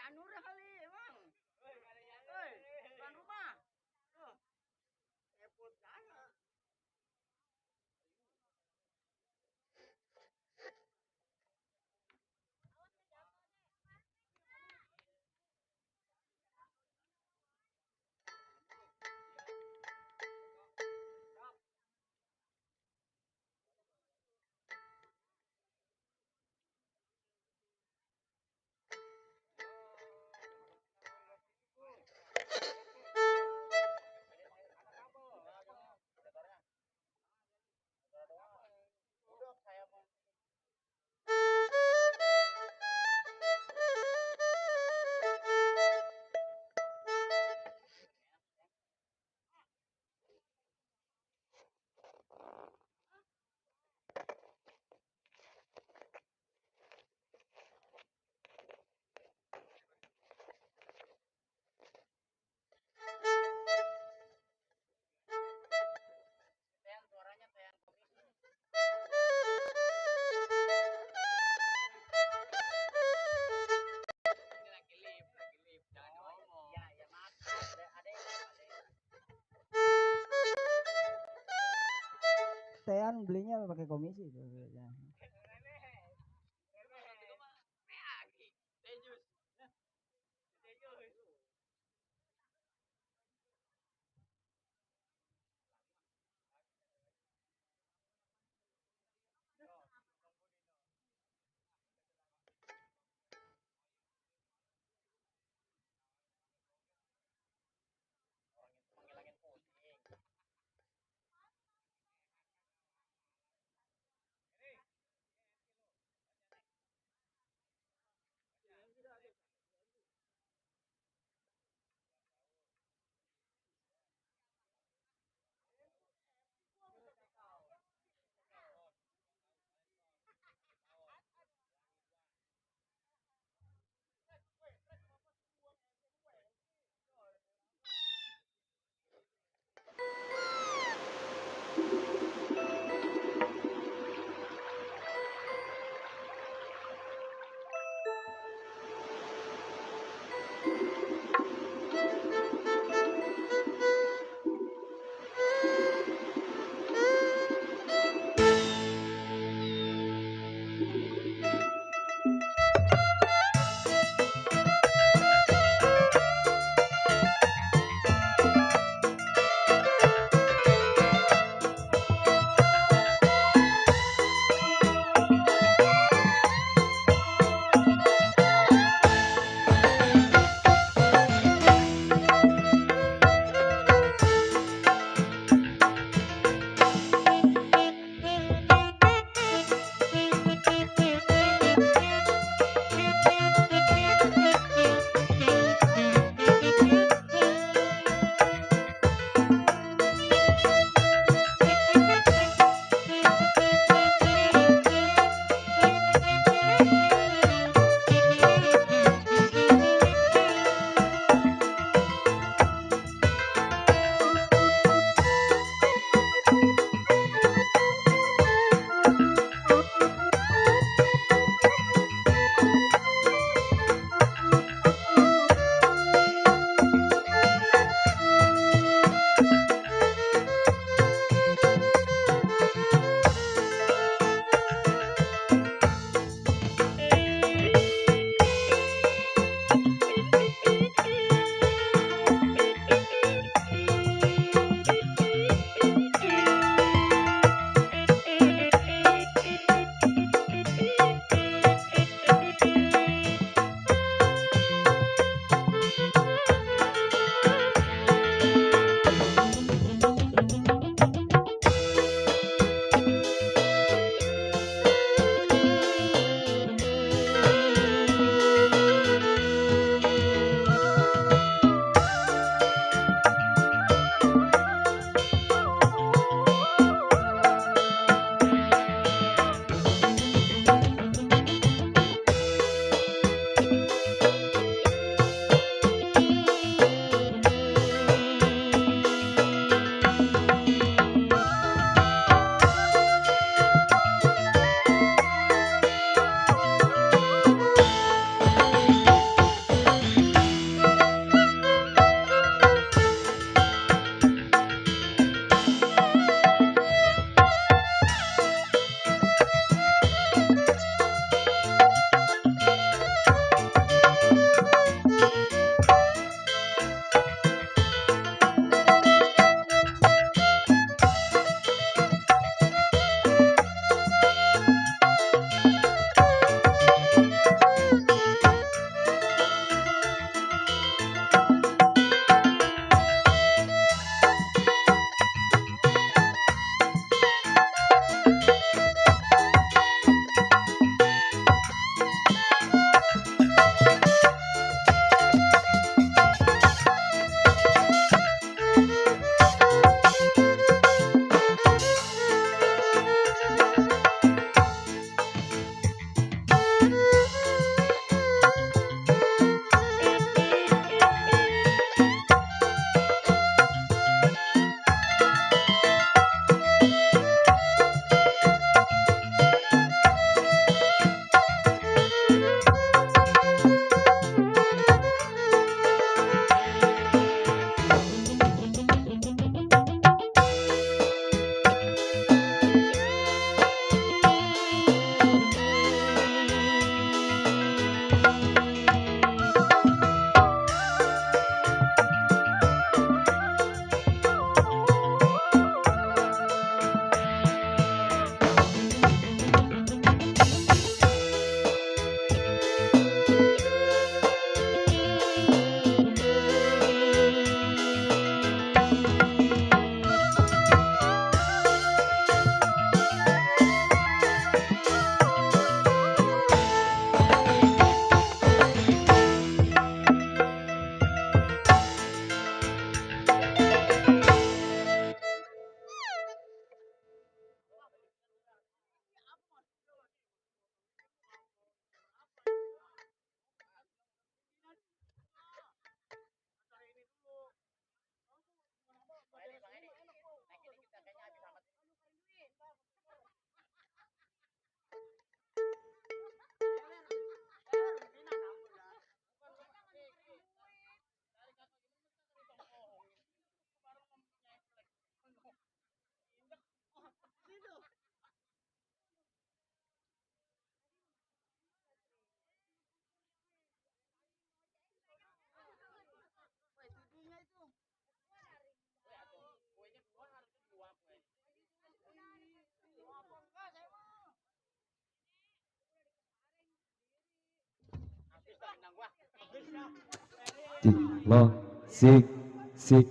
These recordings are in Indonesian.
Janur kali emang. Tuan rumah. Tuh. Repot banget. Suaranya kayak komisi. Ini lagi live, jangan ngomong. Iya, ya maaf. Ada Tean belinya pakai komisi tuh. Panggil pusing. Cik lo sik sik.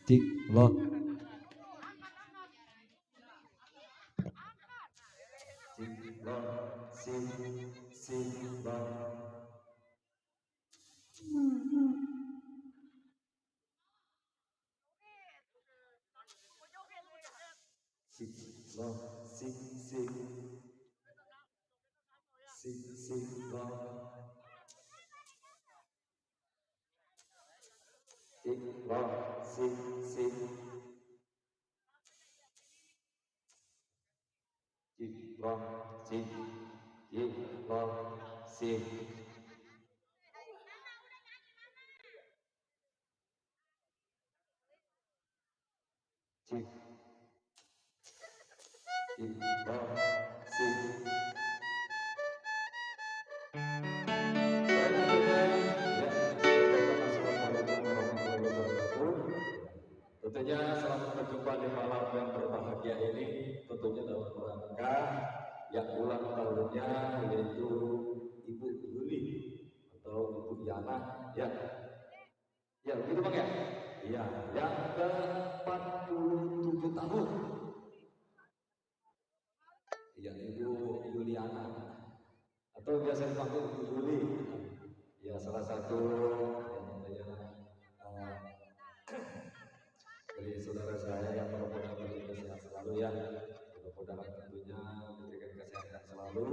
Cik lo cik lo sik sik lo. Sik lo sik sik sik sik lo. Cik lo sik sik. Cik lo sik cik lo sik. Cik cik lo sik. Tentunya selamat berjumpa di malam yang berbahagia ini, tentunya dalam rangka yang ulang tahunnya yaitu Ibu Yuli atau Ibu Yana, ya, ya begitu bang ya, iya, yang ke 47 tahun, ya Ibu Yuliana atau biasa dipanggil Ibu Yuli, ya salah satu yang tentunya dari saudara saya yang mudah-mudahan diberikan sehat selalu ya, mudah-mudahan tentunya diberikan kesehatan selalu,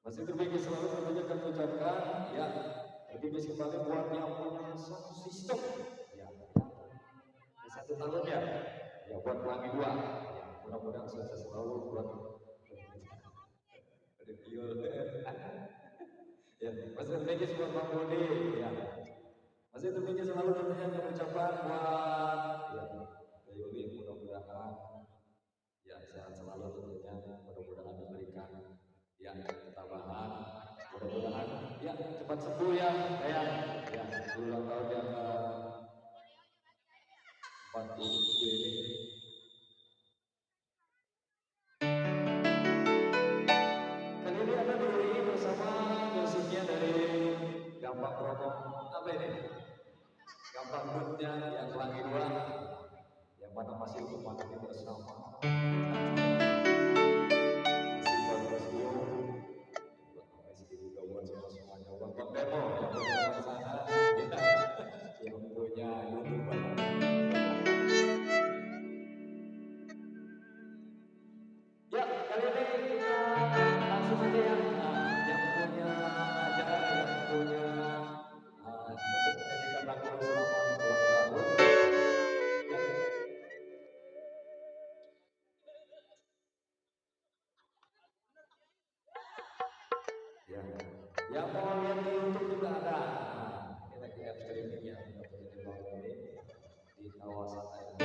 masih terbaik selalu tentunya kami ucapkan ya, lebih kembali buat yang punya sound system ya, satu tahun ya, ya buat Pelangi 2 ya, mudah-mudahan sukses selalu buat review ya, masih terbaik buat Bang Budi ya, masih terbaik selalu tentunya kami ucapkan buat ya Yuli, mudah-mudahan ya sehat selalu tentunya, mudah-mudahan diberikan ya ketabahan, mudah-mudahan ya cepat sembuh ya sayang ya, ulang tahun yang ke-47 ini. Kali ini ada diiringi bersama musiknya dari Gampang Promo, apa ini? Gampang Grupnya yang Pelangi 2 yang mana masih untuk materi bersama. Yang punya YouTube. Ya, kali ini kita langsung aja ya. Yang punya acara, yang punya untuk menyanyikan lagu selamat ulang tahun. Ya, yang mau lihat di YouTube juga ada. Ini lagi live streaming ya, di bawah ini di kawasan air.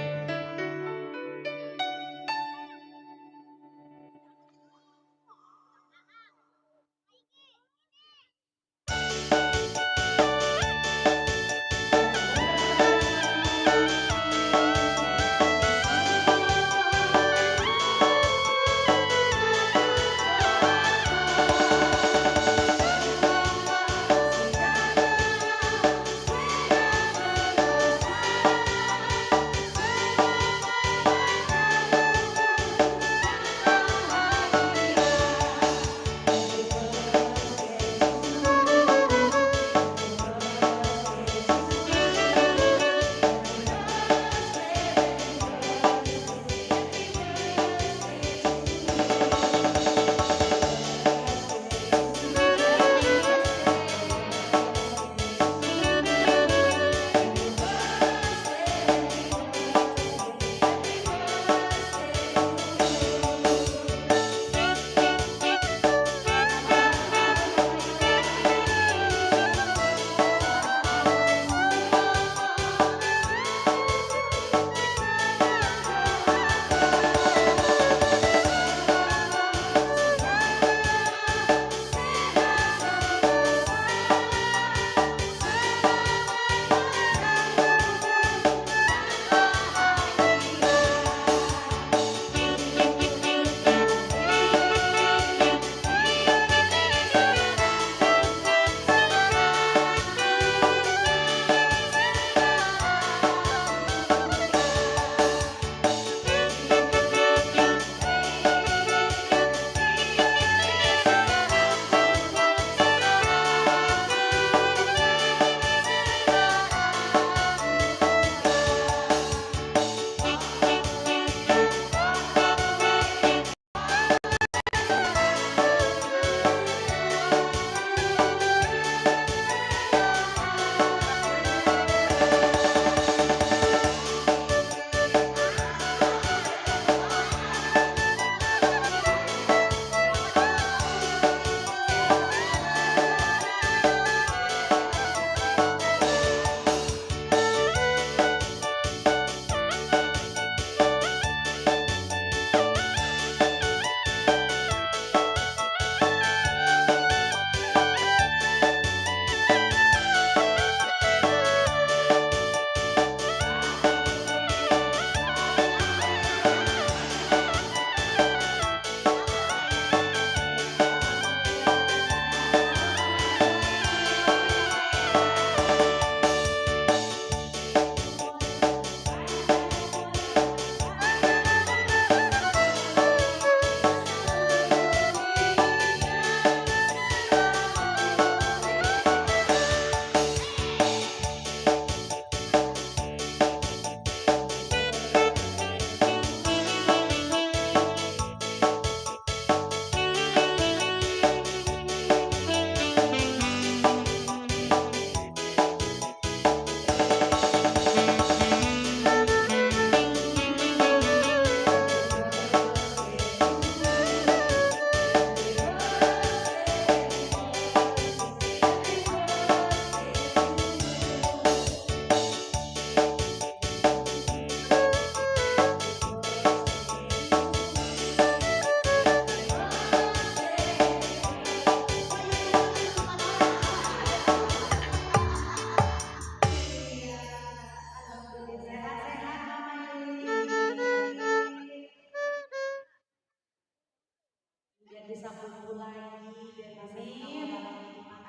bisa kumpul lagi biar amin.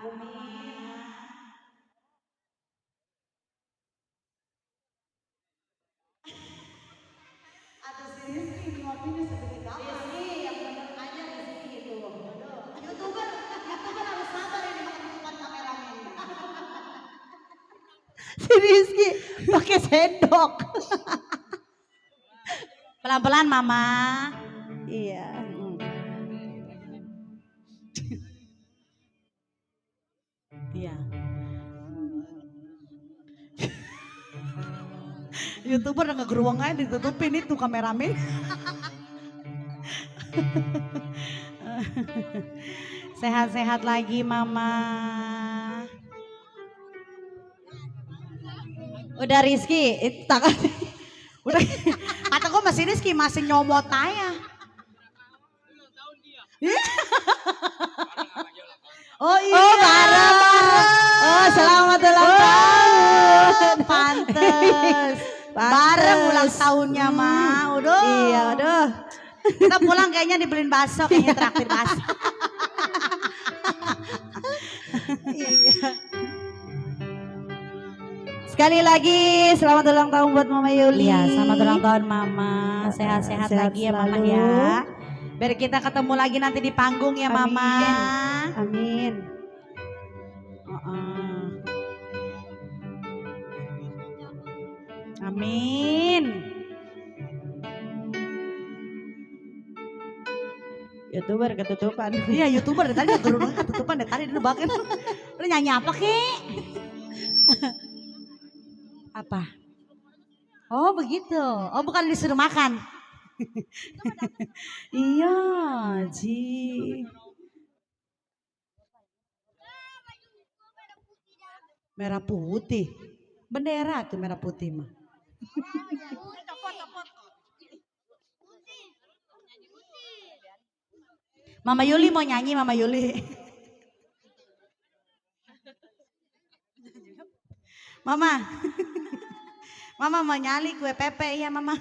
Amin. Atau si Rizky ngopinya segede kapan? Rizky yang bener aja Rizky itu. YouTuber harus sabar ini makan depan kameramen. Si Rizky pakai sendok. Pelan-pelan mama. Iya. Iya. YouTuber udah ngegeruang aja ditutupin itu kameramen. Sehat-sehat lagi mama. Udah Rizky, itu tangan. Udah. Atau gue masih Rizky masih nyomot aja. Oh iya. Oh bareng. Oh selamat ulang tahun. Pantes. Bareng ulang tahunnya mah. Udah. Iya udah. Kita pulang kayaknya dibeliin bakso, kayaknya traktir bakso. Iya. Sekali lagi selamat ulang tahun buat Mama Yuli. Iya, selamat ulang tahun Mama. Sehat-sehat lagi ya Mama ya. Biar kita ketemu lagi nanti di panggung ya Mama. Amin. Amin. YouTuber ketutupan. Iya YouTuber dari tadi ketutupan dari tadi dulu bahkan. Lu nyanyi apa kek? Apa? Oh begitu. Oh bukan disuruh makan. Iya, Ji. Merah putih. Bendera tuh merah putih mah. Mama Yuli mau nyanyi Mama Yuli. Mama. Mama mau nyali kue pepe ya Mama.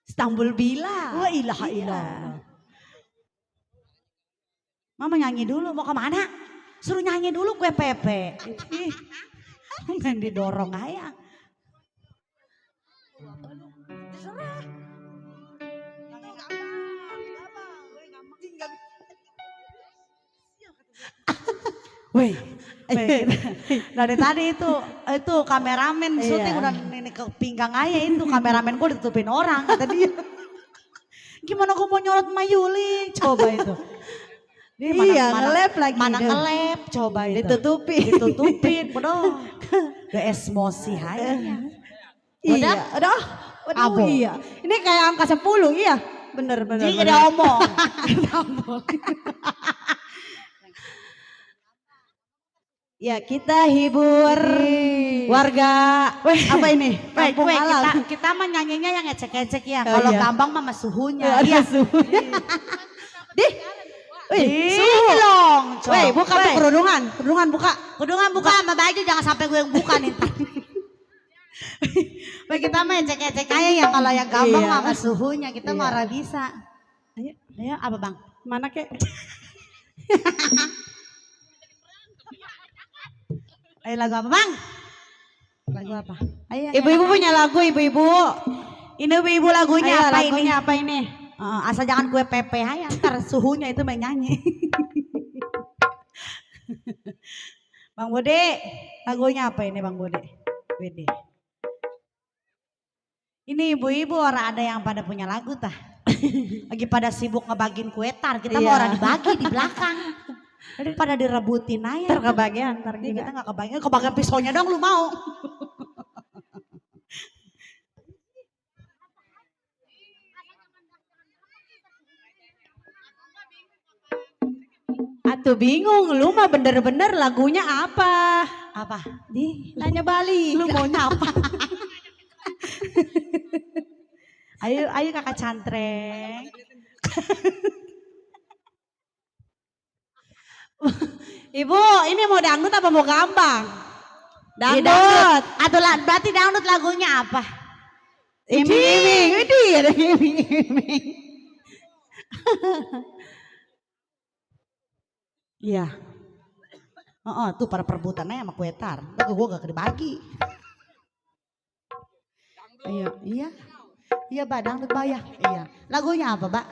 Istanbul Bila. Wah ilaha ilah. Mama nyanyi dulu mau kemana? Suruh nyanyi dulu kue pepe. Main didorong aja. Terserah. Weh, dari tadi itu kameramen syuting udah ini ke pinggang aja itu kameramen gue ditutupin orang kata dia. Gimana gue mau nyolot sama Yuli? Coba itu. Dia iya ngelep lagi. Mana ngelep coba itu. Ditutupin. Bodoh. Udah emosi aja. Iya. Udah. Iya. Ini kayak angka 10 iya. Bener. Jadi ada omong. Ya kita hibur warga. Apa ini? Kampung halal. Kita mah nyanyinya yang ecek-ecek ya. Kalau gampang mah suhunya. Iya suhunya. Suhu dong. Weh buka tuh kerudungan. Kerudungan buka sama baju jangan sampai gue yang buka nih. Weh kita mah ecek-ecek aja ya. Kalau yang gampang mah suhunya kita marah bisa. Ayo apa bang? Mana kek? Ayo lagu apa bang? Lagu apa? Ayo, ibu-ibu punya lagu ibu-ibu. Ini ibu-ibu lagunya apa ini? Apa ini? Asal jangan gue pepe aja ntar suhunya itu main nyanyi. Bang Bode, lagunya apa ini Bang Bode? Bede. Ini ibu-ibu orang ada yang pada punya lagu tah. Lagi pada sibuk ngebagiin kue tar, kita mau orang dibagi di belakang. Daripada direbutin aja. Ntar kebagian, kita gak kebagian pisaunya dong lu mau. Atuh bingung, lu mah bener-bener lagunya apa? Apa? Nanya balik. Lu maunya apa? Ayo kakak cantreng. Ibu, ini mau dangdut apa mau gambang? Dangdut. Atau berarti dangdut lagunya apa? Iming-iming. Iya. Tuh pada perebutannya sama kue tar. Lagu gue gak dibagi. Iya. Iya Mbak, dangdut bayar. Iya. Lagunya apa Mbak?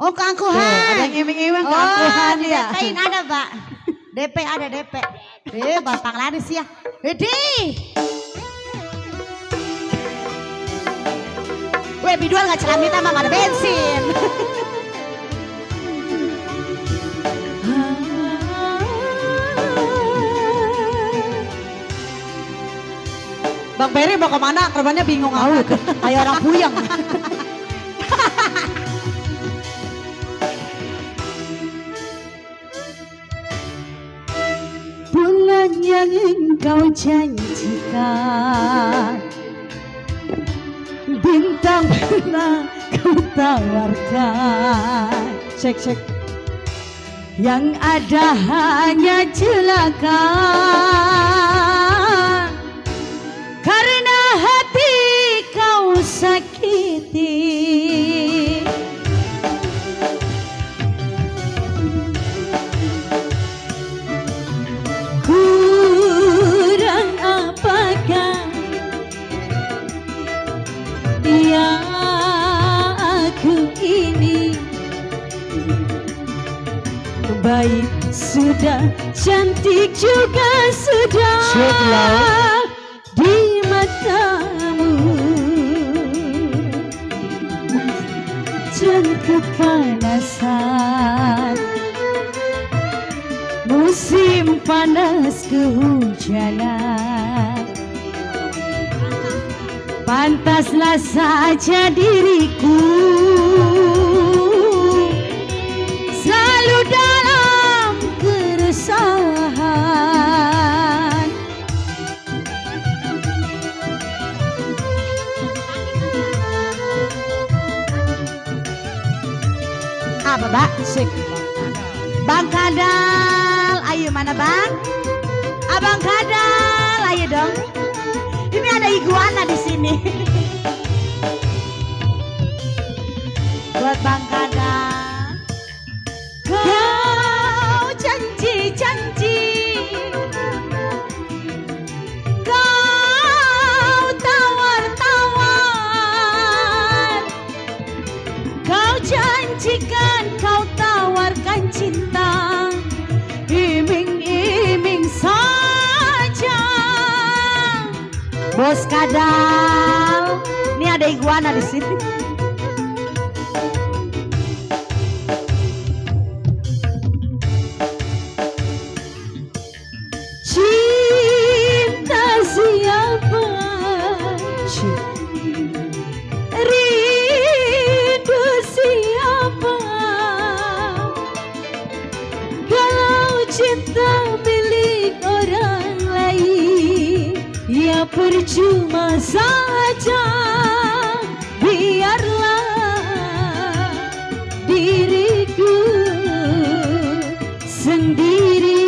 Oh keangkuhan. Ada yang iming-iming keangkuhan ya. DP ada Mbak. DP ada DP. Bapak laris ya. Hedi. Weh bidual gak celamit sama gak ada bensin. Bang Peri mau kemana? Korbannya bingung aku. Kayak orang puyeng. Bulan yang engkau janjikan, bintang pernah kau tawarkan. Cek. Yang ada hanya celaka. Karena hati kau sakiti. Kurang apakah yang aku ini? Baik sudah, cantik juga sudah di matamu. Dan kepanasan musim panas kehujanan. Pantaslah saja diriku selalu dalam keresahan. Apa Mbak? Sik. Bang Kadal, ayo mana Bang? Abang Kadal, ayo dong. Ini ada iguana di sini. Buat Bang Kadal. Kau janji-janji, kau tawar-tawar, kau janjikan, kau tawarkan cinta, iming-iming saja. Bos Kadal, ini ada iguana di sini. Cinta siapa? Rindu siapa? Kalau cinta milik orang lain, ya percuma saja. Biarlah diriku sendiri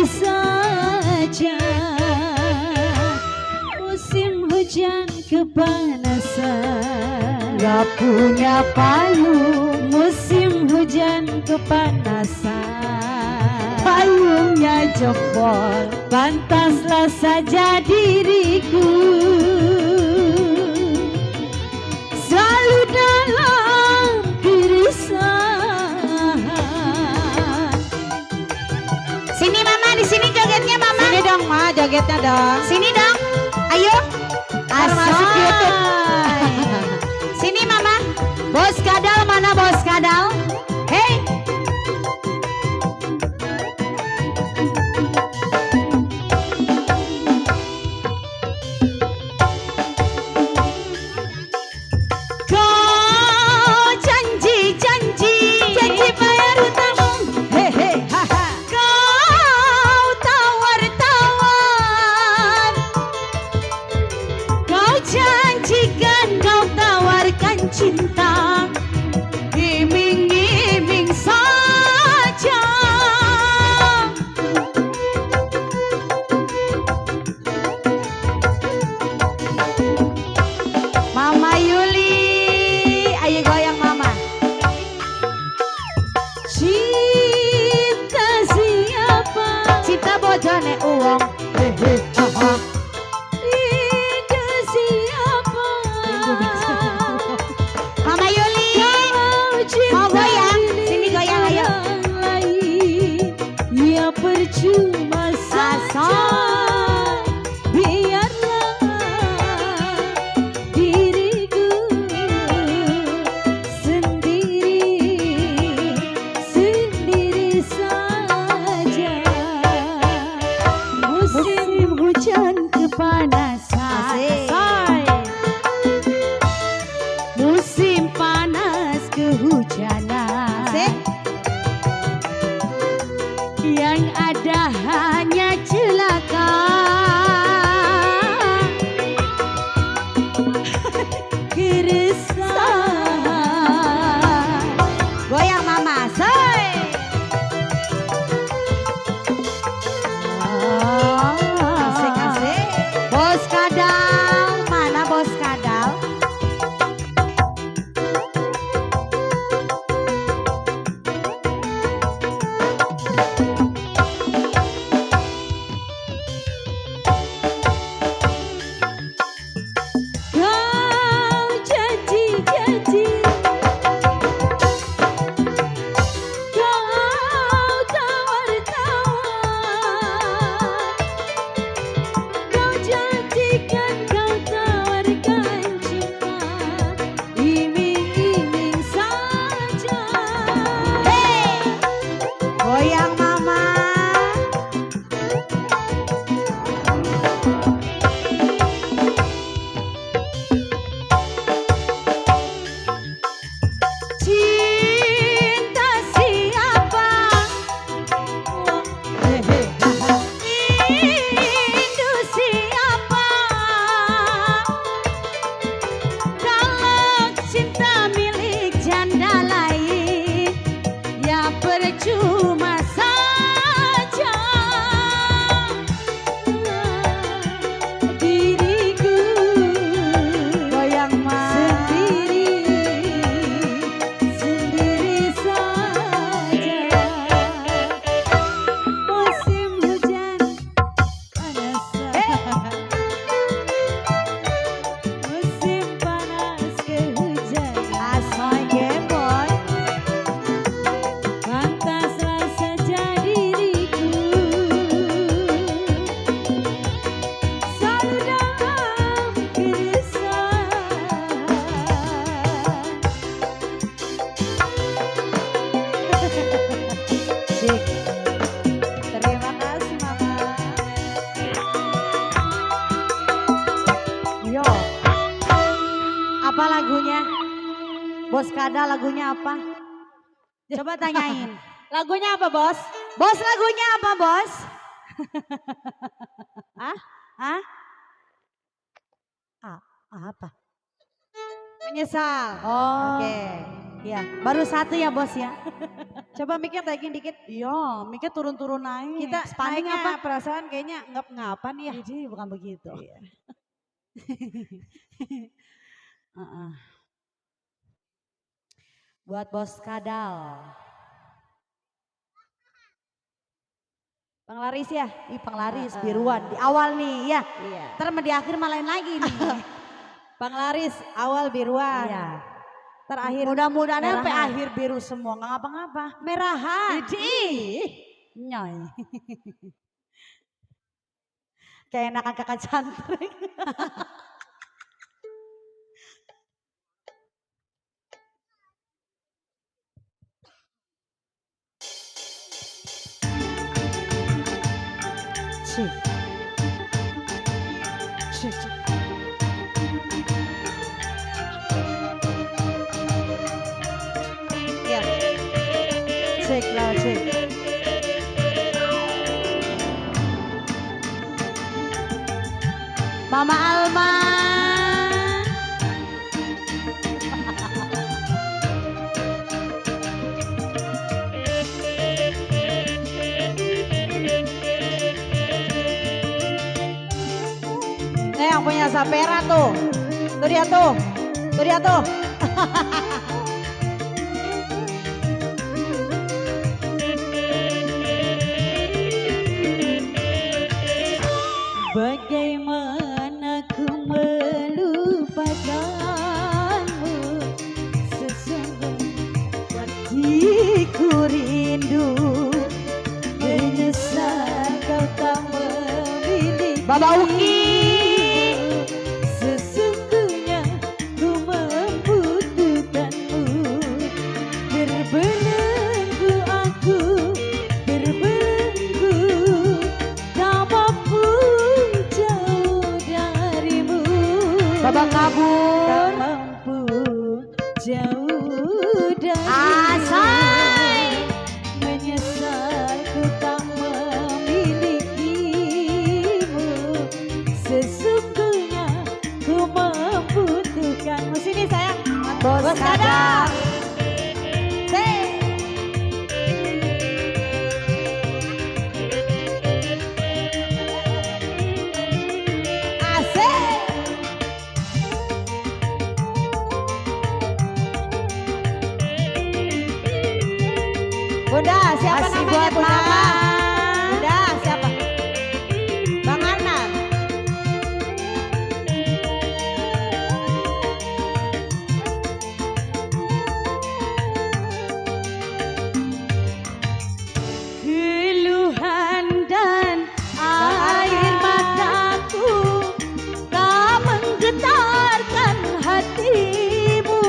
saja. Musim hujan kepanasan, gak punya payung. Musim hujan kepanasan, payungnya jebol. Pantaslah saja diriku selalu dalam keresahan. Sini Mama, di sini jogetnya Mama. Sini dong Ma, jogetnya dong. Sini dong, ayo. Masuk YouTube. Sini Mama. Bos Kadal mana Bos Kadal? Hei. Kau janji-janji, janji bayar utangmu. Hehe, haha. Kau tawar-tawar, keresahan. Goyang mama, say. Asik asik. Bos kadal, mana bos kadal? Kau janji-janji, kau tawar-tawar, kau janjikan kau tawarkan cinta, iming-iming saja. Hey, goyang mama. Cinta siapa? Rindu siapa? Kalau cinta milik janda lain, ya percuma saja. Diriku Goyang mama. sendiri saja. Musim hujan panas, musim panas kehujanan. Asoy geboy. Pantaslah saja diriku selalu dalam keresahan. Cik. Terima kasih mama. Yo. Apa lagunya? Bos Kada lagunya apa? Coba tanyain. Lagunya apa, Bos? Bos lagunya apa bos? Hah? Hah? Apa? Menyesal. Oh. Oke. Ya, baru satu ya bos ya. Coba mikir naikin dikit. Iya, mikir turun-turun naik. Kita Spanding naiknya apa? perasaan kayaknya ngap-ngapan ya. Jadi bukan begitu. Heeh. Buat bos kadal. Penglaris ya? Ih penglaris biruan di awal nih ya. Iya. Ntar di akhir malain lagi nih. Penglaris awal biruan. Iya. Terakhir Mudah-mudahan sampai merahan. akhir biru semua nggak ngapa-ngapa. merahan. Idih. Nyoy. Kayak enakan kakak cantik. Cik. Cik, cik. Ya. Cik lah, cik. Mama Alma. Yang punya Sapera tuh. Tuh dia tuh. Tuh dia tuh. Bagaimana ku melupakanmu, sesungguhnya hatiku rindu, menyesal kau tak memiliki. Baba Uki. Sesungguhnya ku membutuhkanmu, berbelenggu aku, berbelenggu, tak mampu jauh darimu. Baba kabur. Tak mampu jauh darimu. Asai. Menyesal ku tak memilikimu, sesungguhnya ku mampu Bos Kadang. Bunda, siapa Masih namanya buat Bunda? Mama. Bunda, siapa? Bang Arnan. Keluhan dan air mataku tak menggetarkan hatimu.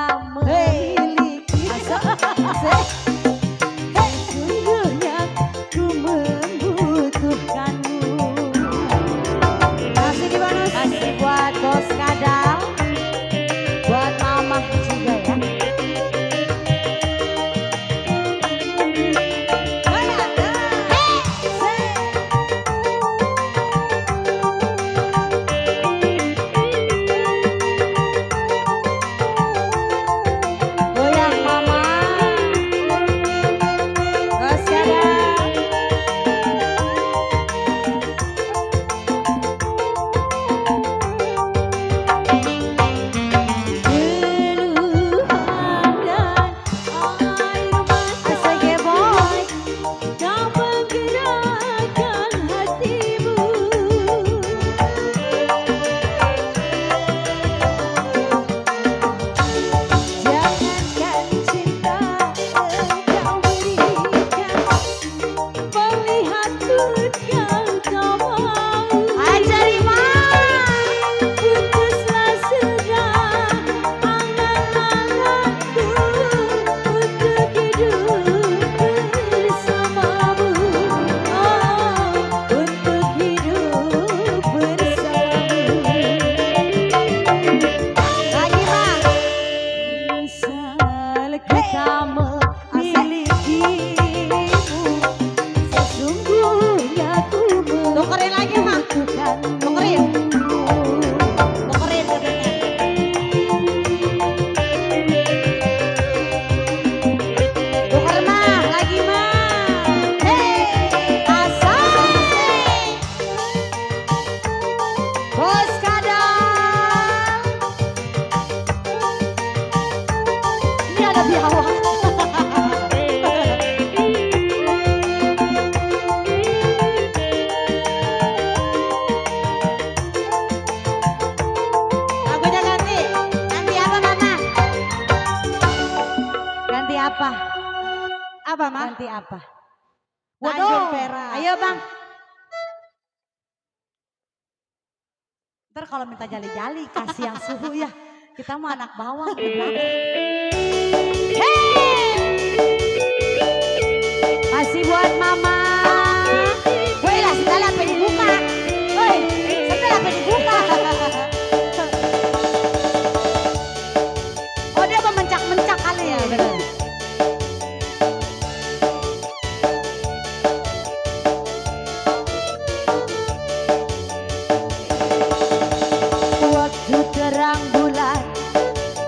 memiliki sesungguhnya ku membutuhkanmu. Masih di bonus. Masih buat bos kadal, buat mama juga ya. Goyang mama, bos kadal. Keluhan dan air mata boy, kau menggerakkan hatimu. Jangankan cinta engkau berikan, melihat pun kau tak mau. Ajar Iman. Putuslah sudah angan-anganku untuk hidup bersamamu. Oh, untuk hidup bersamamu. Lagi Bang. Misal kita memilikimu, sesungguhnya ku Tukerin lagi Bang. membutuhkanmu. Tukerin. Tukerin katanya. Tuker mah, lagi mah. Hei, asal. Bos kadal. Ini ada biawak. Lagunya ganti. Ganti apa Mama? Ganti apa? Apa Mama? Ganti apa? Waduh. Tanjung Perak. Ayo Bang. Ntar kalau minta jali-jali kasih yang suhu ya. Kita mau anak bawang di belakang. Masih buat mama. Woi lah, setelah apa dibuka? Woi, setelah apa dibuka? Oh dia memencak-mencak kali ya, benar. Waktu terang bulan,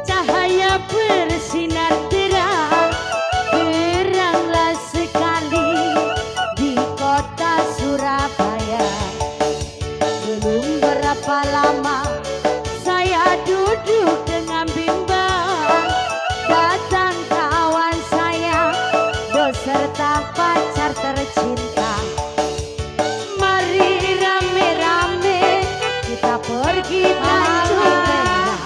cahaya bersinar terang, teranglah sekali di kota Surabaya. Belum berapa lama saya duduk dengan bimbang, datang kawan saya beserta pacar tercinta. Mari rame-rame kita pergi Tanjung Perak.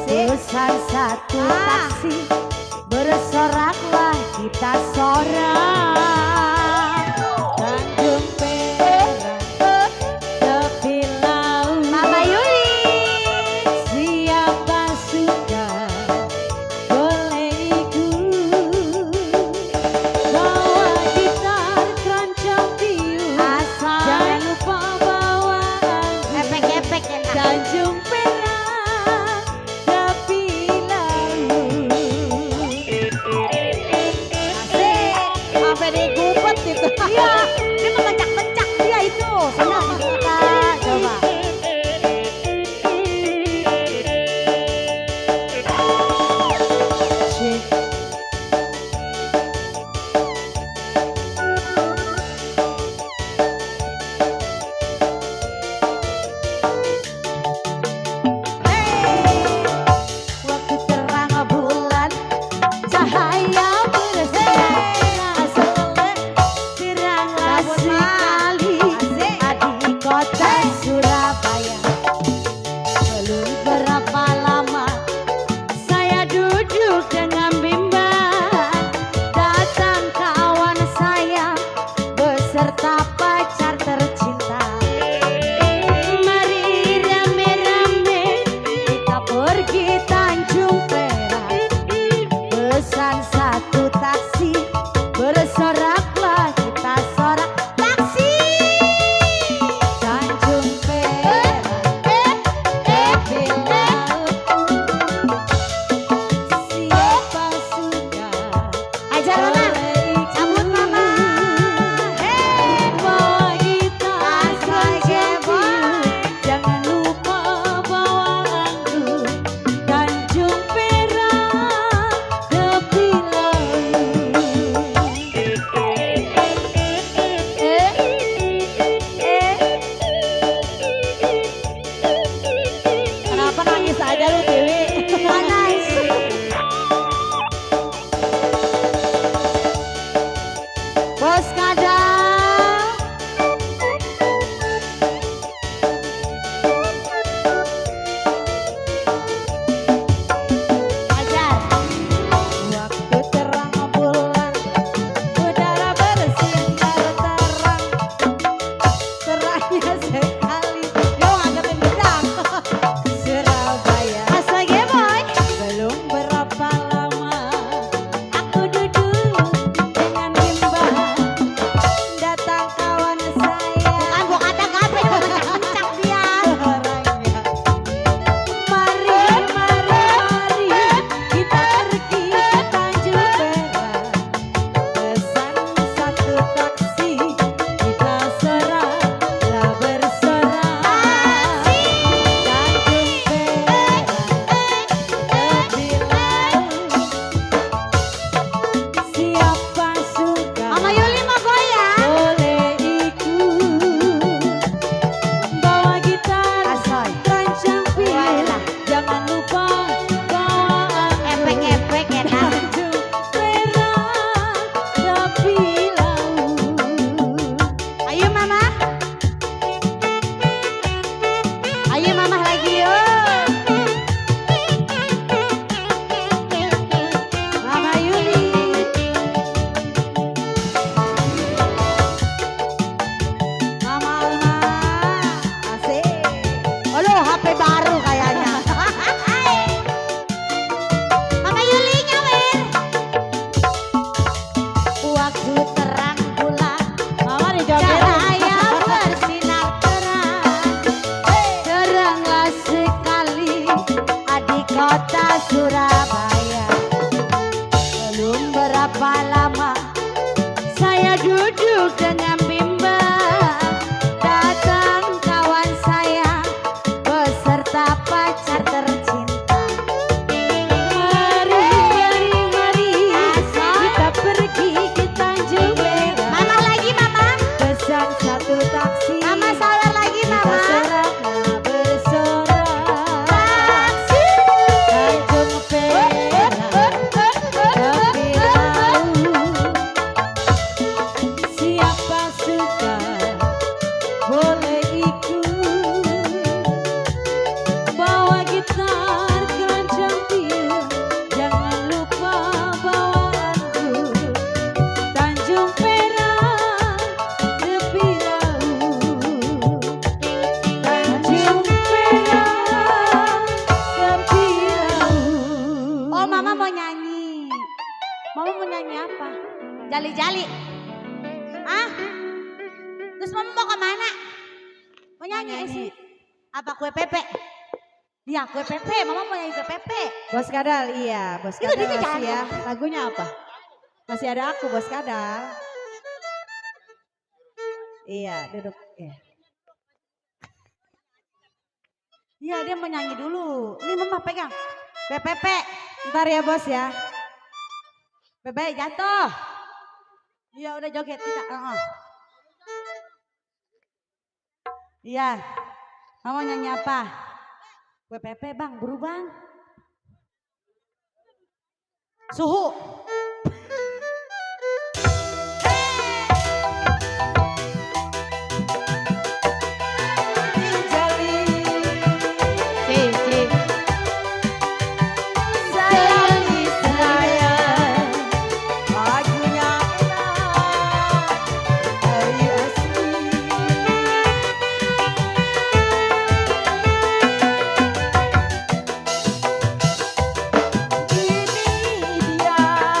Pesan satu taksi, bersoraklah kita sorak. Tanjung Perak, tepi laut. Mama Yuli. Siapa suka boleh ikut, bawa gitar, keroncong, biu, Asal. jangan lupa bawa anggur. Epek-epek ya Kak. Tanjung Perak, tepi laut. Asik. Oh mama mau nyanyi. Mama mau nyanyi apa? Jali-jali. Ah? Terus mama mau kemana? Mau nyanyi sih? Apa kue pepe? Iya kue pepe, mama mau nyanyi kue pepe. Bos Kadal, iya. Bos Itu Kadal dia masih ya. jangan. Lagunya apa? Masih ada aku, Bos Kadal. Iya, duduk. Iya. Iya dia mau nyanyi dulu. Ini mama pegang. Kue pepe. Ntar ya bos ya. Pepe jatuh. Iya udah joget kita. Iya. Mama nyanyi apa? Kue pepe bang, buru bang. Suhu. Ini dia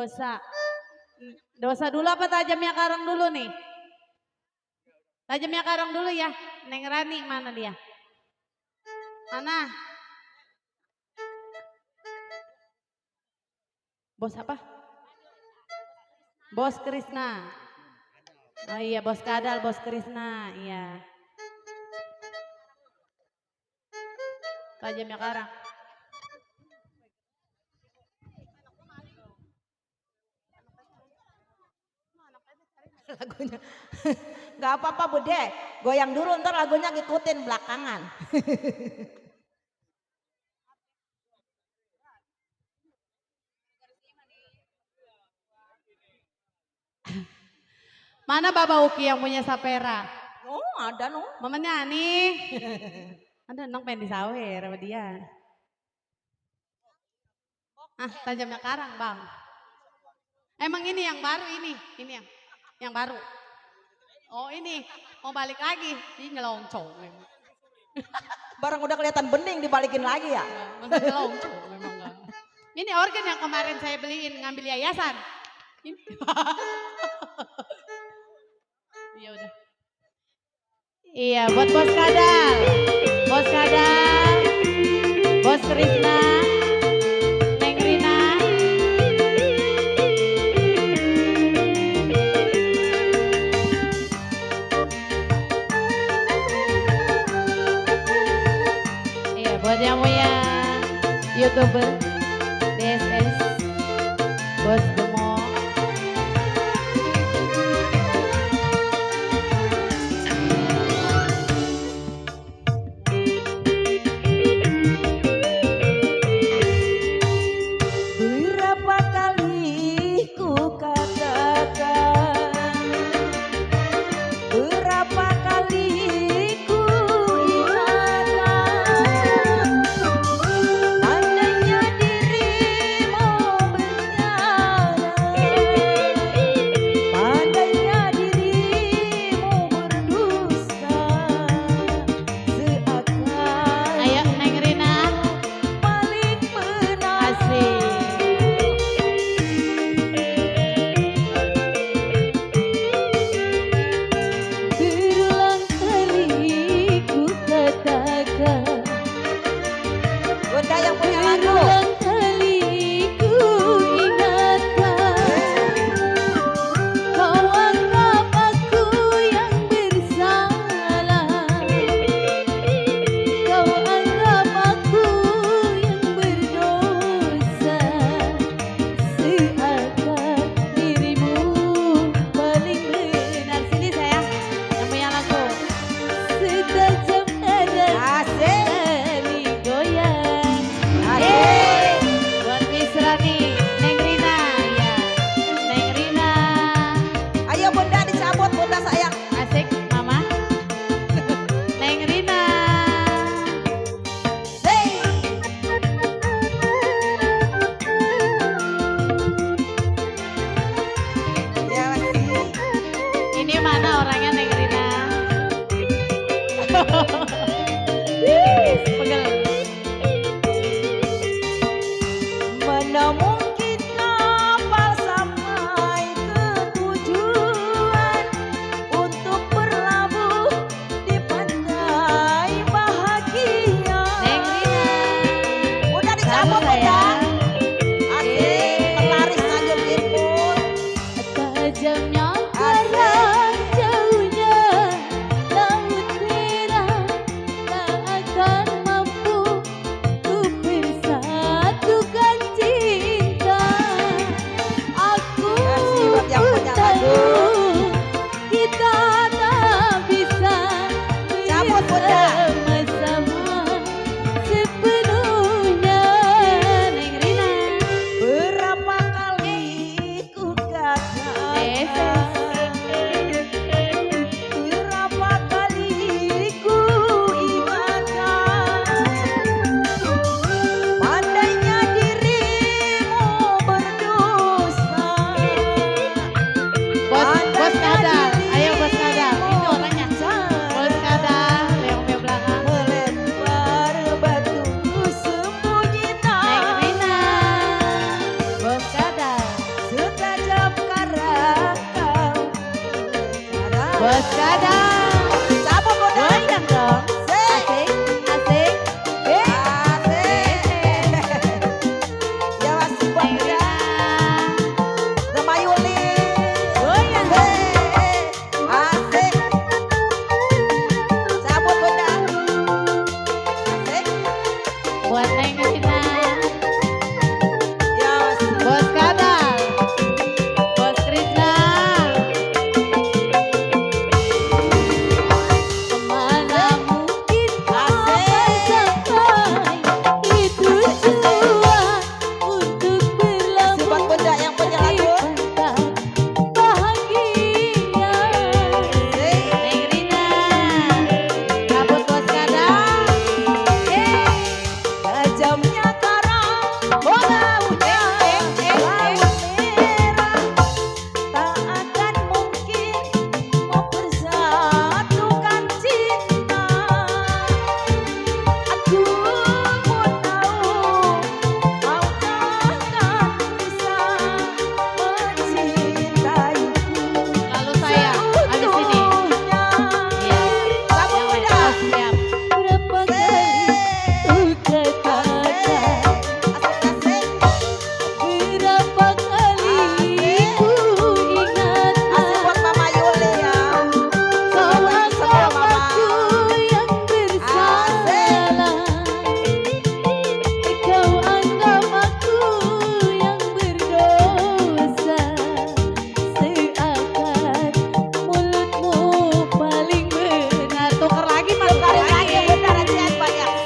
Dosa. Dosa dulu apa tajamnya karang dulu nih? Tajamnya karang dulu ya. Neng Rani mana dia? Mana? Bos apa? Bos Krisna. Oh iya, Bos Kadal, Bos Krisna, iya. Tajamnya karang. Lagunya. Gak apa-apa Bude, goyang dulu ntar lagunya ngikutin belakangan. Mana Bapak Uki yang punya sapera? Oh ada no. Mamanya nih. Ada nong pengen disawer sama dia. Ah, tajamnya karang bang. Emang ini yang baru ini yang baru. Oh ini mau balik lagi, ini nyelongcong memang. Barang udah kelihatan bening dibalikin lagi ya. Memang nyelongcong memang enggak. Ini organ yang kemarin saya beliin ngambil yayasan. Ini. Iya udah. Iya buat Bos Kadal, Bos Kadal, Bos Krisna, Neng Rina. Iya buat yang punya YouTuber, DSS, Bos Demo. Berapa kali ku katakan, berapa kali ku ingatkan, andainya dirimu bernyata, andainya dirimu berdusta, seakan Ayo Neng Rina, paling benar. asik. Berulang kali ku katakan, Bunda yang punya lagu. Berulang kali ku ingatkan, kau anggap aku yang bersalah, kau anggap aku yang berdosa, seakan dirimu paling benar. Sini sayang, yang punya lagu. Setajam nada kali goyang. Buat Miss Rani, Neng Rina, ya. Neng Rina, Ayo Bunda dicabut Bunda sayang. asik Mama. Neng Rina, Hey. Ya masih. ini mana orangnya Neng Rina? Pegel. Mana mungkin kapal sampai ke tujuan untuk berlabuh di pantai bahagia. Neng Rina, Udah kamu dicabut Bunda. sayang. Asik, pelaris Tanjung Impun. Tajamnya Asik. jauhnya laut merah tak akan mampu ku persatukan cinta. Bos Kadang. Cabut bunda. Goyang dong. Asik, asik. Asik. Ya masih buat bunda. Sama Yuli. Goyang. Asik. Cabut bunda. Asik. Buat Neng Rina. Ya masih. Bos Kadang. Bos Krisna. Kemana mungkin Sampai itu tujuan untuk Masih buat bunda yang punya lagu. bahagia. Asik. Neng Rina. Cabut Bos Kadang. Tajamnya karang, baunya laut merah, tak akan mungkin mempersatukan cinta. Aku pun tahu kau takkan bisa mencintaiku Lalu saya habis ini. seutuhnya. Iya. Kamu Yang lain. udah. Oh, siap. Berapa kali katakan, berapa kali ku ingatkan sama-samaku yang bersalah. Kau anggap aku yang berdosa, seakan mulutmu paling benar. Tukar lagi Mas.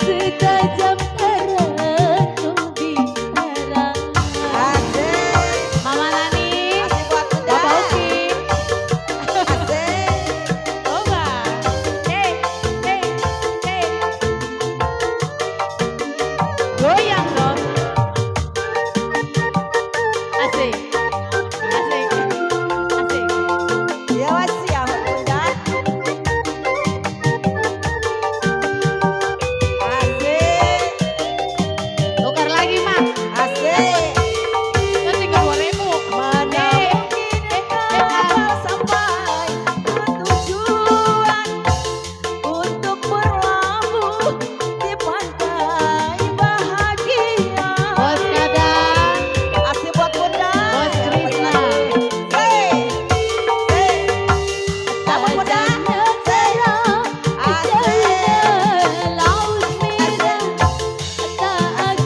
Setajam terang kau bicara. Mama Nani. Bapak Uki. Coba. Goyang dong. Asik. Asik. Asik. Tukar lagi Mas. Kan tinggal 2.000. Mana mungkin kau sampai ke tujuan untuk berlabuh di pantai bahagia. Bos Kadang. Asik buat bunda. Bos Krisna. Hei, hei, cabut bunda. Asik. Laut merah tak akan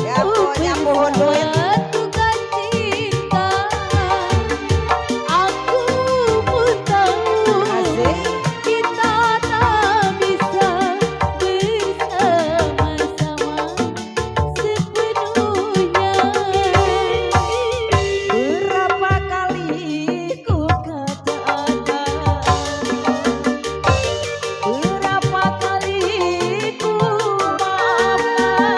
Ya, pokoknya pohon duit. mempersatukan cinta. Aku pun tahu Asik. kita tak bisa bersama-sama sepenuhnya. Berapa kali ku katakan, berapa kali ku maafkan,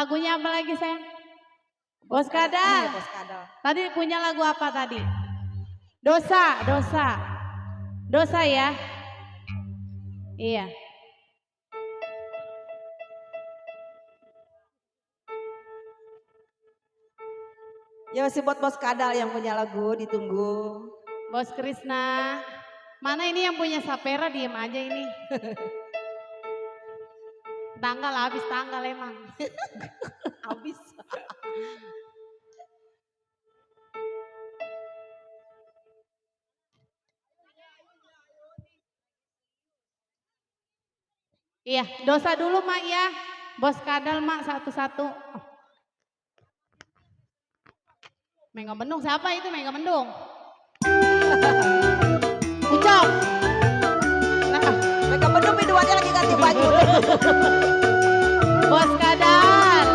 Lagunya apa lagi sayang? Bos Kadal. Bos Kadal. Tadi punya lagu apa tadi? Dosa, dosa. Dosa ya? Iya. Ya masih buat Bos Kadal yang punya lagu ditunggu. Bos Krisna. Mana ini yang punya Sapera, diem aja ini. Tanggal habis tanggal emang. Habis. Iya, dosa dulu Mak ya. Bos Kadal Mak satu-satu. Mega Mendung siapa itu Mega Mendung? Ucok. Nah, Mereka berdua biduannya lagi ganti baju. Bos Kadal.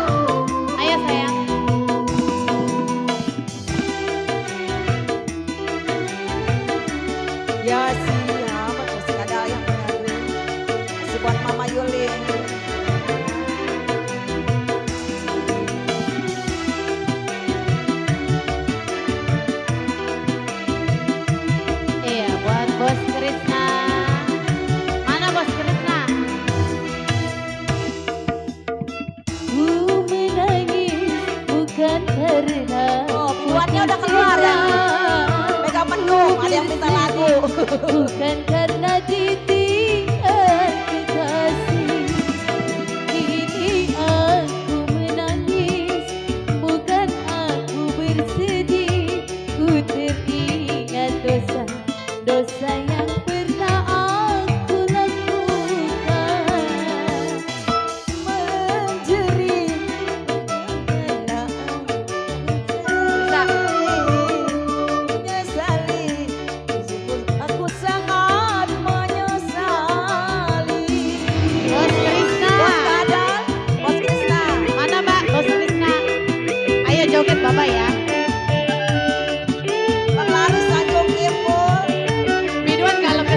Ayo sayang. Ya siap Bos Kadal yang punya lagu. Masih buat Mama Yuli. Iya, buat Bos Krisna. Mana Bos Krisna? Ku menangis bukan karena Oh, biduannya udah keluar ya. Mereka Mendung ada yang minta lagu. bukan karena ditinggal kekasih. Kini aku menangis, bukan aku bersedih. Ku teringat dosa yang pernah aku lakukan. Menjerit. Menyesali. Aku sangat menyesali. Bos Krisna. Bos Kadal, Bos Krisna. Mana Mbak? Bos Krisna. Ayo joget Bapak ya. Berlari Tanjung Kimpul. Biduan kalau ke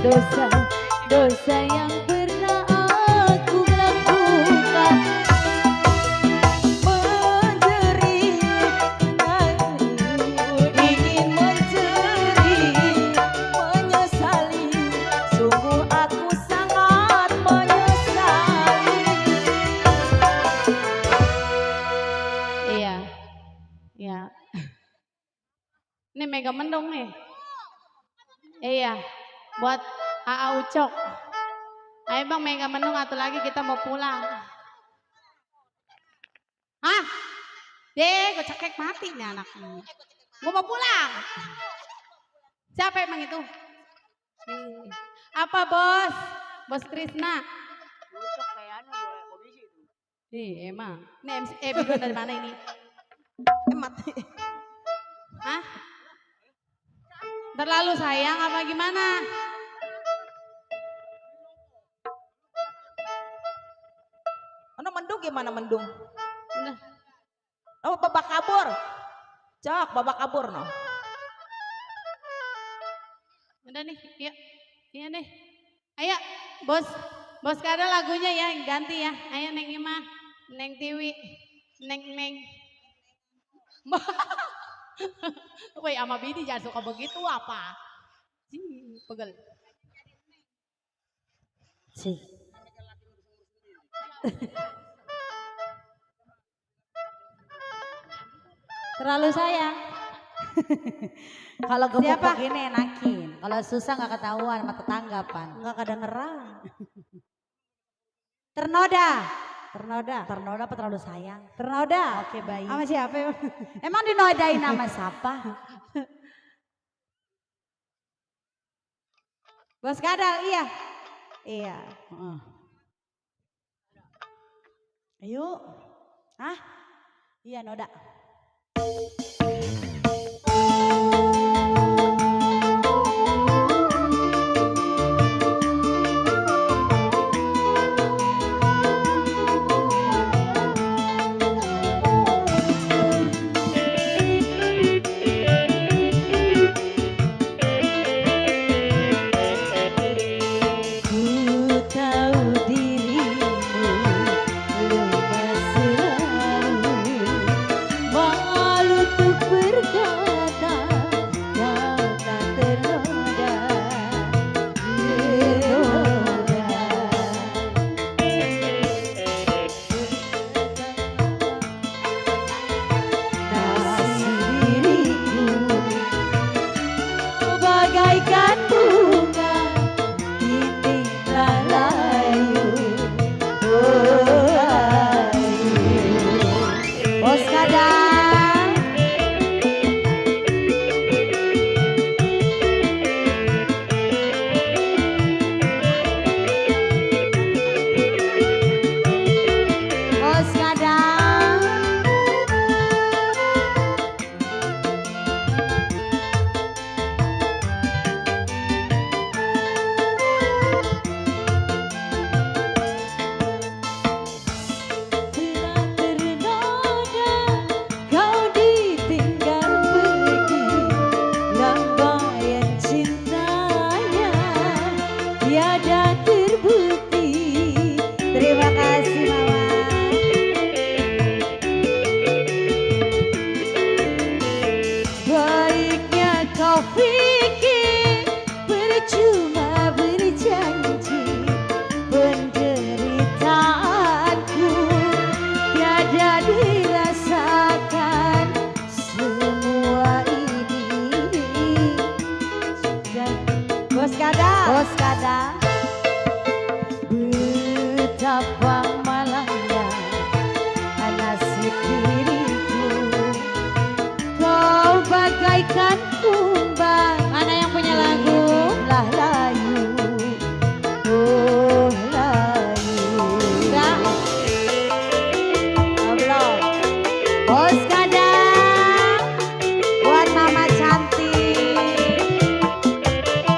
dosa yang pernah aku lakukan. Ingin mencuri, menyesali, sungguh aku sangat menyesali. Iya. Iya. Ini Mega Mendung nih. Iya. Buat AA Ucok. Ayo Bang Mega Mendung atau lagi kita mau pulang. Hah? Gue cekek mati nih anak. Gue mau pulang. Siapa emang itu? Apa bos? Bos Krisna. Ih emang. Ini MC, Bido dari mana ini? Mati. Hah? Terlalu sayang apa gimana? Mana mendung gimana mendung? Udah. Oh babak kabur. Cok babak kabur no. Udah nih, yuk. Iya deh. Ayo, bos kada lagunya ya, ganti ya. Ayo Neng Ima, Neng Tiwi, Neng. Woi, sama Bini jangan suka begitu apa? Pegel. Sih. Terlalu sayang. Kalau gemuk Siapa? begini enakin. Kalau susah nggak ketahuan sama tetanggapan. Enggak kedengeran. Ternoda apa terlalu sayang? Ternoda. Oke baik. Sama siapa ya? Emang dinodain nama siapa? Bos Kadal, iya. Iya. Ayo. Hah? Iya noda.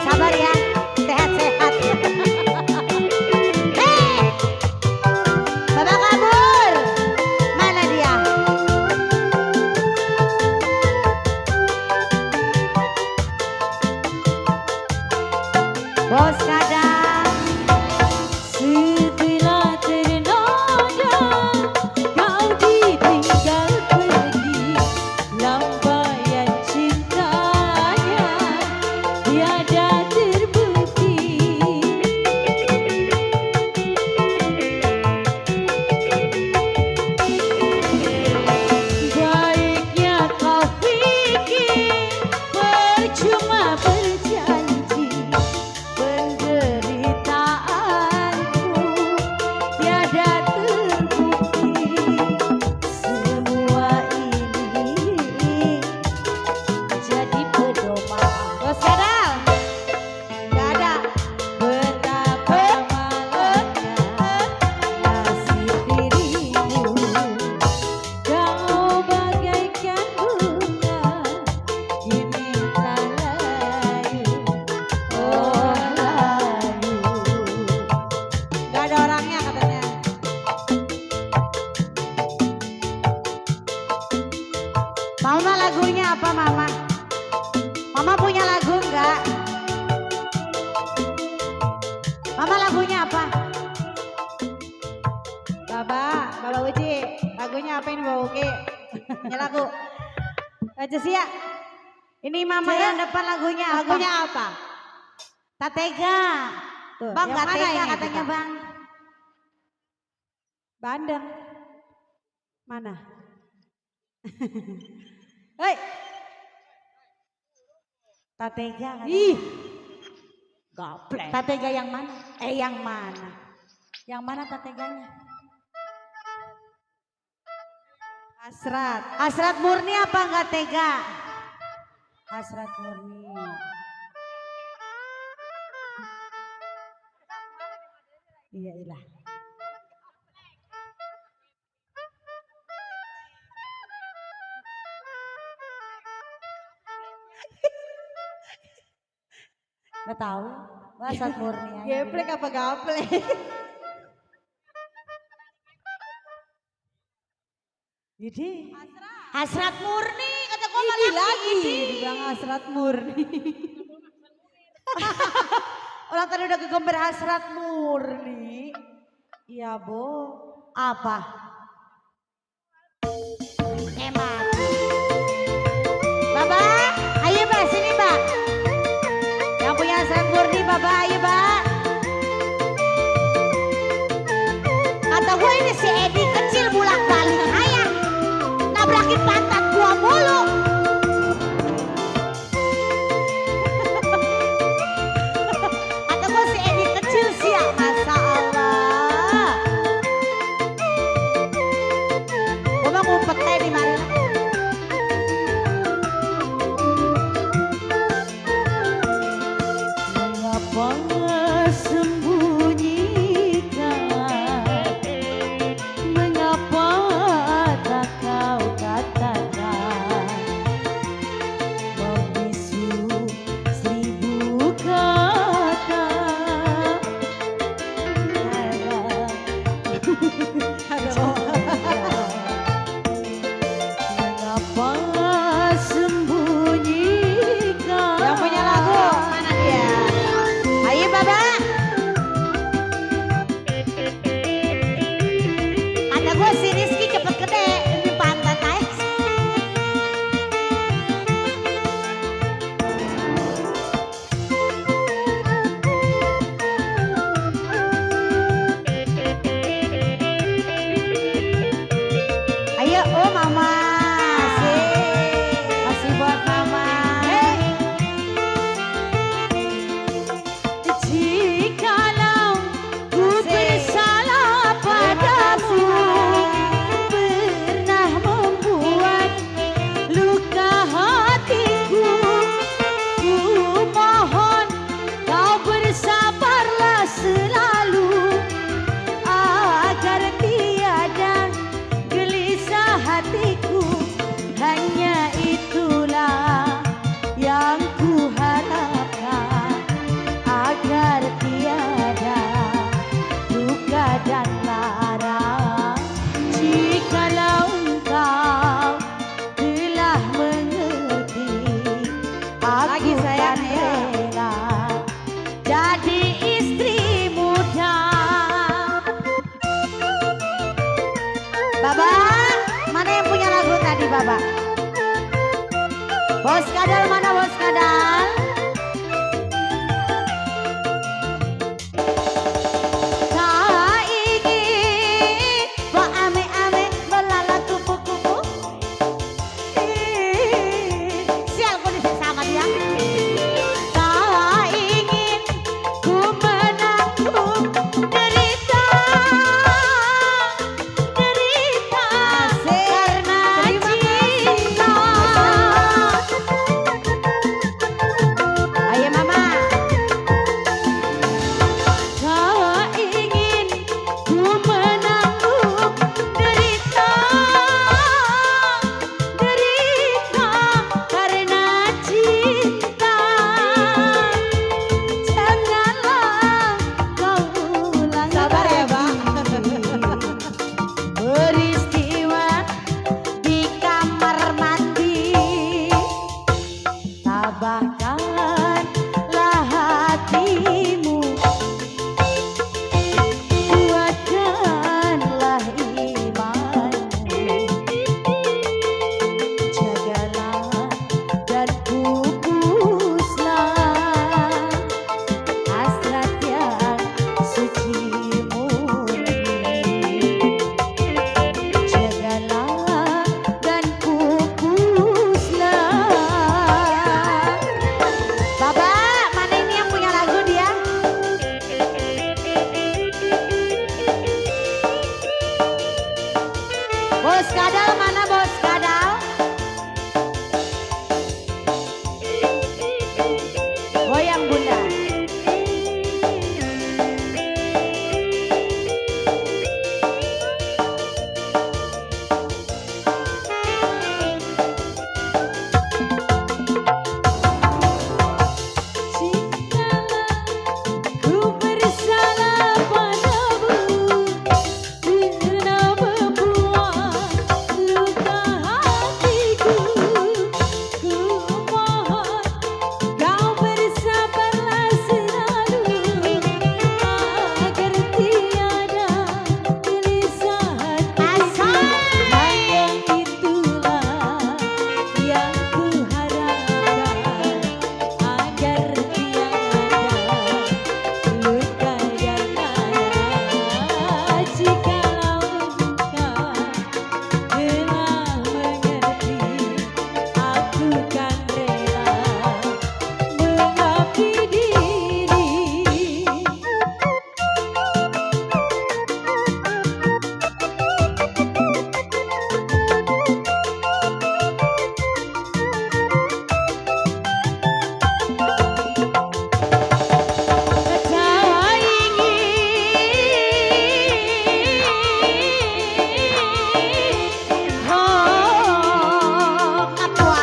Sabar ya, sehat-sehat. Bos Kadang. Setelah ternoda kau ditinggal pergi, lambaian cintanya tiada terbukti. Baiknya kau pikir percuma berjanji, penderitaanku tiada terbukti. Semua ini jadi pedoman. Bos Kadal. Gak ada. Betapa malangnya nasib dirimu, kau bagaikan bunga kini telah layu, oh layu. Gak ada orangnya katanya. Mama lagunya apa Mama? Mama punya lagu enggak? Mama lagunya apa? Baba Uci. Lagunya apa ini Baba Uki? Ini lagu. Cesia. Ini Mama Cia. yang depan lagunya apa? Lagunya apa? Tak tega. Tuh, Bang yang gak mana tega ini katanya kita? Bang. Bandeng. Mana? Hei. Tak tega katanya. Ih. Gaplek. Tak tega yang mana? Yang mana? Yang mana tak teganya? Hasrat. Hasrat murni apa enggak tega? Hasrat murni. Iya ilah. Nggak tahu. Hasrat murni aja. Geplek apa gaplek? Jadi hasrat murni kata kau Ini lagi. Dibilang hasrat murni. Orang tadi udah kegembar hasrat murni. Iya, Bo. Apa? Emang. Baba, ayo Mbak sini Mbak. Yang punya hasrat murni Baba, ayo Mbak. Kata gue ini si Edi kecil bulak balik ayah. Nabrakin pantat gua mulu. Kata gue si Edi kecil sih ya, Masya Allah. Gue mau ngumpet aja di mana. Mengapa sembunyikan, mengapa tak kau katakan, membisu seribu kata. Mengapa sembunyikan? Yang punya lagu mana dia? Ayo Baba. Kata gue si Rizky cepet gede, demi pantat naik. Ayo, oh Mama. Kasih buat Mama. Jikalau ku bersalah padamu, pernah membuat luka hatiku, ku mohon kau bersabarlah selalu, agar tiada gelisah hatiku. Hanya itulah yang ku harapkan, agar tiada duka dan lara. Jikalau engkau telah mengerti, aku Lagi sayang, kan ya. rela jadi Bos Kadal mana Bos Kadal? Tak ingin ame-ame belalang kupu-kupu. Sial kok disini sama dia. Tak ingin ku menanggung derita karena cinta. Ayo mama. Tak ingin ku menanggung derita karena cinta. Janganlah kau ulang Sabar ya, Bang. peristiwa di kamar mandi. Tabahkanlah hatimu, kuatkanlah imanmu, jagalah dan pupuslah hasrat yang suci murni. Jagalah dan pupuslah. Baba, mana ini yang punya lagu dia? Bos Kadal mana Bos Kadal? Goyang Bunda. Jikalau ku bersalah padamu, bila membuat luka hatiku, ku mohon kau bersabarlah selalu, agar tiada gelisah hati. Hanya itulah yang ku harapkan, agar tiada luka dan lara. Jikalau engkau telah mengerti, aku kan rela mengabdi diri. Tak ingin katwa,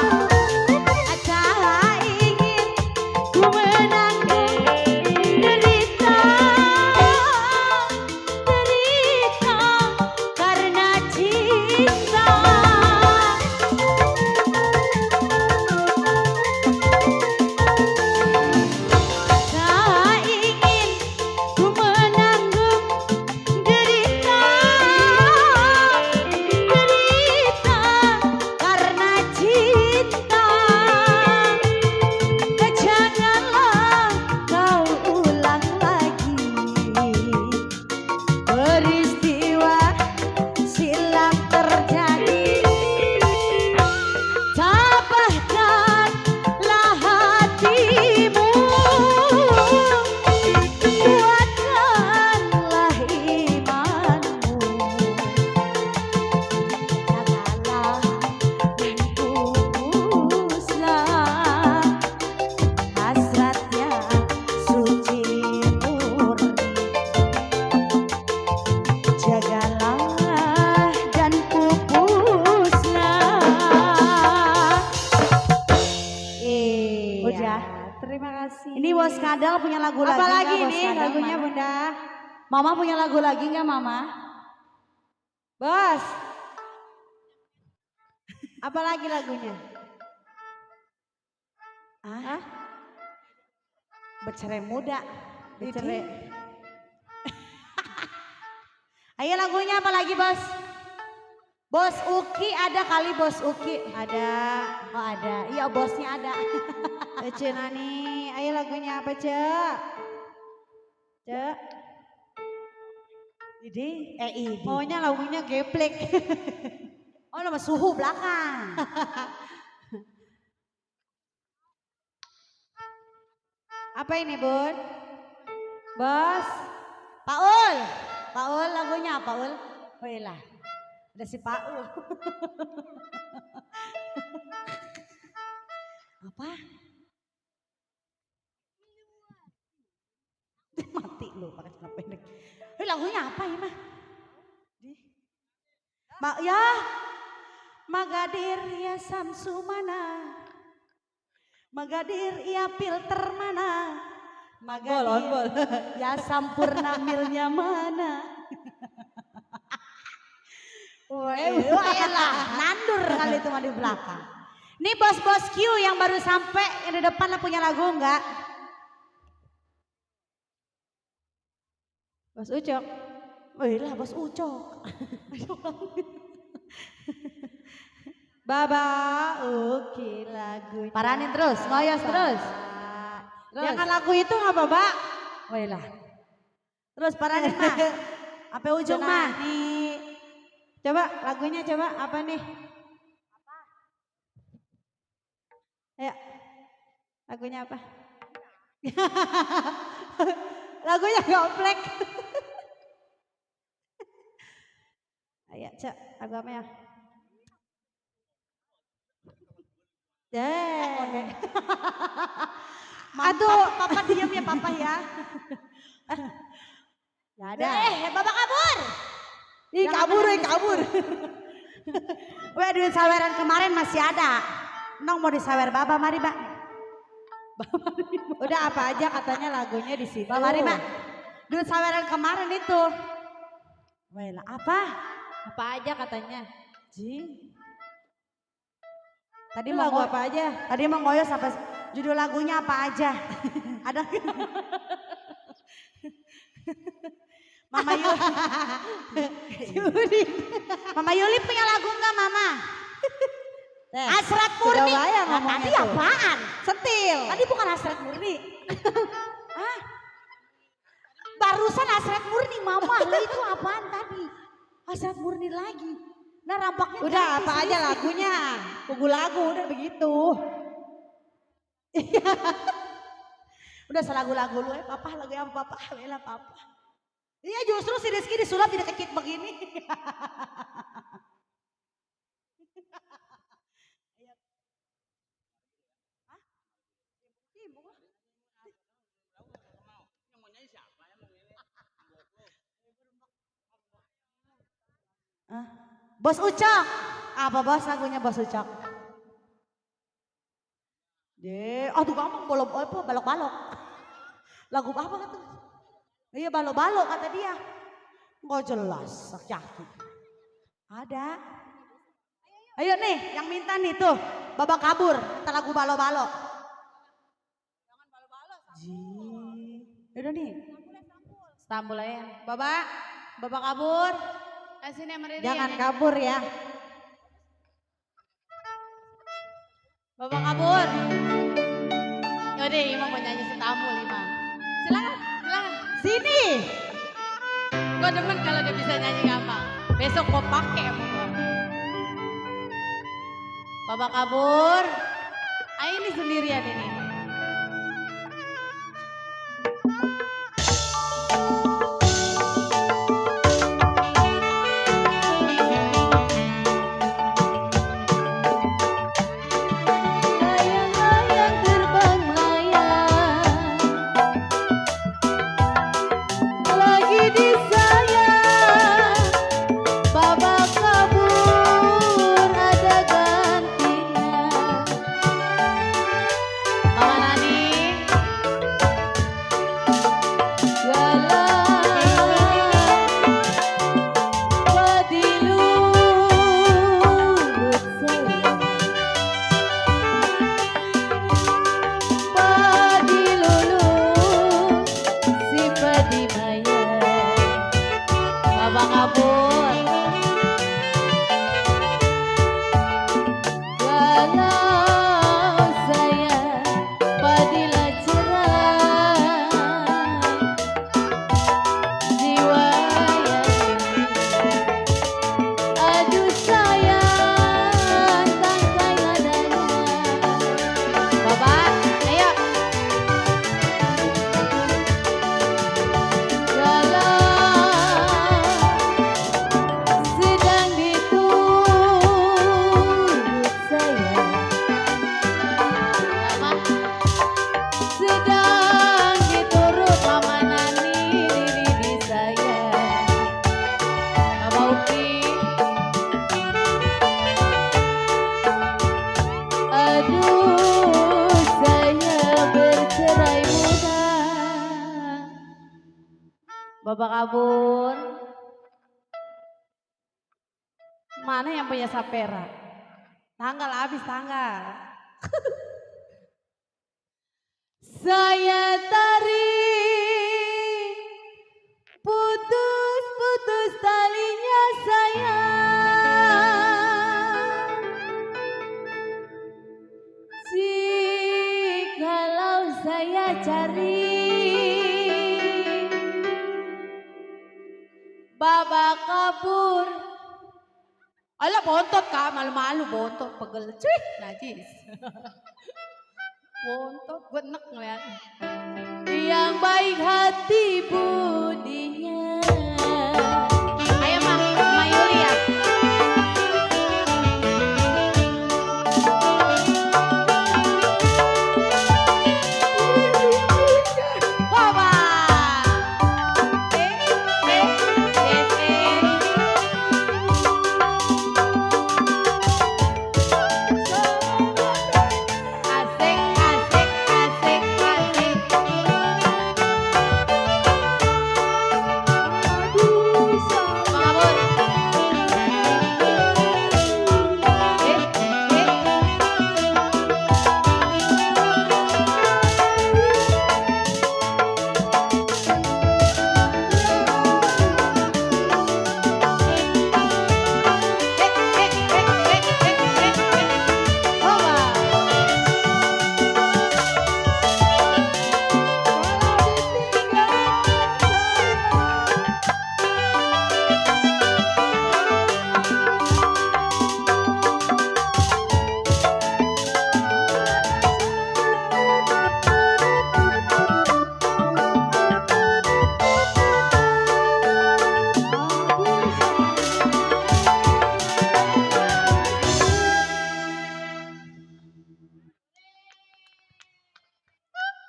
tak ingin ku menanggung derita karena cinta. Tak ingin ku menanggung derita karena cinta. Janganlah kau ulang lagi peristiwa silam terjadi. Tabahkanlah hatimu, kuatkanlah imanmu, jagalah dan pupuslah hasrat yang suci murni. Jagalah dan pupuslah. Udah. Terima kasih. Ini Bos Kadal punya lagu lagi Apa lagi nggak, Bos nih Kadal? lagunya Mana? Bunda? Mama punya lagu lagi nggak Mama? Bos. Apa lagi lagunya? Ah? Bercerai muda. Bercerai. Ayo lagunya apa lagi Bos? Bos Uki ada kali Bos Uki. Ada. Oh ada, iya bosnya ada. Ece Nani, ayo lagunya apa Cek? Cek, Ini, maunya lagunya geplek. Oh nama suhu belakang. Apa ini Bun? Bos, Paul, Paul lagunya apa Paul? Oh iya, ada si Paul. Apa? Mati lu pakai celana pendek. Lagunya apa ya mah? Ya, Magadir ya Samsu mana? Magadir ya filter mana? Magadir ya Sampurna milnya mana? Wah, nandur kali itu mah di belakang. Nih bos-bos Q yang baru sampai yang di depan punya lagu enggak? Bos Ucok. Wih bos Ucok. Baba Uki lagunya. Paranin terus, ngoyos terus. Jangan lagu itu nggak Baba. Wih terus paranin mah. Sampai ujung mah. Nih. Coba lagunya coba apa nih? Ayo. Lagunya apa? Lagunya goplek. Ayo, Cak, lagu apa ya? Aduh, papa diam ya papa ya. Gak ada. Bapak kabur. Ih, kabur. Weh duit saweran kemarin masih ada. Nong mau disawer baba mari mbak. Udah apa aja katanya lagunya di situ. Mari mbak. Duit saweran kemarin itu. Weh lah apa? Apa aja katanya? Tadi Itu mau lagu apa aja? Tadi mau ngoyos apa? Judul lagunya apa aja? Ada. Mama Yuli. Mama Yuli punya lagu enggak Mama? Hasrat Murni. Tadi apaan? Sentil. Tadi bukan Hasrat Murni. Barusan Hasrat Murni Mama. Lah itu apaan tadi? Hasrat Murni lagi. Nah rampaknya udah apa aja lagunya? Tunggu lagu udah begitu. Udah selagu-lagu lu papa lagu apa papa? Lah papa. Iya justru si Rizky disulap tidak kecil begini. Bos Ucok. Apa bos lagunya Bos Ucok? Aduh gampang balok-balok. Lagu apa kata? Iya balok-balok kata dia. Nggak jelas sakjaki. Ada. Ayo nih yang minta nih tuh. Babak kabur. Kita lagu balok-balok. Jangan balok-balok. Udah nih. Stambul aja. Babak kabur. Sini Meridi. Jangan kabur ya. Bapak kabur. Yaudah Ima mau nyanyi Stambul Ima. Silakan. Sini. Gue demen kalau dia bisa nyanyi gampang. Besok gue pakai sama gue. Bapak kabur. Ini sendirian ini. Bapak kabur. Mana yang punya sapera? Tanggal habis tanggal. Saya tarik putus-putus talinya sayang. Jikalau saya cari Baba kabur. Alah bontot kak, malu-malu bontot pegel. Cuy, najis. Bontot, gue enek ngeliat. Yang baik hati budinya. Ayo Mak Yulia.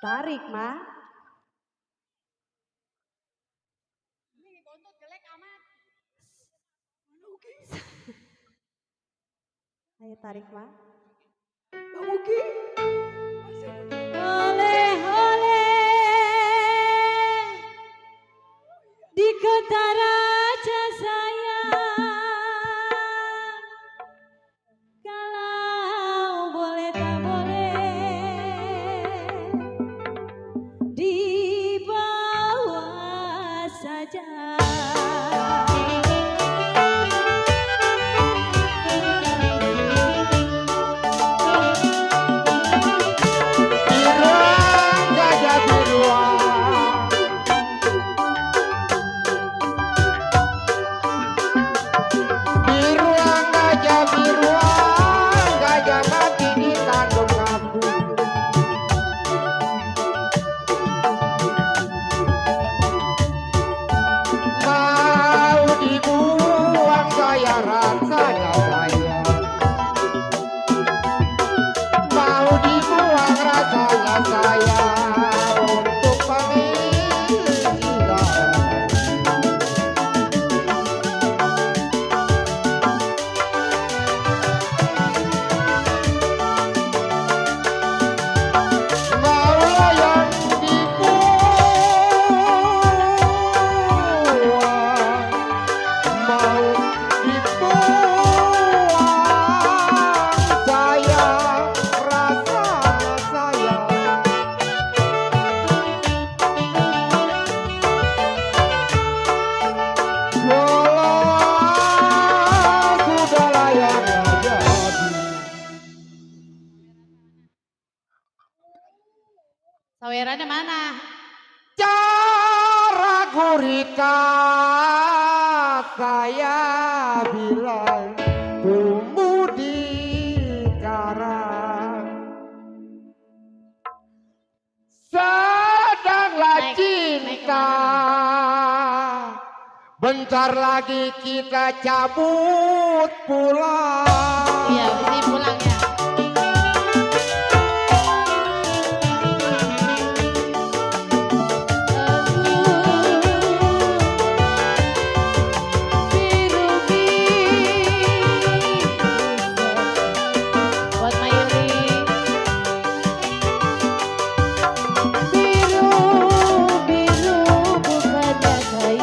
Tarik, Ma. Ayo tarik, Ma. Oleh di kota raja sayang, kalau boleh tak boleh dibawa saja. Sawerannya mana? Cara gurita saya bilang tumbuh di karang. Sedanglah cinta, bentar lagi kita cabut pulang. Iya, mesti pulangnya. Biru bukannya kayu.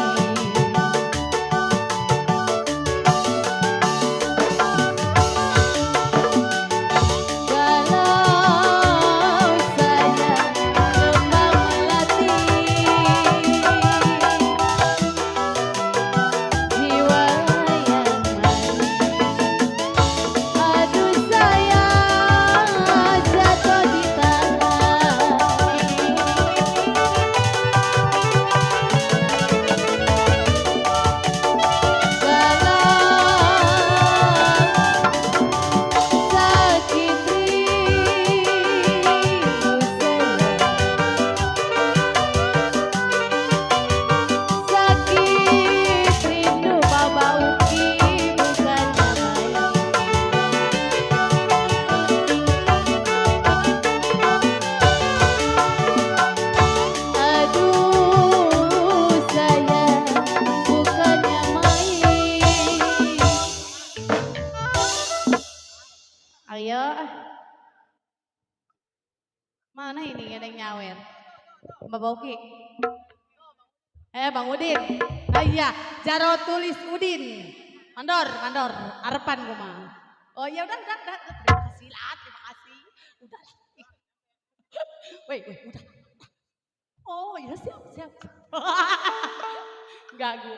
terakhir. Mbak Bauki. Bang Udin. Ah iya, Jaro tulis Udin. Mandor, arepan gue mah. Oh iya udah. Terima kasih lah, terima kasih. Udah lah. Weh, udah. Oh ya siap. Gagu.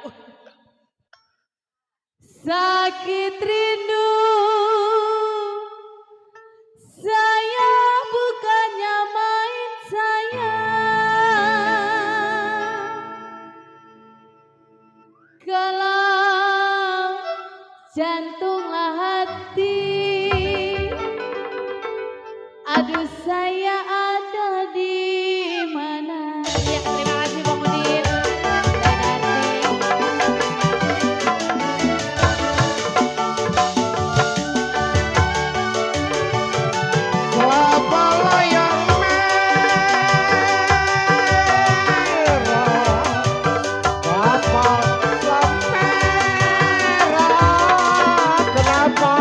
Sakit rindu, saya bukannya main sayang. Kalau jantunglah hati, aduh saya ada di mana? Ya, terima kasih Bang Udin. Kelapa layang merah, kapal selam merah, kenapa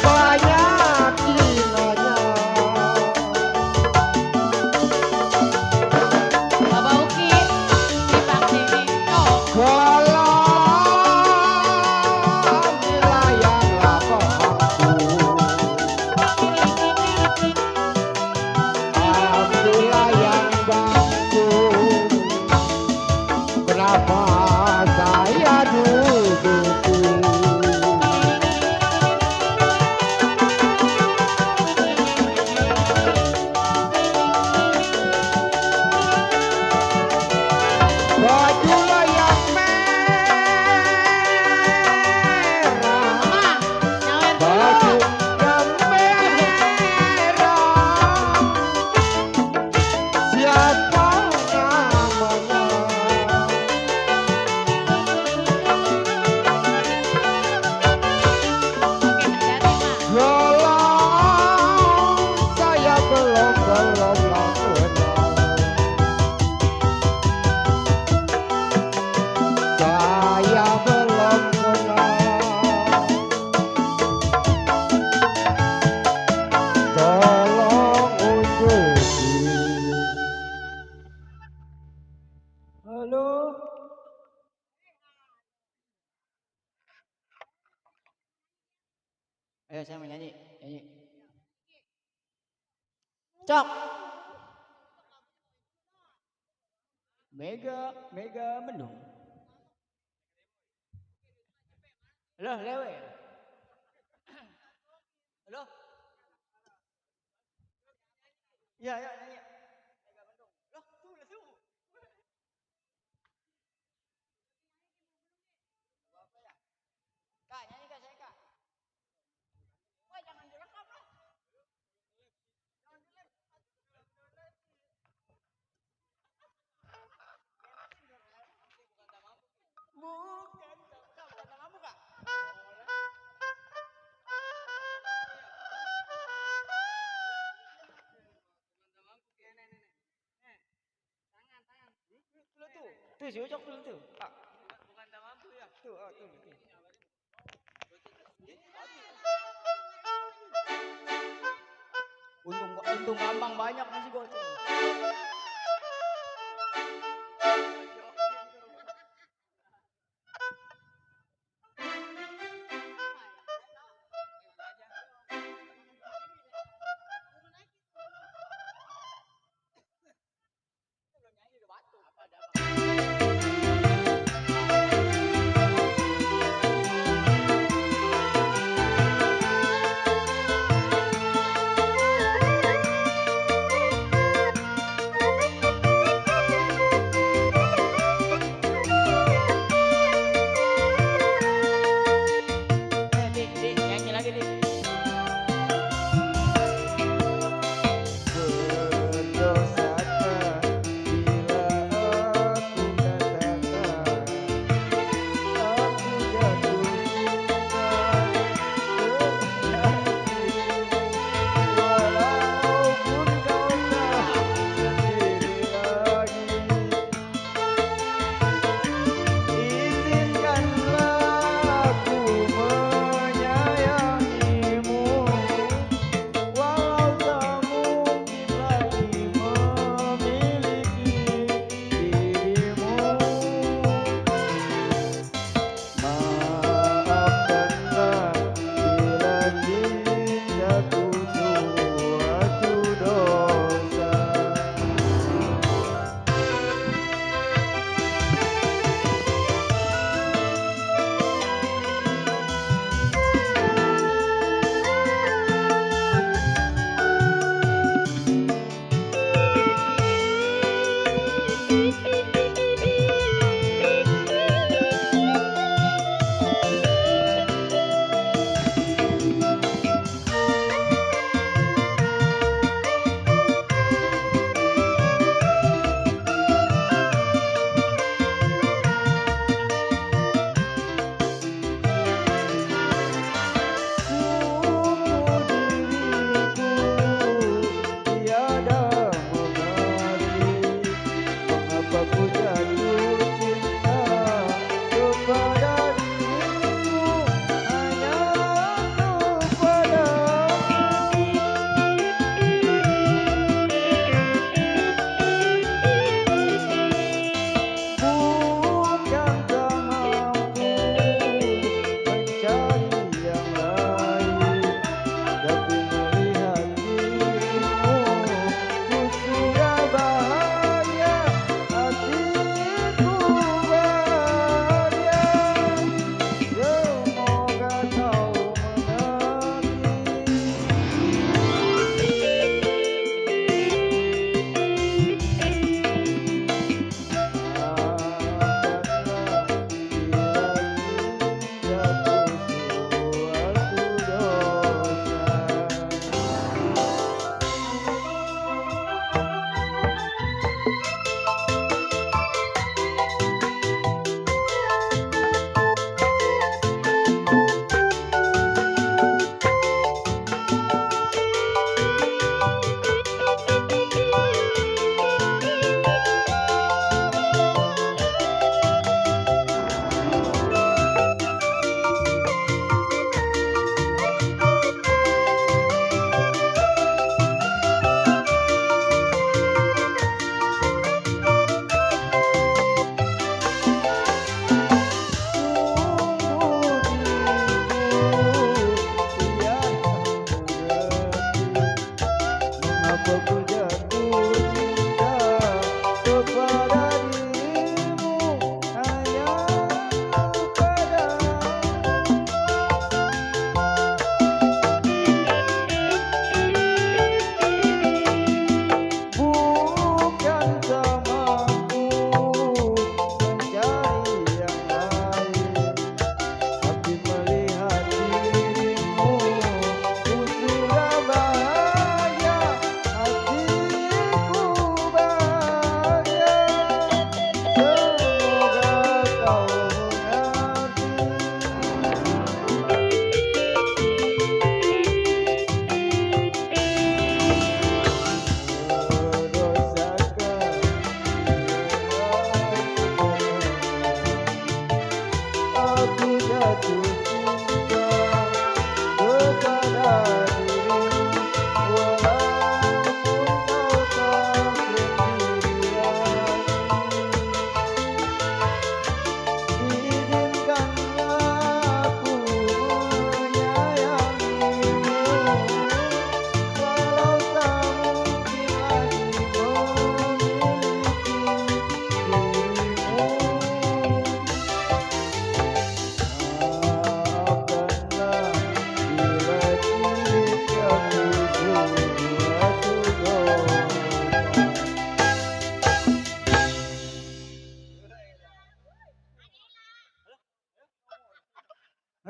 banyak kiranya? Bapak Uki, Bang Dini. Oh, Kalau dilayanglah aku layang bangku, kenapa saya duduk? Baju layang merah, Mama, nyawer baju dulu. yang merah, siapa namanya? Oke, hati-hati, Ma. Kalau saya belum kenal, saya belum kenal, tolong unjuki. Halo. Ayo saya mau nyanyi. Cok. Mega mendung. Halo, lewe. Halo. Ya, nyanyi. Mega mendung. Loh, tuh. Apa ya? Kak, nyanyi Kak, saya Kak. Wah, jangan direkam lah. Bukan kamu Kak. Tuh, si Ucok dulu tuh. Kak. Bukan tak mampu ya. Tuh. Untung gampang banyak masih goceng.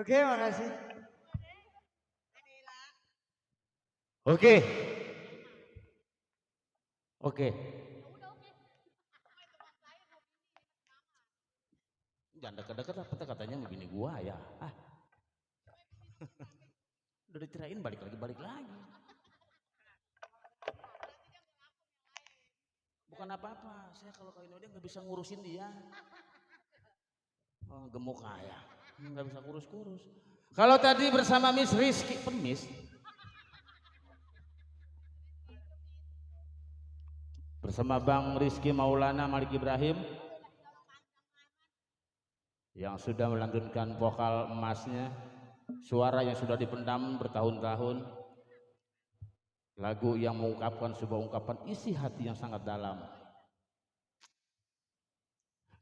Oke, makasih. Oke. Oke. Jangan dekat-dekat apa katanya mau bini gua ya. Ah. Udah dicerain balik lagi. Bukan apa-apa, saya kalau kawin sama dia nggak bisa ngurusin dia. Oh, gemuk kaya, nggak bisa kurus-kurus. Kalau tadi bersama Miss Rizky, Permis. Bersama Bang Rizky Maulana Malik Ibrahim yang sudah melantunkan vokal emasnya, suara yang sudah dipendam bertahun-tahun, lagu yang mengungkapkan sebuah ungkapan isi hati yang sangat dalam.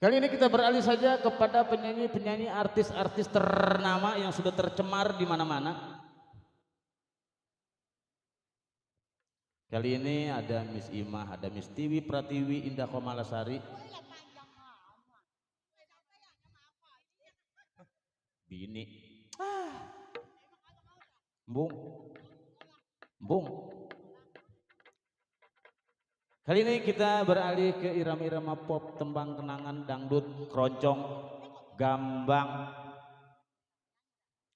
Kali ini kita beralih saja kepada penyanyi-penyanyi artis-artis ternama yang sudah tercemar di mana-mana. Kali ini ada Miss Imah, ada Miss Tiwi Pratiwi Indah Komalasari. Bini. Bung. Kali ini kita beralih ke irama-irama pop, tembang kenangan, dangdut, keroncong, gambang.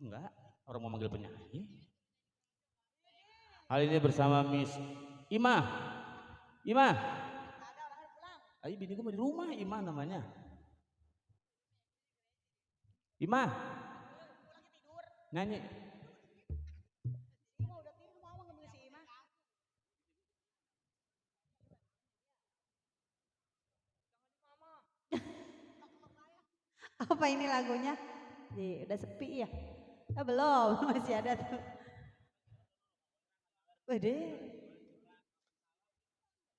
Enggak, orang mau manggil penyanyi. Kali ini bersama Miss Imah. Ayo bini gue mau di rumah, Imah namanya. Imah. Nyanyi. Apa ini lagunya? Udah sepi ya? Belum, masih ada tuh. Waduh.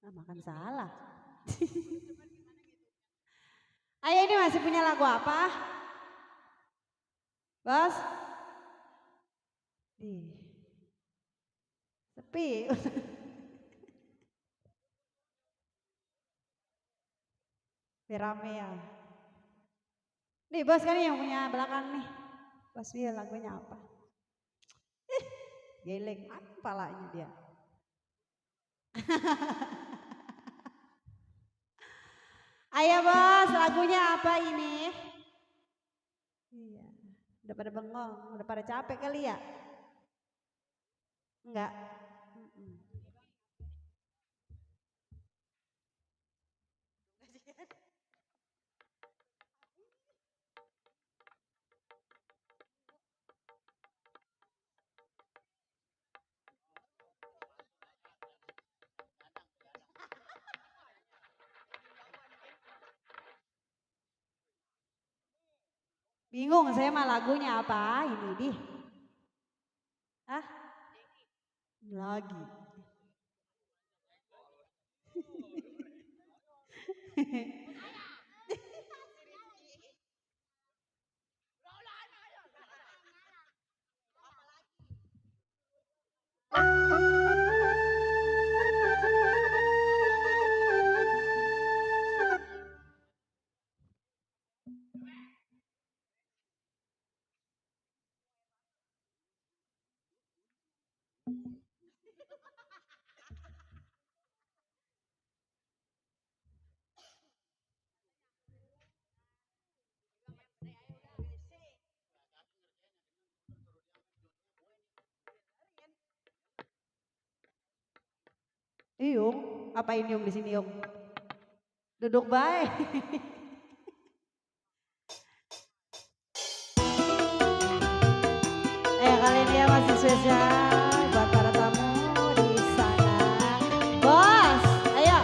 Makan salah. Ayo, ini masih punya lagu apa? Bos? Sepi. Biar rame ya. Nih bos kan yang punya belakang nih. Bos dia lagunya apa? Geleng palanya dia. Ayo bos, lagunya apa ini? Iya, udah pada bengong, udah pada capek kali ya? Enggak. Bingung saya mah lagunya apa ini di? Lagi. Yung, apain Yung di sini Yung? Duduk baik. Kali ini ya masih spesial buat para tamu di sana. Bos, ayo.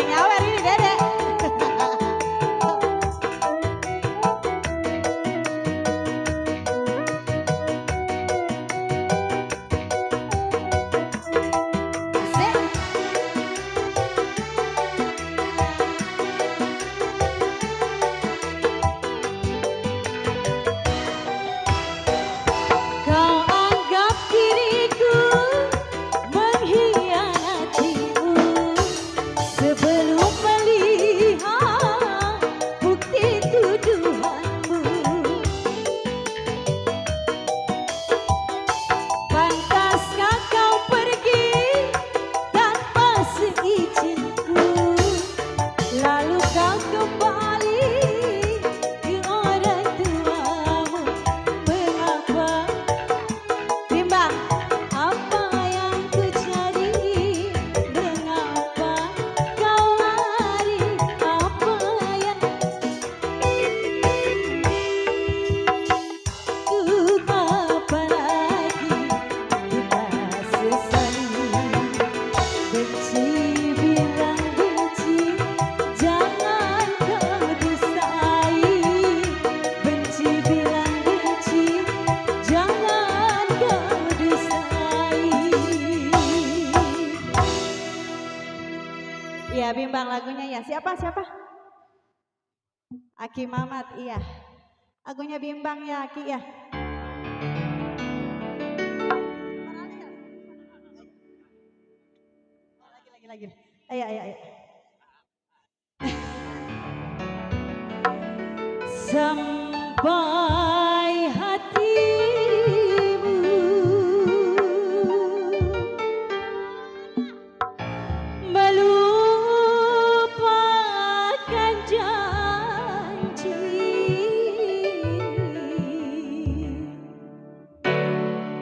yang nyawer ini Dede. Kau anggap diriku mengkhianatimu sebelum melihat bukti tuduhanmu. Pantaskah kau pergi tanpa seizinku, lalu kau kembali ke orang tuamu? Mengapa? Bimbang, apa yang ku cari? Mengapa kau lari? Apa yang ku apa lagi kita sesali? Benci bilang benci, jangan kau dustai. Benci bilang benci, jangan kau dustai. Iya bimbang lagunya ya. Siapa? Aki Mamat, iya. Lagunya bimbang ya Aki ya. Lagi. Ayo. Sampai hatimu melupakan janji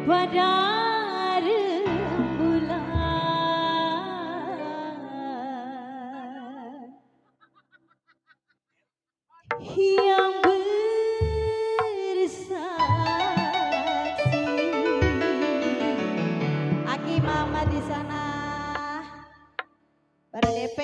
pada rembulan yang bersaksi. Aki Mama di sana. Baru DP.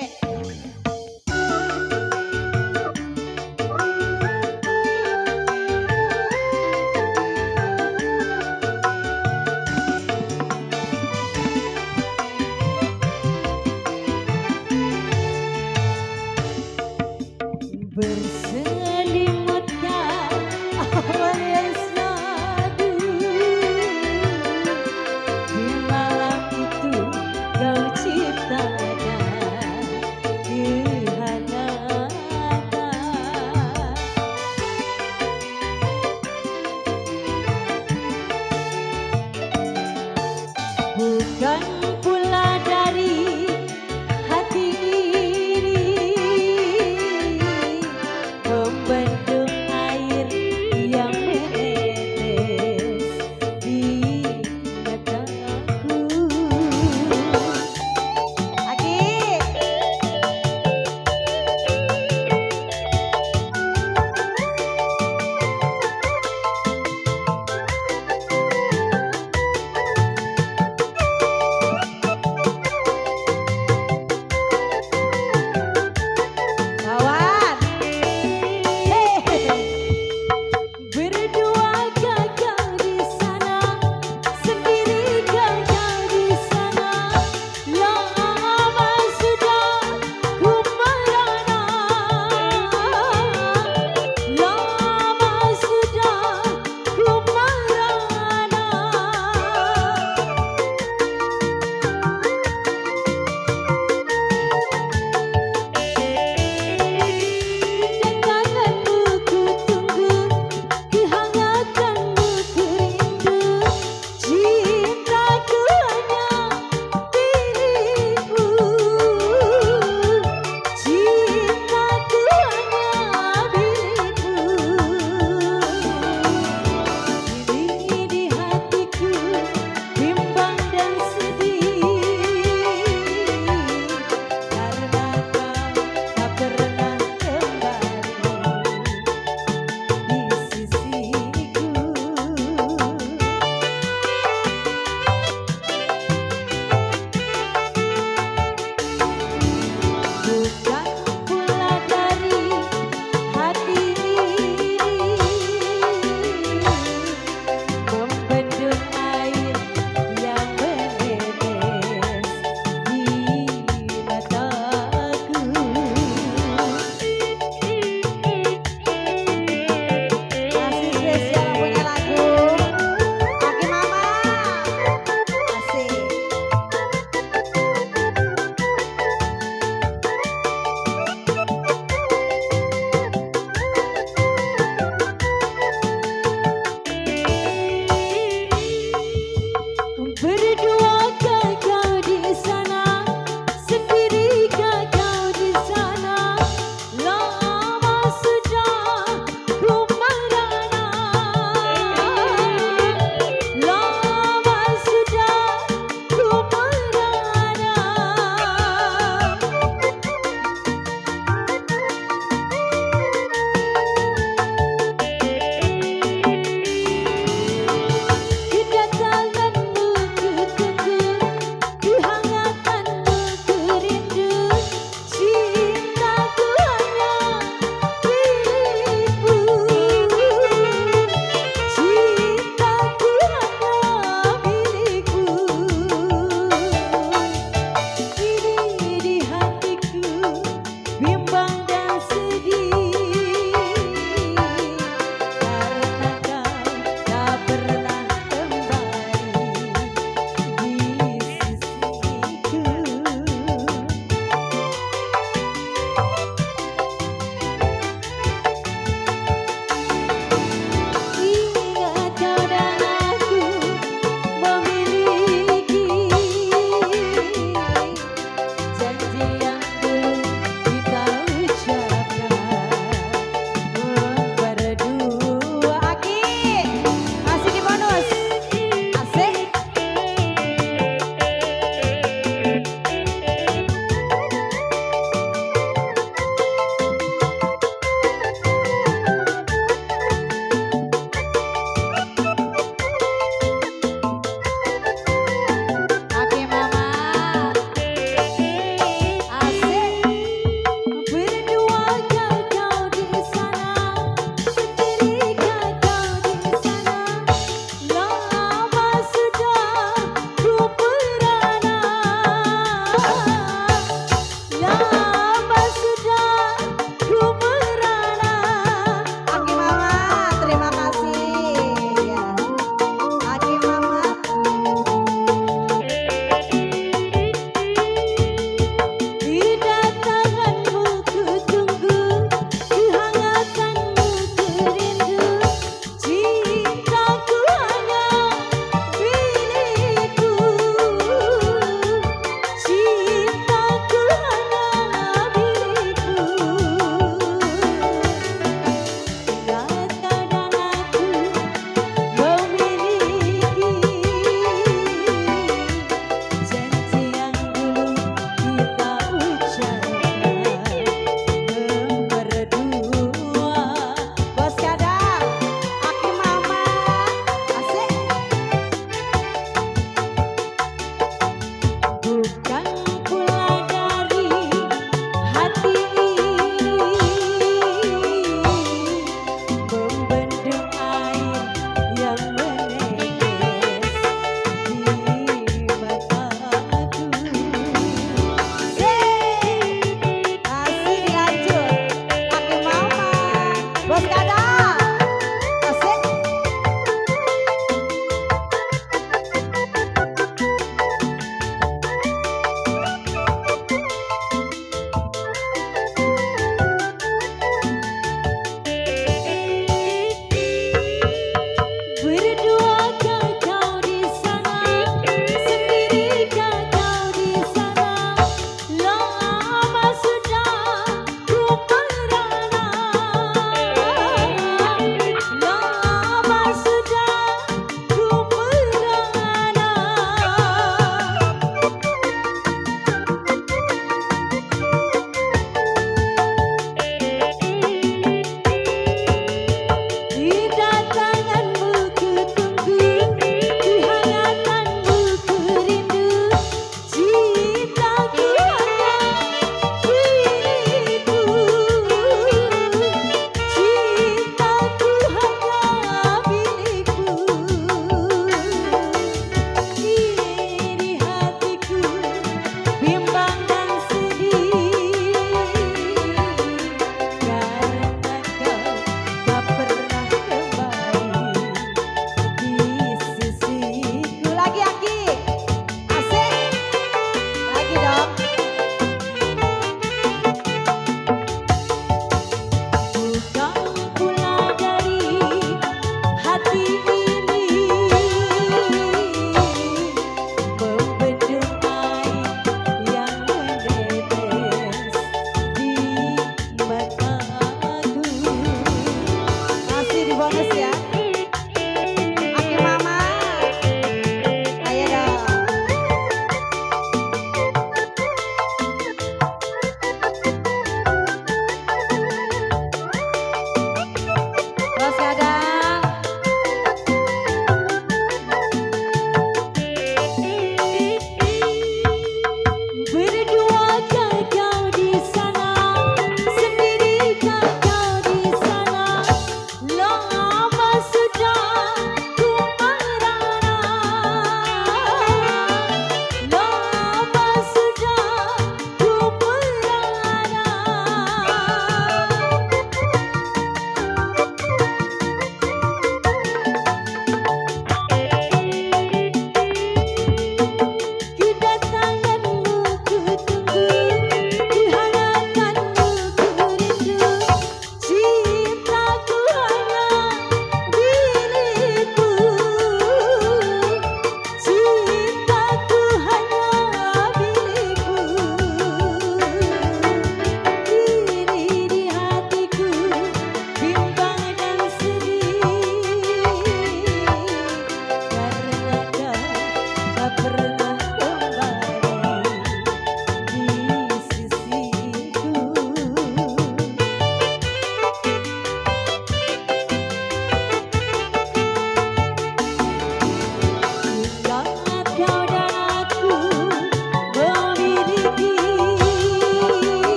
berselimutkan awan yang syahdu. Di malam itu kau ciptakan kehangatan. Bukan pula dari hati ini membendung air yang menetes di mataku. Aki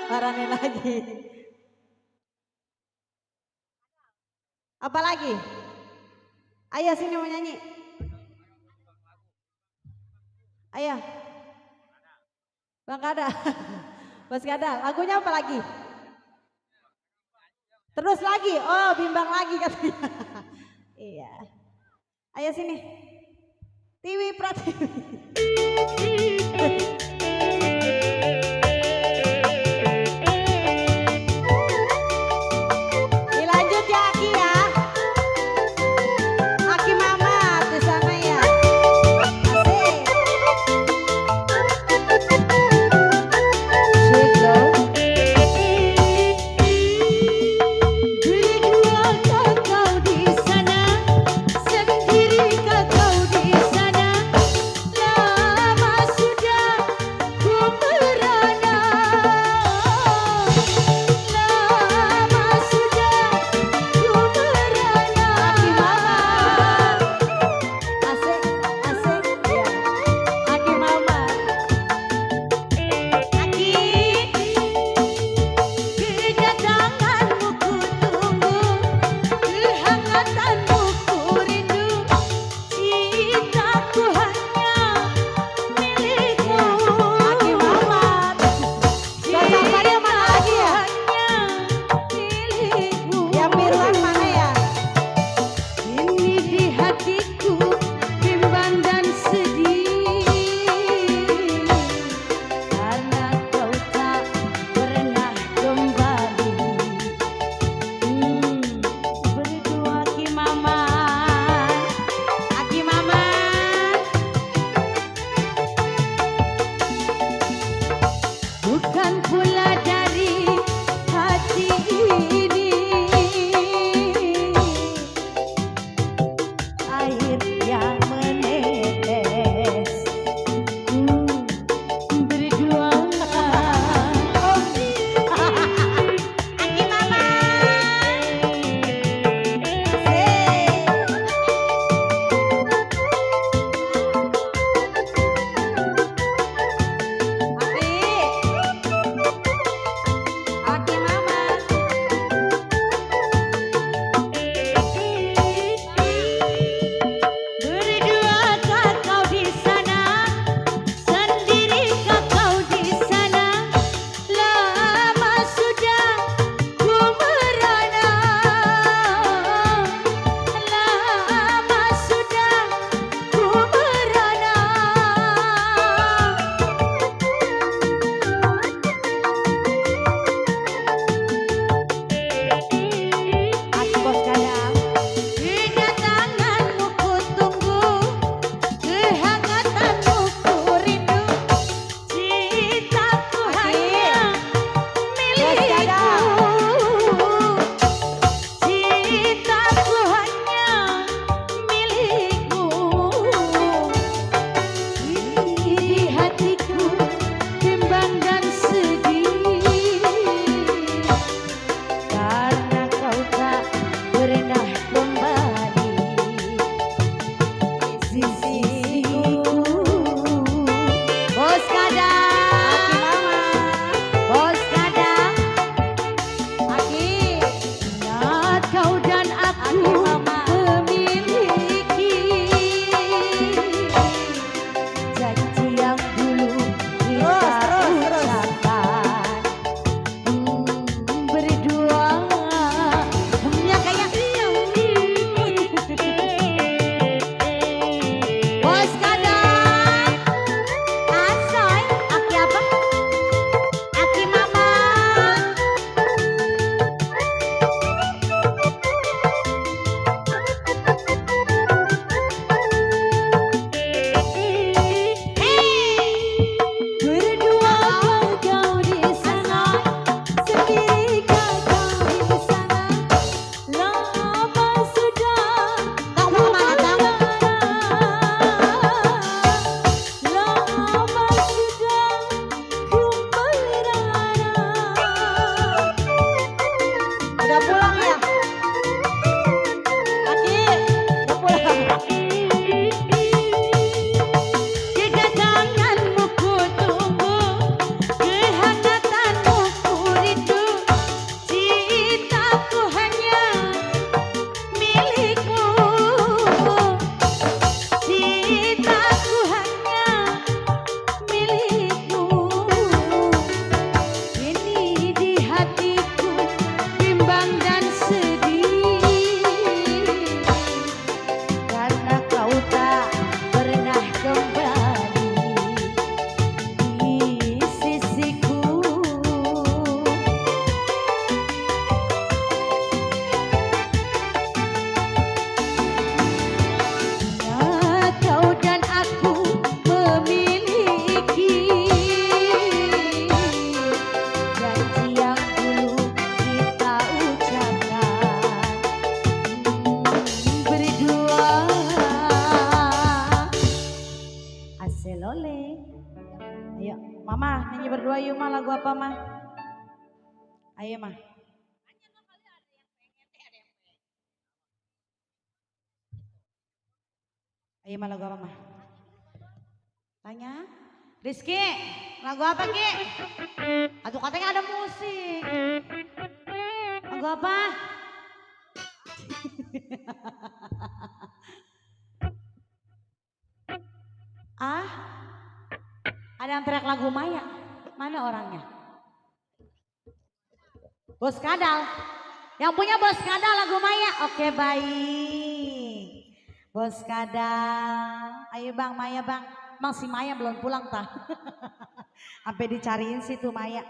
Maranin lagi. Apa lagi? Ayah sini mau nyanyi. Ayah. Bang Kada. Bos Kada, lagunya apa lagi? Terus lagi, oh bimbang lagi katanya. Iya. Ayo sini. Tiwi Pratiwi. Dilanjut ya Aki ya. Aki Mama di sana ya. Asik. Berdua kau di sana, sendiri kau di sana. Lama sudah ku merana, lama sudah ku merana. Aki Mama. Asik, asik ya. Aki Mama. Aki, kedatanganmu ku tunggu, kehangatanmu ku rindu, cintaku hanya milikmu. Aki Mama. Gak sabarnya mana lagi ya? Hanya milikmu. Yang biruan mana ya? Ini di hatiku bimbang dan sedih, karena kau tak pernah kembali. Berdua Aki Mama, Aki Mama. bukan pula dari hati ini air yang menetes. Berdua Aki Mama. Asik. Aki. mah lagu apa mah? Ayo mah. Ayo mah lagu apa mah? Tanya. Rizky, lagu apa Ki? Aduh katanya ada musik. Lagu apa? Ah? Ada yang teriak lagu Maya. Mana orangnya? Bos Kadal. Yang punya Bos Kadal lagu Maya. Oke baik. Bos Kadal. Ayo Bang Maya Bang. Emang si Maya belum pulang tah. Sampai dicariin sih tuh Maya.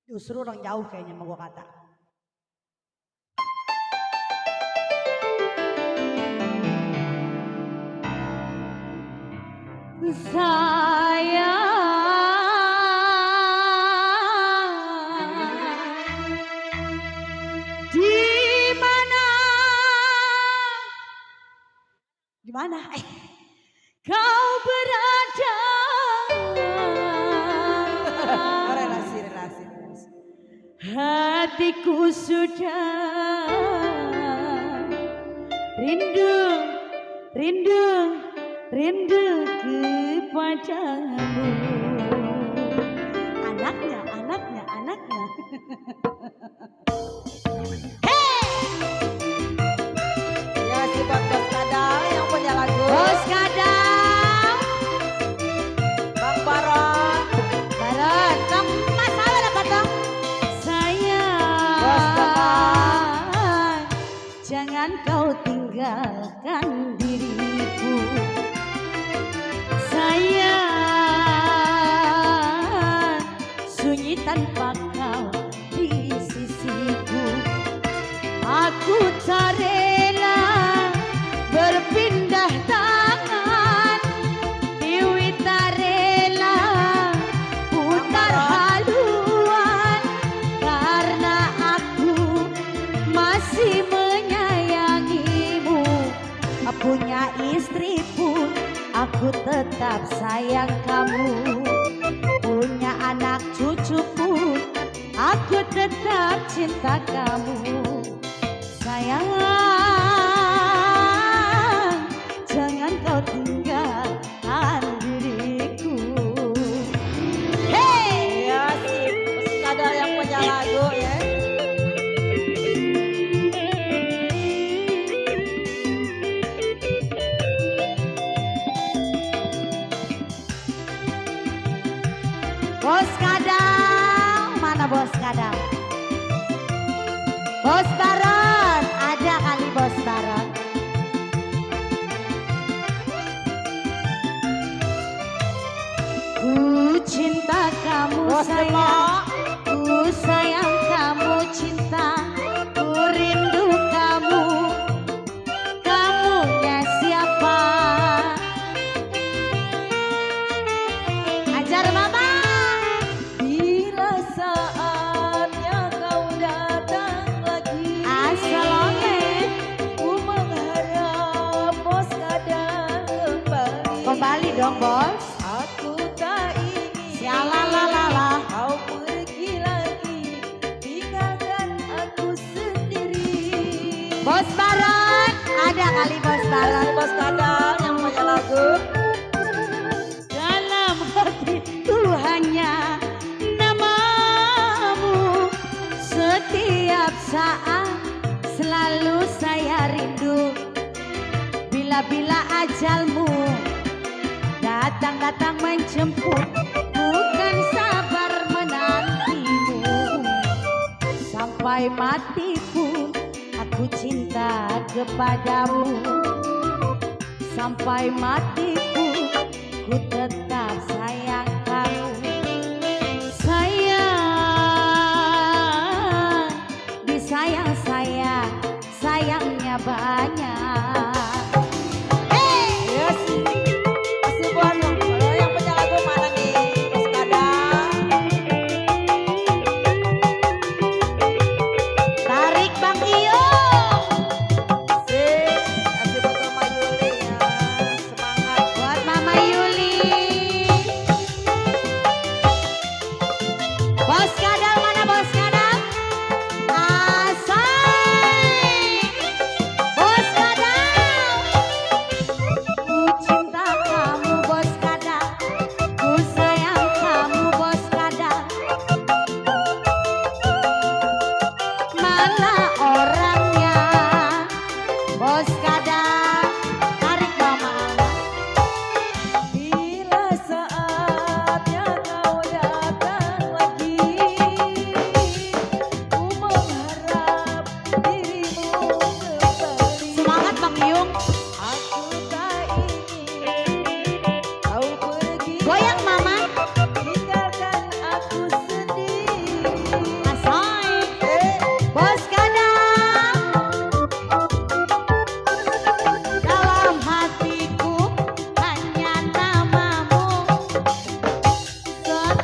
Justru orang jauh kayaknya mau gua kata. Di mana? Kau berada. relasi. Hatiku sudah rindu kepadamu. Anaknya. Ya si buat Bos Kadal yang punya lagu. Bos Kadal. Bang Baron. Baron, tong masalah apa tong? Bos Sayang, jangan kau tinggalkan diriku. Sayang, sunyi tanpa kau di sisiku. Aku tak rela berpindah tangan, Dewi tak rela putar haluan, karena aku masih menyayangimu. Punya istri pun aku tetap sayang kamu. Punya anak cucu pun aku tetap cinta kamu. Sayang, jangan kau tinggalkan diriku. Hey! Ya si Bos Kadal yang punya lagu ya. Bos Kadal, mana Bos Kadal? Bos Baron, ada kali Bos Baron. Ku cinta kamu Bos sayang, ku sayang kamu cinta, ku rindu kamu. Kamunya siapa? Ajar mama. Bila saatnya kau datang lagi, Assalamualaikum. ku mengharap Bos Kadal kembali. Kembali dong bos. Aku tak ingin Sialalala. kau pergi lagi, tinggalkan aku sendiri. Bos Baron, ada kali Bos Baron. Bos Kadal yang punya lagu. Dalam hatiku hanya namamu, setiap saat selalu saya rindu. Bila-bila ajalmu datang menjemput, bukan sabar menantimu. Sampai mati pun aku cinta kepadamu. Sampai mati pun ku tetap sayang kamu. Sayang, disayang saya, sayangnya banyak. Yes. Masih buat kalau yang punya lagu mana nih? Bos Kadal. Tarik Bang Iyo. Masih buat Mama Yuli ya. Semangat. Buat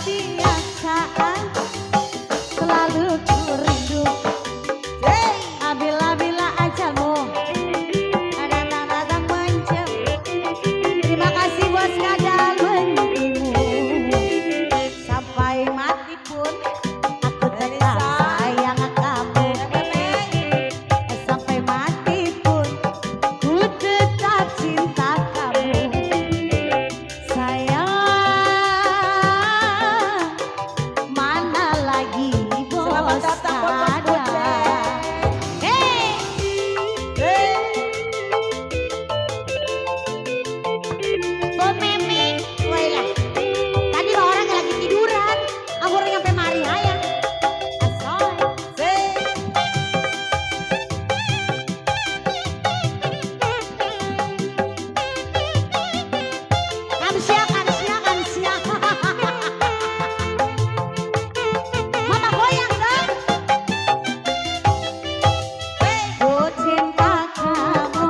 kebiasaan selalu ku rindu. Bila-bila ajalmu datang menjemput. Terima kasih bos kadal menunggumu. Sampai mati pun aku tetap sayang kamu. Sampai mati pun ku tetap cinta kamu. Sayang, mana lagi bos kadal. Bom Meme, wailah. Tadi orang lagi tiduran, aku udah nyampe mari hayang. Asoy. Kamsia. Mama goyang dong. Ku cinta kamu,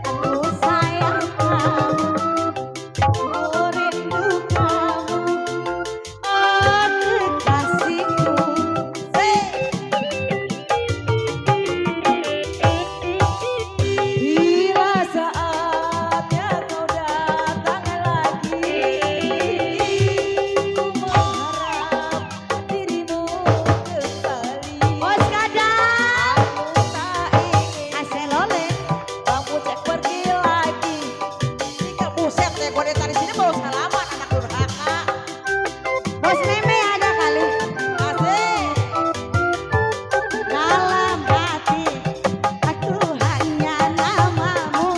aku sayang kamu. Ku rindu kamu, oh kekasihku. Bila saatnya kau datang lagi, ku mengharap dirimu kembali. Bos kadal, Aku tak ingin aselole. kamu cek pergi lagi. Jika buset deh, gue dari sini baru salaman anak durhaka. Bos Meme ada kali. Asik. Dalam hati aku hanya namamu.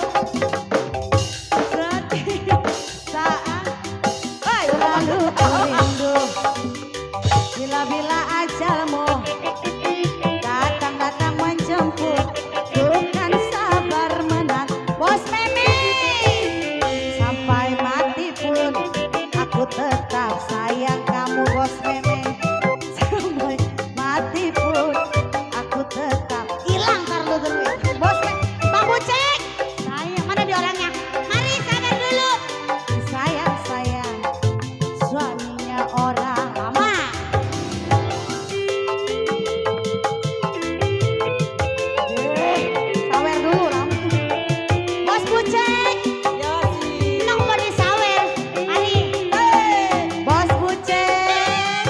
Setiap saat selalu ku rindu. Bila-bila ajalmu datang menjemput, ku kan sabar menang. Bos Meme, sampai mati pun aku tetap sayang kamu. Bos Meme, sampai mati pun aku tetap hilang tar lu dulu. Bos Meme, Bang Bucek, sayang mana di orangnya? Mari sabar dulu. Sayang, suaminya orang lama. Sawer dulu rambut. Bos Bucek, Ya sih. nong mau disawer. Mari. Bos Bucek.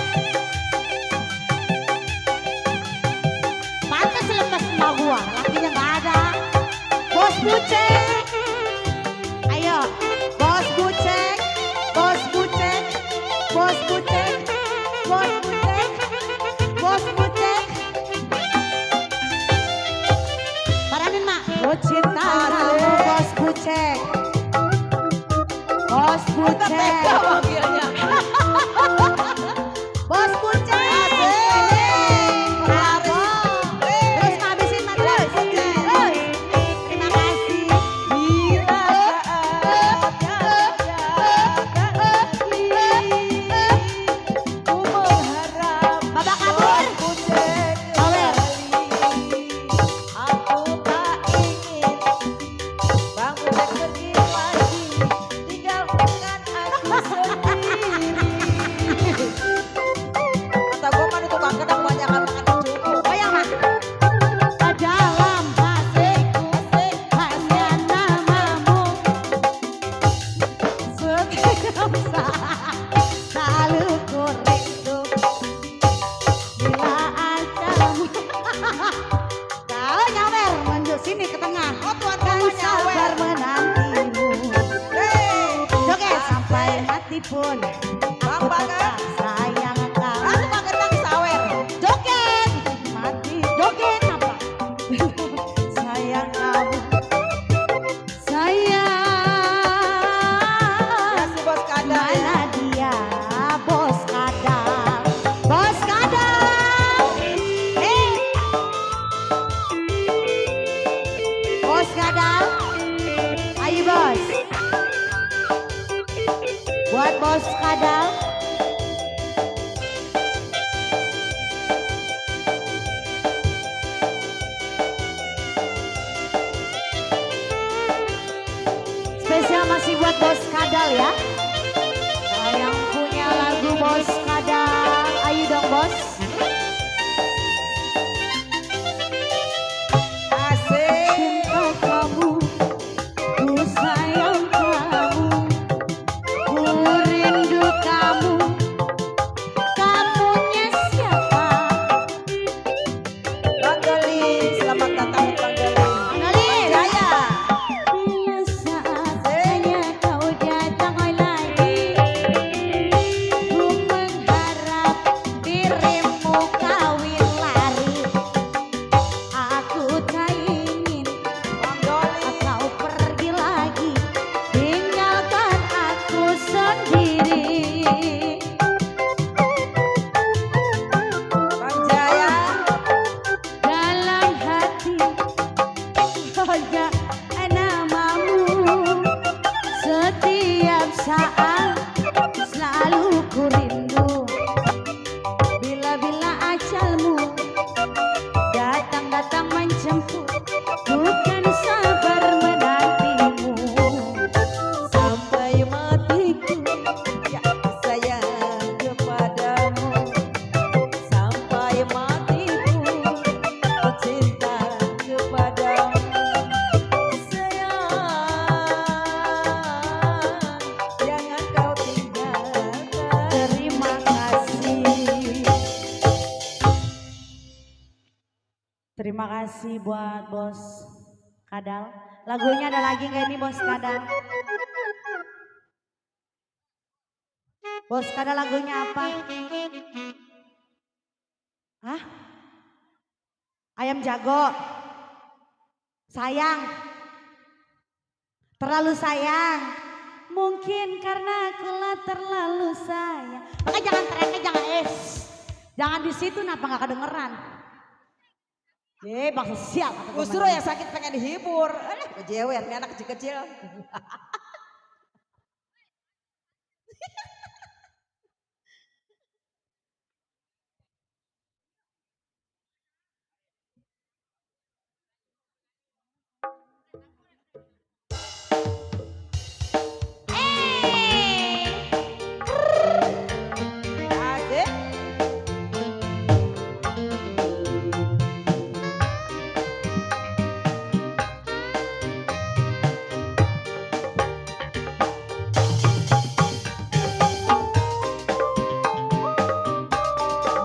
Pantes lemes sama gua, lakinya nggak ada. Bos Bucek. Ayo, Bos Bucek. Bos Bucek. Bos Bucek. Bos Bucek. Bos Bucek. Paranin mak. Ku cinta kamu Bos Bucek. Bos Bucek. Panggilnya. Bos Bucek. Bravo. Terus habisin mak terus. Terima kasih. Bila saatnya datang lagi, ku mengharap Babak kabur. ku cek Sawer. kembali. Aku tak ingin Bang Bucek pergi lagi, tinggalkan aku sendiri. Kata gue mah tukang gedang banyak makan cukup. Goyang mak. Dalam hatiku hanya namamu. Setiap saat selalu ku rindu. Bila ajalmu kau nyawer menuju sini ke tengah. Oh, tuan Kan kamu nyawer. sabar menantimu. Joget sampai mati pun aku Bapak, tetap sayang kamu. Aku mah gedang sawer. Joget mati joget apa? Sayang kamu. Sayang. Ya si bos kadal ya. Mana dia Bos Kadal? Bos Kadal. Bos Kadal. Ayo bos. Buat Bos Kadal bos. Asik. Cinta kamu, ku sayang kamu, ku rindu kamu. Kamunya siapa? Bang Doli, selamat datang Bang Doli. Ngalin. Jaya. Bila saatnya kau datang lagi, ku mengharap dirimu kawin lari. Aku tak ingin Bang Doli. kau pergi lagi, tinggalkan aku sendiri. Bang Jaya. Dalam hati hanya namamu, setiap saat selalu ku rindu. Bila-bila ajalmu datang-datang menjemput, ku kan sabar menantimu. Sampai matiku ya sayang kepadamu. Sampai matiku ku cinta kepadamu. Sayang, jangan kau tinggalkan. Terima kasih. Terima kasih buat Bos Kadal. Lagunya ada lagi nggak ini Bos Kadal? Bos Kadal lagunya apa? Hah? Ayam jago. Sayang. Terlalu sayang. Mungkin karena akulah terlalu sayang. Makanya jangan teriaknya, jangan jangan di situ, kenapa nggak kedengeran? Bangsa sial. kata gua Justru mana. yang sakit pengen dihibur. Alah, jewer nih anak kecil-kecil. Asik.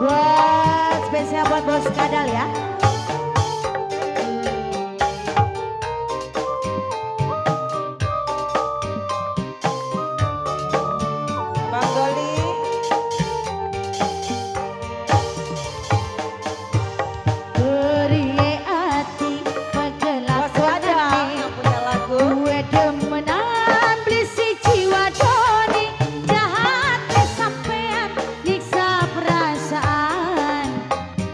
Buat spesial buat Bos Kadal ya. Bang Doli. Beri hati pagelah Bos Kadal yang punya lagu. gue demenan beli si jiwa doni, jahat sampean nyiksa perasaan,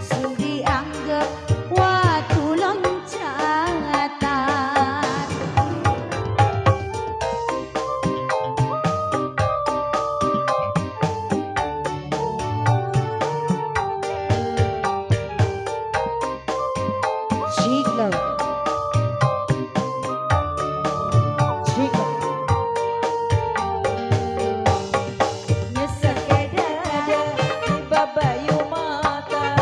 sing dianggap waktu loncatan. Jiglo. Jiglo. Sekedar babayu mata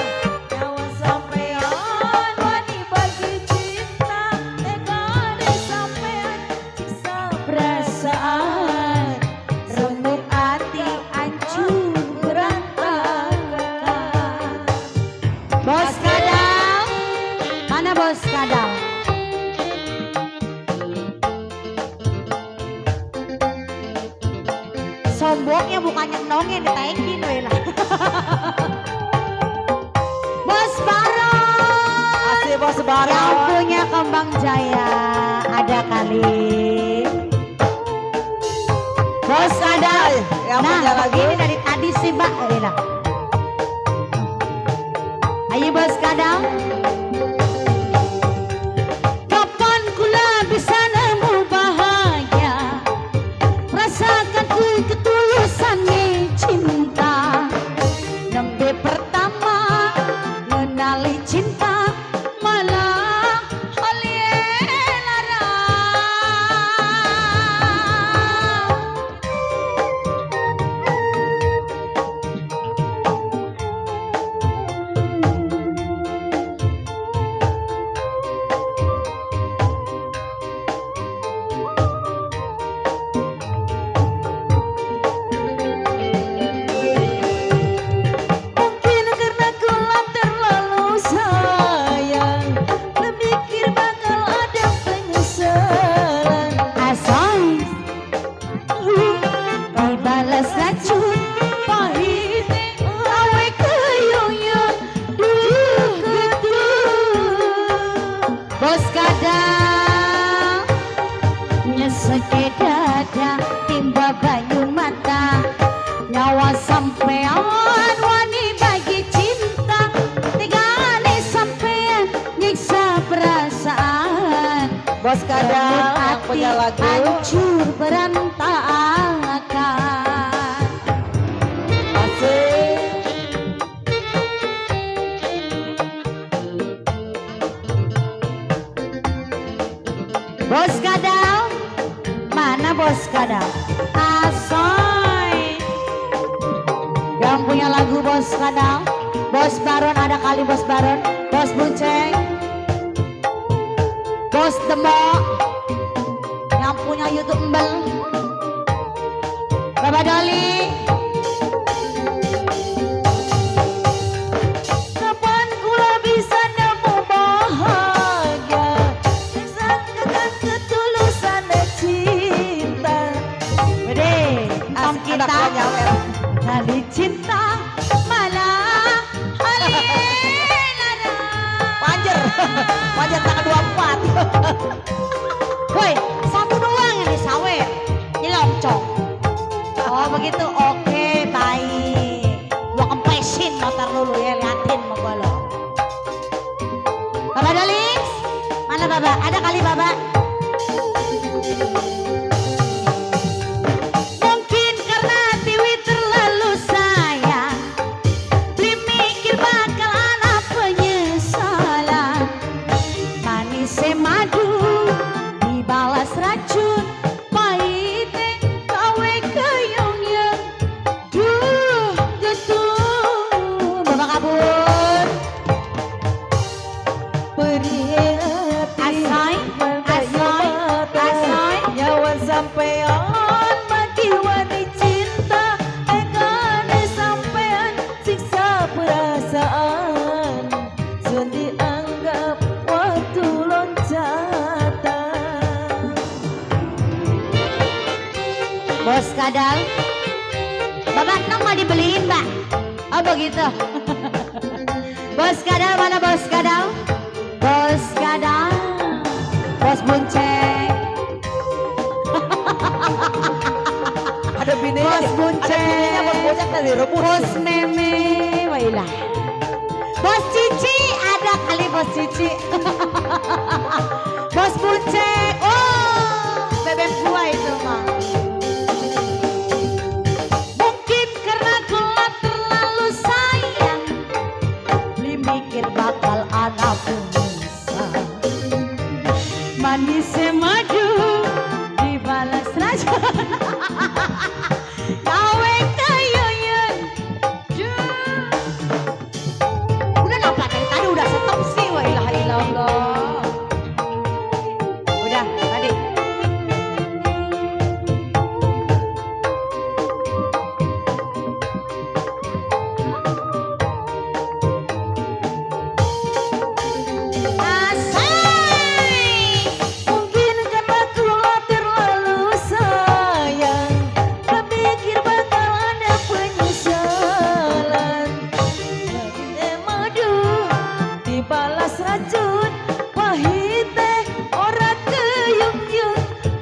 nyawa sampean wani bagi cinta tegane sampean siksa Perasaan remuk hati hancur berantakan. Bos Kadal, mana Bos Kadal? Sombongnya bukannya nongnya ditaikin we lah. Bos Baron, Asih Bos yang Baron. punya Kembang Jaya ada kali. Bos Kadal, Yang punya nah lagu. ini dari tadi sih Mbak Rina. Ayo Bos Kadal. Kapan kula bisa nemu bahagia, rasakan ku ketulusan cinta. Nembe pertama mengenali cinta malah halielara. Bos Kadal yang punya lagu hancur berantakan. Asik. Bos Kadal, mana Bos Kadal? Asoy. Yang punya lagu Bos Kadal, Bos Baron ada kali Bos Baron, Bos Bunceng, Bos Demok, yang punya YouTube Embel, Bapak Doli. Kapan kula bisa nemu bahagia, sangkakan ketulusan cinta. Bede, om kita kali cinta malah alienara. Panjer tanggal 24. Woi, satu doang yang disawe, nyelongcong. Oh begitu, oke baik. Gua kempesin motor dulu ya, liatin mau gua lo. Bapak Dolis, mana Bapak? Ada kali Bapak? Mungkin karena Tiwi terlalu sayang, beli mikir bakal anak penyesalan. Manis madu dibalas racun, pahitnya kawe kayong yang duh getung. Bapak kabur. Perih hati Asoy, nyawa sampean mati wani cinta, engkane sampean siksa perasaan, sun dianggap waktu loncatan. Bos Kadal, Bapak Nong mau dibeliin Mbak? Oh begitu. Bos Kadal, mana Bos Kadal? Bos Kadal, Bos Bunceng, Ada bininya, Bos Bunceng, bos bocah tadi rebus. Bos Meme, wailah. Bos Cici, ada kali Bos Cici. Bos Bunceng, oh bebek gua itu mah. Mungkin karena gua terlalu sayang, beli mikir bakal anak penyesalan. Manis madu dibalas racun. Kawe kayoyan. Udah napa dari tadi udah stop sih, wa ilaha illallah. Udah tadi. Asai. Mungkin karena kula terlalu sayang, berpikir bakal ada penyesalan. Madu dibalas racun, pahit teh ora keyung-yung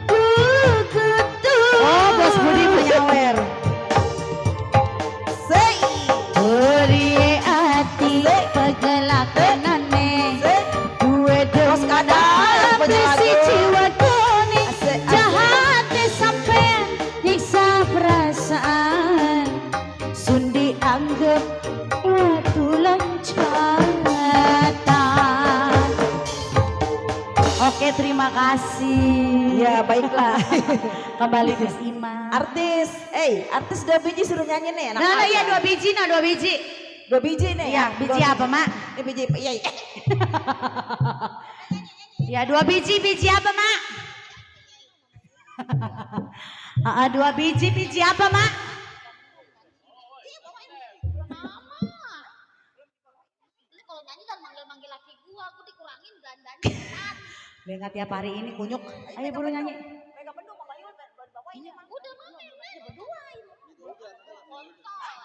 getung. Oh, Bos Budi penyawer. Sei, Beri hati pegelakanane. Dua Bos Kadal yang punya lagu. si jiwa doni Asik, asik. jahat sampean nyiksa perasaan, sun dianggap waktu loncatan. Oke, terima kasih. ya baiklah. Kembali ke Ima. Artis, artis 2 biji suruh nyanyi nih. Enak Nah, aja. iya 2 biji, 2 biji. 2 biji nih. Iya, biji apa, Mak? Ini biji, iya. Ya 2 biji, biji apa Mak? 2 biji, biji apa Mak? Kalau nyanyi dan manggil-manggil laki gua, aku dikurangin gandanya. Dengar tiap hari ini kunyuk. Ayo bulu nyanyi. Udah mama yang main berdua ini. Kontol.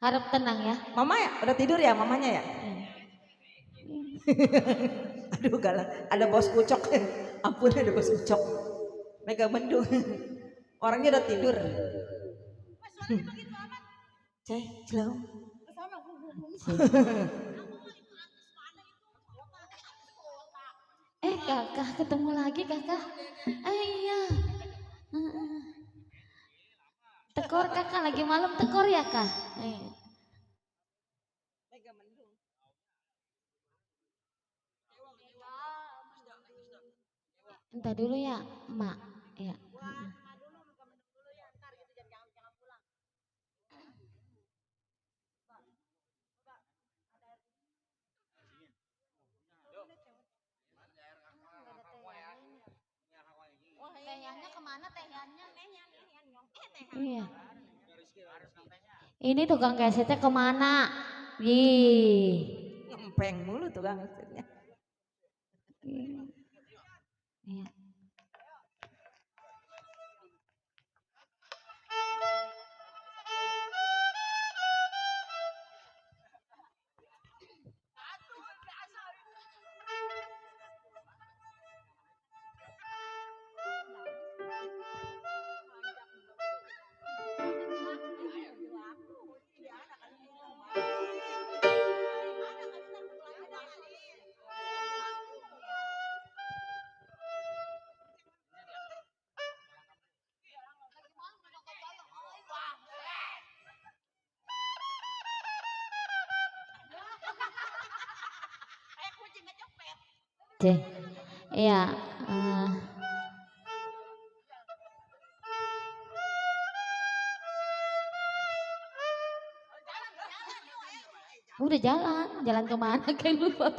Harap tenang ya. Mama ya, udah tidur ya mamanya ya? Aduh galak, ada bos kucok. Ampun ada bos kucok. Mega mendung. Orangnya udah tidur. Ceh, jelom. kakak, ketemu lagi kakak. Iya. Tekor kakak lagi malam tekor ya kak. Entah dulu ya, Mak. Ya. Tehnya kemana tehnya? Iya. Ini tukang kesetnya kemana? Ih. Ngempeng mulu tukang kesetnya. Iya. Iya. Udah jalan kemana kayak lupa.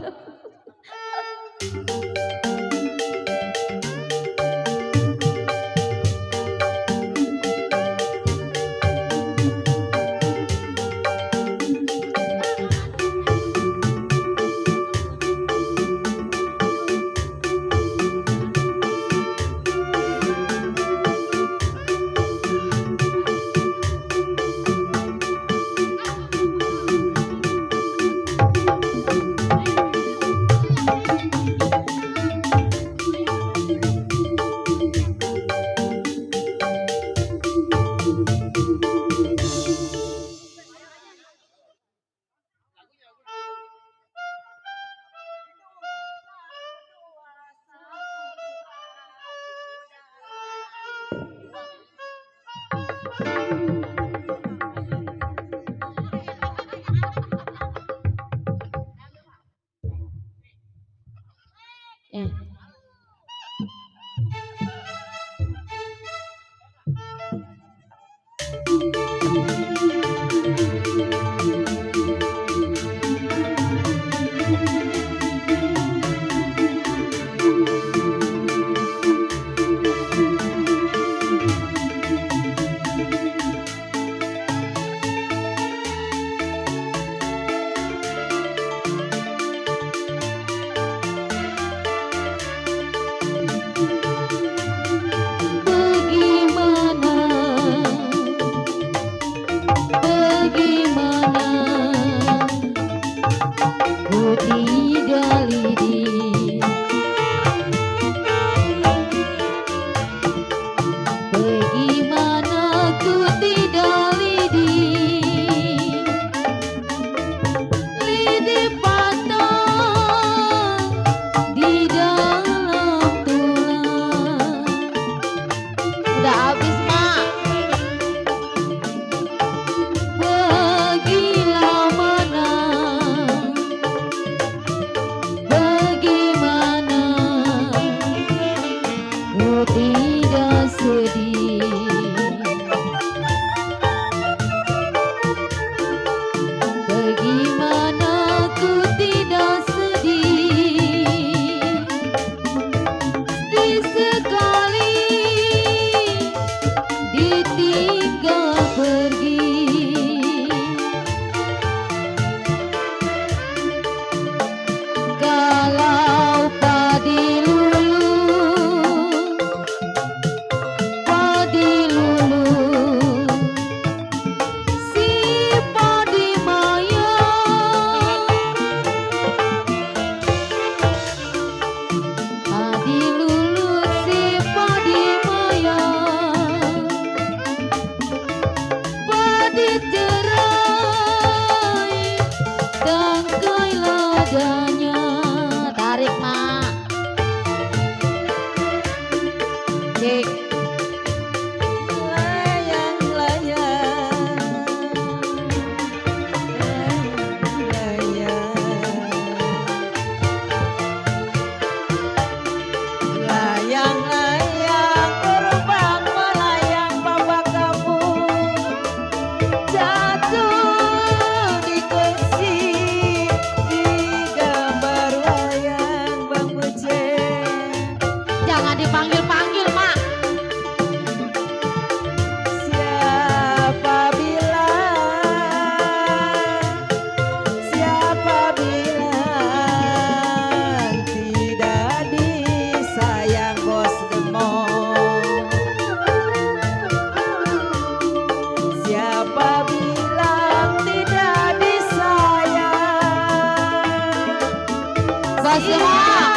Bos Demang.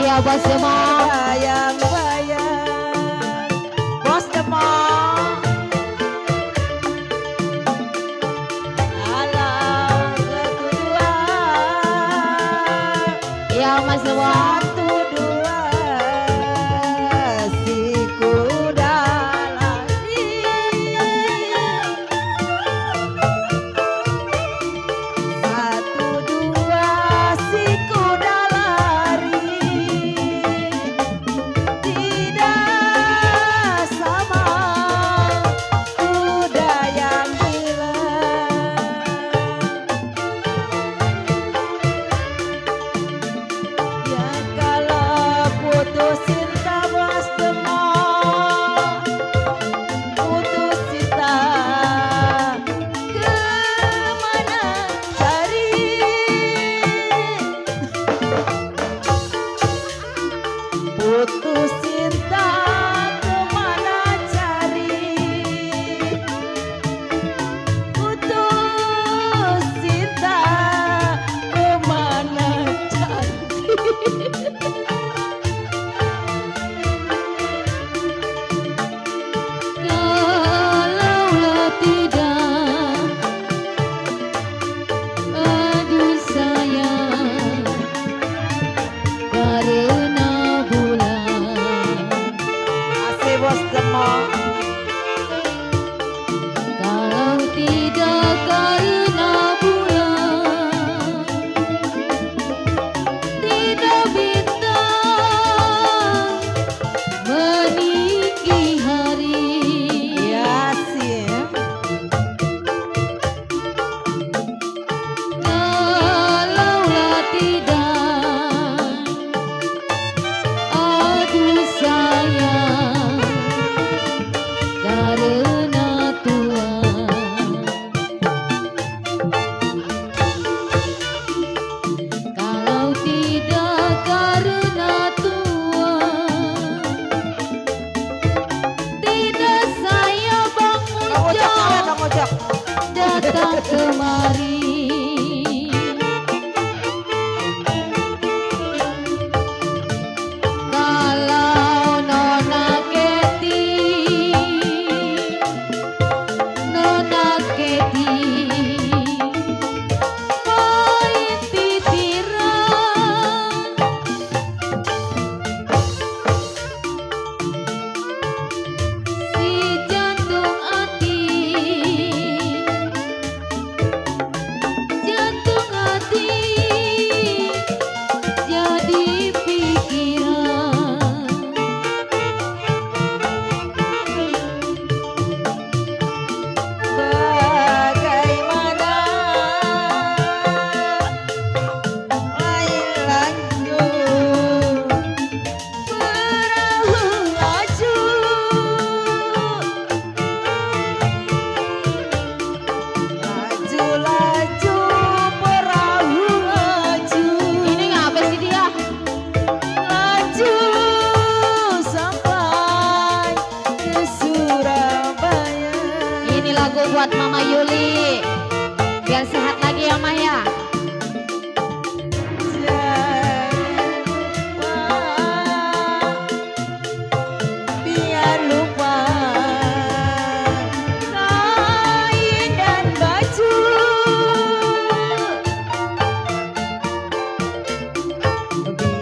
Iya Bos Demang. Bayang-bayang Bos Demang. Alam satu dua. Iya Mas Demang. Satu dua. Si kuda lari. Satu dua si kuda lari. Tidak sama kuda yang hilang. Ya kalau putus cinta Bos Demang, putus cinta kemana cari? Putus cinta kemana cari? Putus cinta kemana cari? Kalaulah tidak, aduh sayang, karena bulan. Asih Bos Demang. Kalau tidak karena bulan, tidak bintang meninggi hari. Ya sih. Kalaulah tidak, aduh sayang, karena Tuhan. Kalau tidak karena Tuhan, tidak saya Bang Bang Ojak, Ujang Bang Ojak. datang kemari. Kalau Nona Keti, Nona Keti main titiran, si jantung hati, jantung hati jadi pikiran. Bagaimana lain lanjut perahu laju. Laju-laju perahu laju. Ini ngapa sih dia? Laju sampai ke Surabaya. Ini lagu buat Mama Yuli, biar sehat lagi ya Maya. Biar lupa kain dan baju.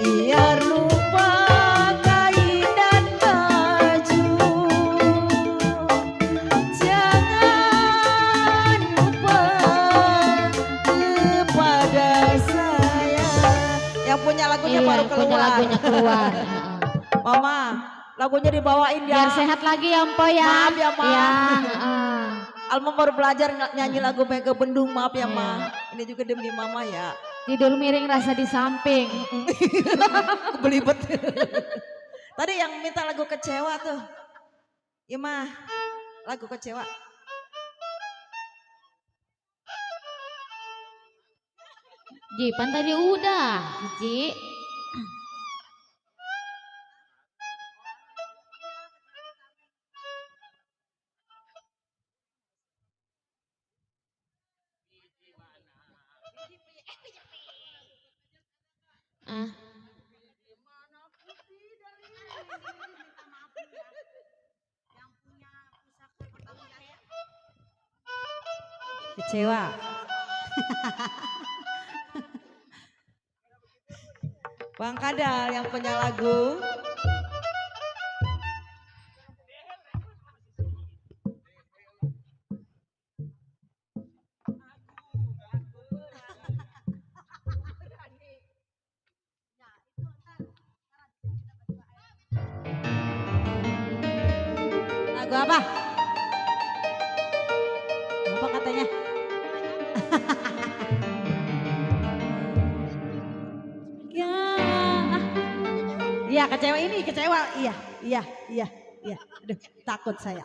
Biar lupa kain dan baju. Jangan lupa kepada saya. Yang punya lagunya Iya, baru punya keluar. lagunya keluar. Mama, lagunya dibawain ya. Biar sehat lagi ya Mpo ya. Maaf ya, Ma. Iya, Alma baru belajar nyanyi lagu Mega Bendung, maaf ya Ma. Ini juga demi Mama ya. tidur miring rasa di samping. Belibet. Tadi yang minta lagu kecewa tuh. Ya Ma, lagu kecewa. Jipan tadi udah, Cici. Ah. Kecewa. Bang Kadal yang punya lagu. Lagu apa? Apa katanya? Iya kecewa ini kecewa iya. Aduh takut saya.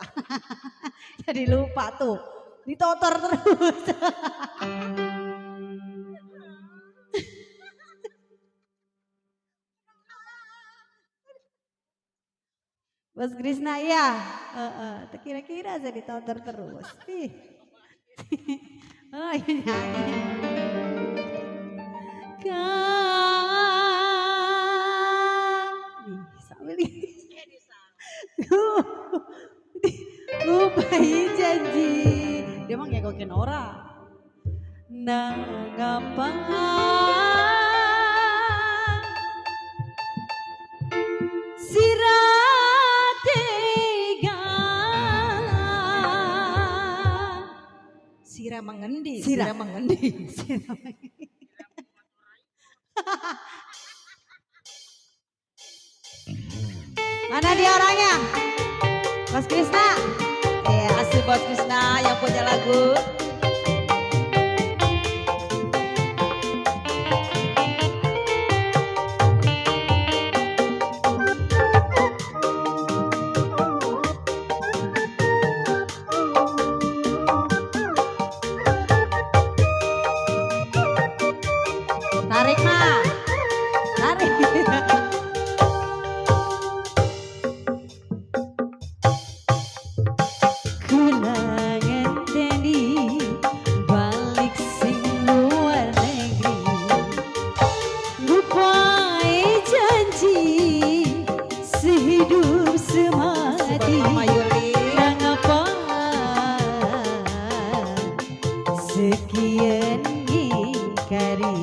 Jadi lupa tuh ditotor terus. Bos Krisna ya, kira-kira saya ditotor terus. Oh iya. Lupai janji dia emang ngegokin orang ngapa Sira mengendi. Mana dia orangnya? Bos Krisna. Ya, kasih Bos Krisna yang punya lagu. Tarik mah. Tarik. Kunangan teni balik sing luar negeri. Lupai janji sehidup semati. Mengapa sekian ingkari.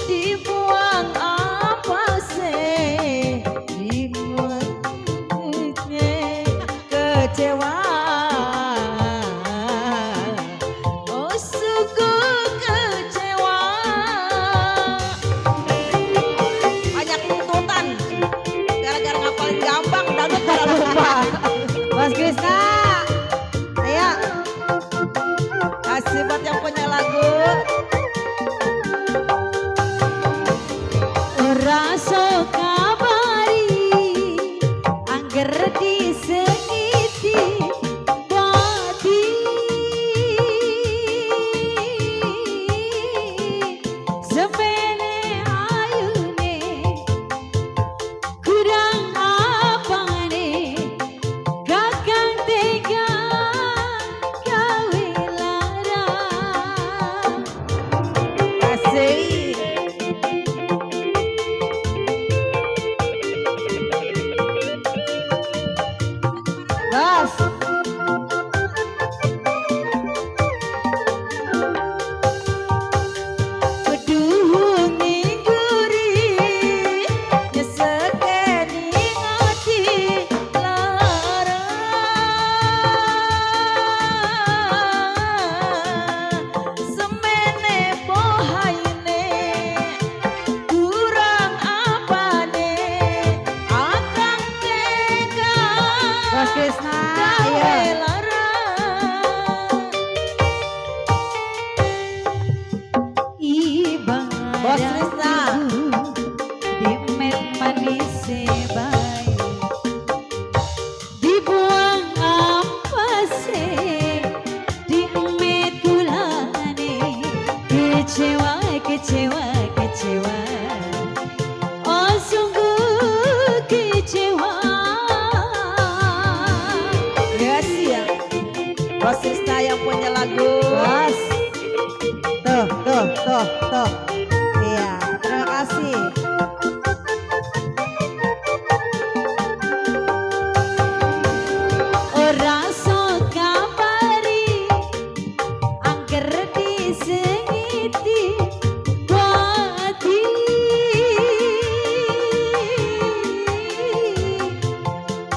Dibuang apa sih dibuatnya kecewa. Oh sungguh kecewa. Banyak tuntutan. Gara-gara ngapalin gampang, dangdut pada lupa. Bos Krisna, ayo Kasih buat yang punya lagu. rasa kabari angger disengiti bati sepele ayune kurang apane kakang tega gawe larang. Kasih. Bos. Aduh ningguri nyesekeni ati lara. Semene pohaine kurang apane akang tega. Bos Krisna, ayo. Bos Krisna. Dimet manis baik dibuang apa sih dimet gulane kecewa Bos Krisna yang punya lagu. Bos. Tuh. Iya, terima kasih. Orang sok kabari angker disengiti wati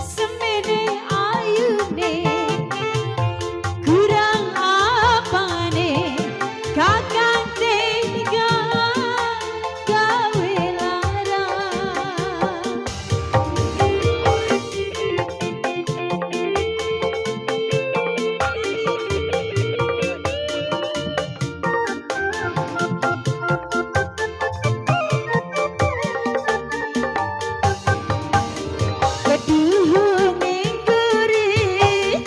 semene ayune kurang apane kakang tega gawe lara. Keduhung ningguri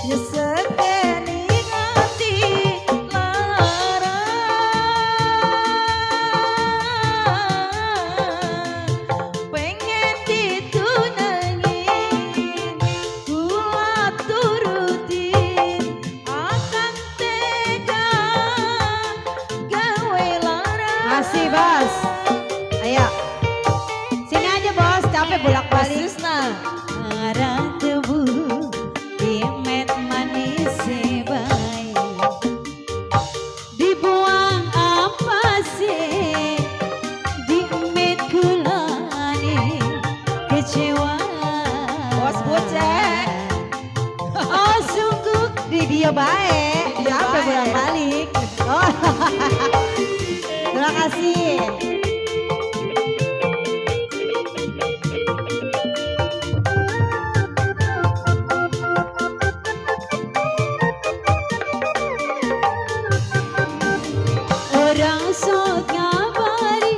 nyesekeni ngati lara pengen ditunangi kula turutin akan tega gawe lara. Masih bos, ayo sini aja bos, capek bolak balik. Arang tebu dimet manis sebaik dibuang apa sih dimet kulani kecewa. Bos bocek. Oh sungguh di dia baik, capek bolak balik. Oh. Terima kasih. Orang sok ngabari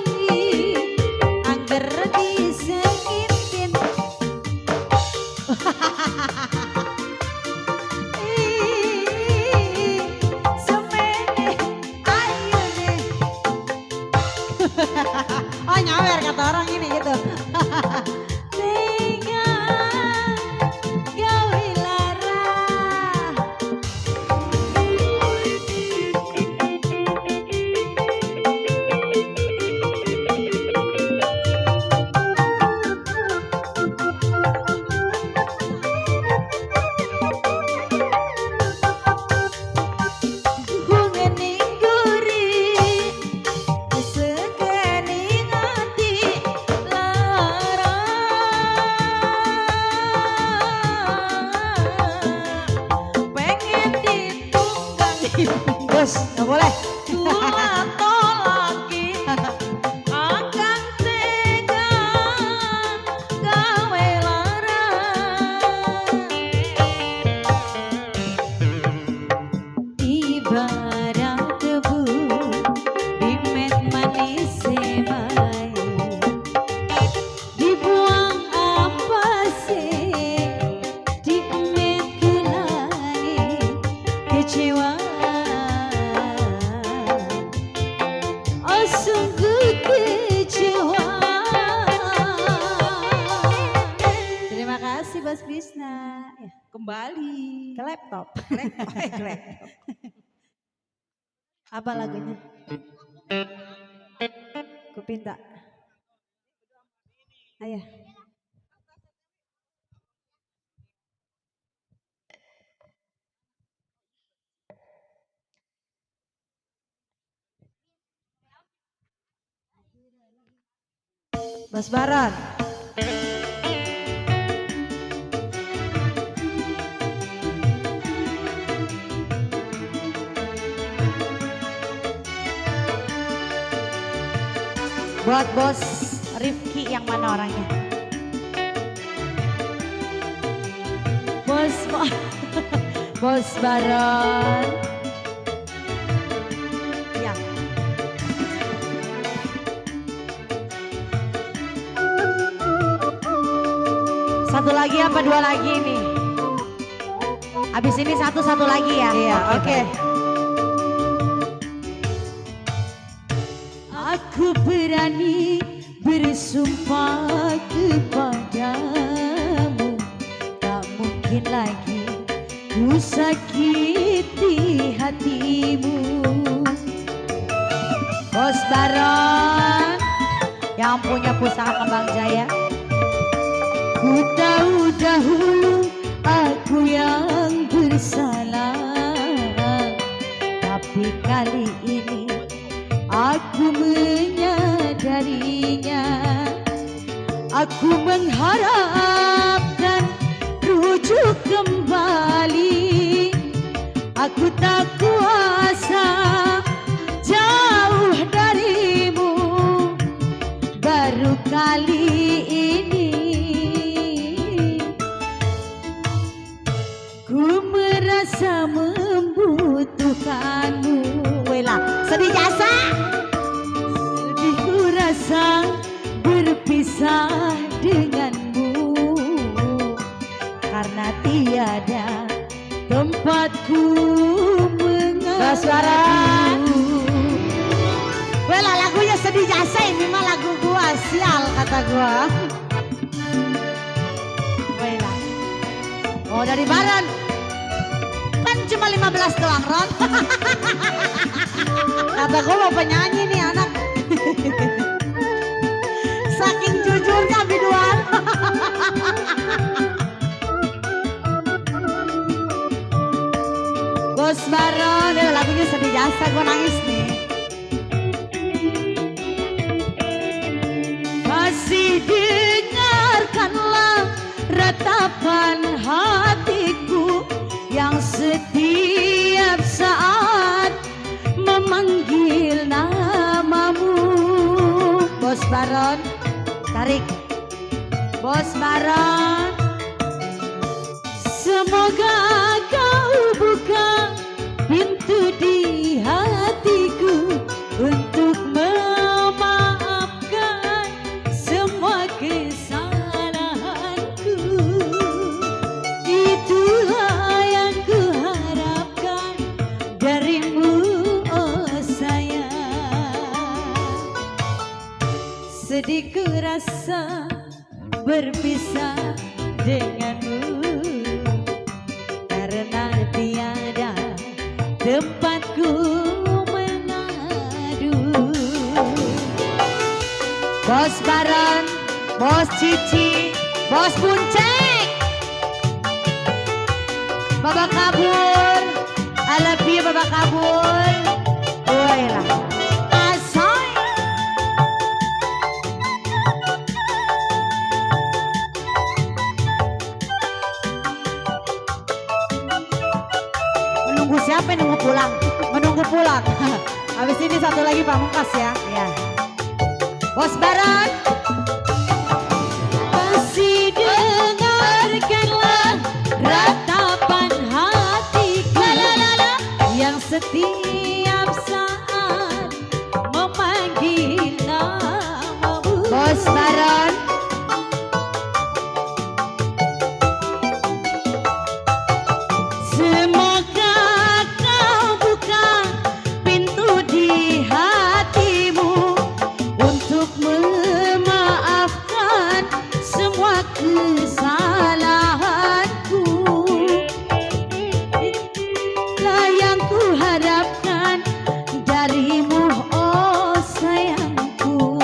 angger disengitin semene ayune. Oh nyawer kata orang ini gitu. Tega gawe lara. Bos, nggak boleh. Kula tolaki akan tega gawe lara. Ibarat debu dimet manis sebaik dibuang apa sih dimet kulani kecewa. Oh sungguh kecewa. Terima kasih Bos Krisna. Kembali. Ke laptop. Laptop. Apa lagunya? Kupinta. Ayo. Bos Baron. Buat Bos Rifki yang mana orangnya? Bos Baron. Ya. Satu lagi apa dua lagi ini? Habis ini satu lagi ya? Iya, oke. Aku berani bersumpah kepadamu, tak mungkin lagi ku ku sakiti hatimu. Bos Baron yang punya pusaka Kembang Jaya. Ku tahu dahulu aku yang bersalah, tapi kali ini aku menyadarinya. Aku mengharapkan rujuk kembali. Aku tak kuasa jauh darimu. Baru kali ini ku merasa membutuhkanmu. Wela, sedih jasa. Sedih ku rasa berpisah denganmu, karena tiada tempatku mengadu. Wela, lagunya sedih jasa, ini mah lagu gua, sial kata gua. Wela, oh dari Baron kan cuma 15 doang Ron. Kata gua mau penyanyi nih anak. Saking jujurnya biduan. Bos Baron, lagunya sedih jasa, gue nangis nih. Masih dengarkanlah ratapan hatiku yang setiap saat memanggil namamu. Bos Baron, tarik. Bos Baron, semoga kau buka pintu di hatiku untuk memaafkan semua kesalahanku. Itulah yang kuharapkan darimu, oh sayang. Sedih ku rasa berpisah denganmu, karena tiada tempatku mengadu. Bos Baron, Bos Cici, Bos Bunceng, Babak Kabur, I love you Babak Kabur. Woylah, asoy. Menunggu siapa yang nunggu pulang? Menunggu pulang. Habis ini satu lagi Pamungkas ya. Ya. Bos Baron, masih dengarkanlah ratapan hatiku yang setiap saat memanggil namamu. Bos Baron, semoga kau buka pintu di hatimu untuk memaafkan semua kesalahanku. Itulah yang kuharapkan darimu, oh sayangku.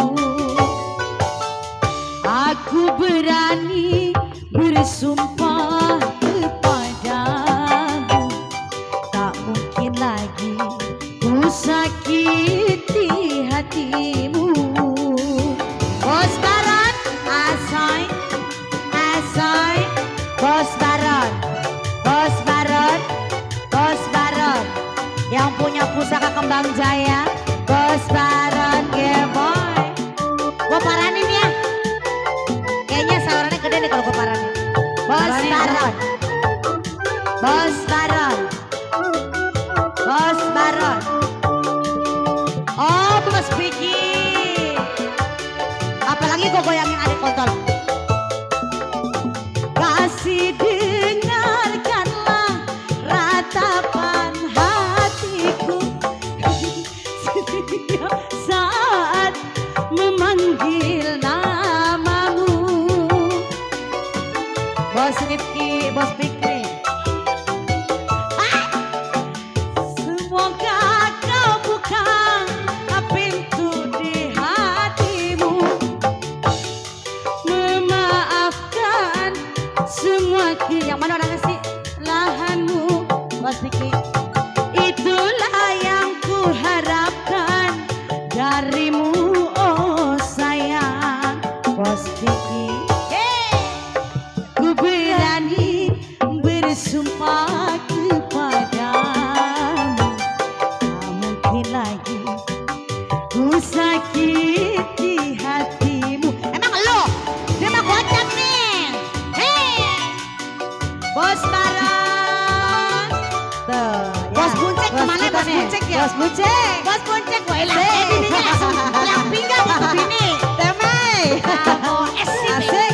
Aku berani bersumpah kepadamu, tak mungkin lagi ku sakiti hatimu. Bos Baron, asoy, asoy. Bos Baron, Bos Baron, Bos Baron yang punya pusaka Kembang Jaya. Bos Baron, yeah boy. Gua paranin ya. Kayaknya salurannya gede deh kalau gua paranin. Bos Baron, Bos Baron, Bos Baron. Oh, Bos Piki. Apalagi gua goyangin adik kontol. Kasih dengarkanlah ratapan hatiku setiap saat memanggil namamu. Bos Rifki, Bos Fikri. bersumpah kepadamu, tak mungkin lagi ku sakiti hatimu. Emang lo, dia mah kocak nih. Hei, Bos Baron. Tuh, ya. Bos Buncek kemana Bos Buncek ya? Bos Buncek. Bos Buncek, wah elah. Bininya langsung yang pinggang itu bini. Temai. Asik.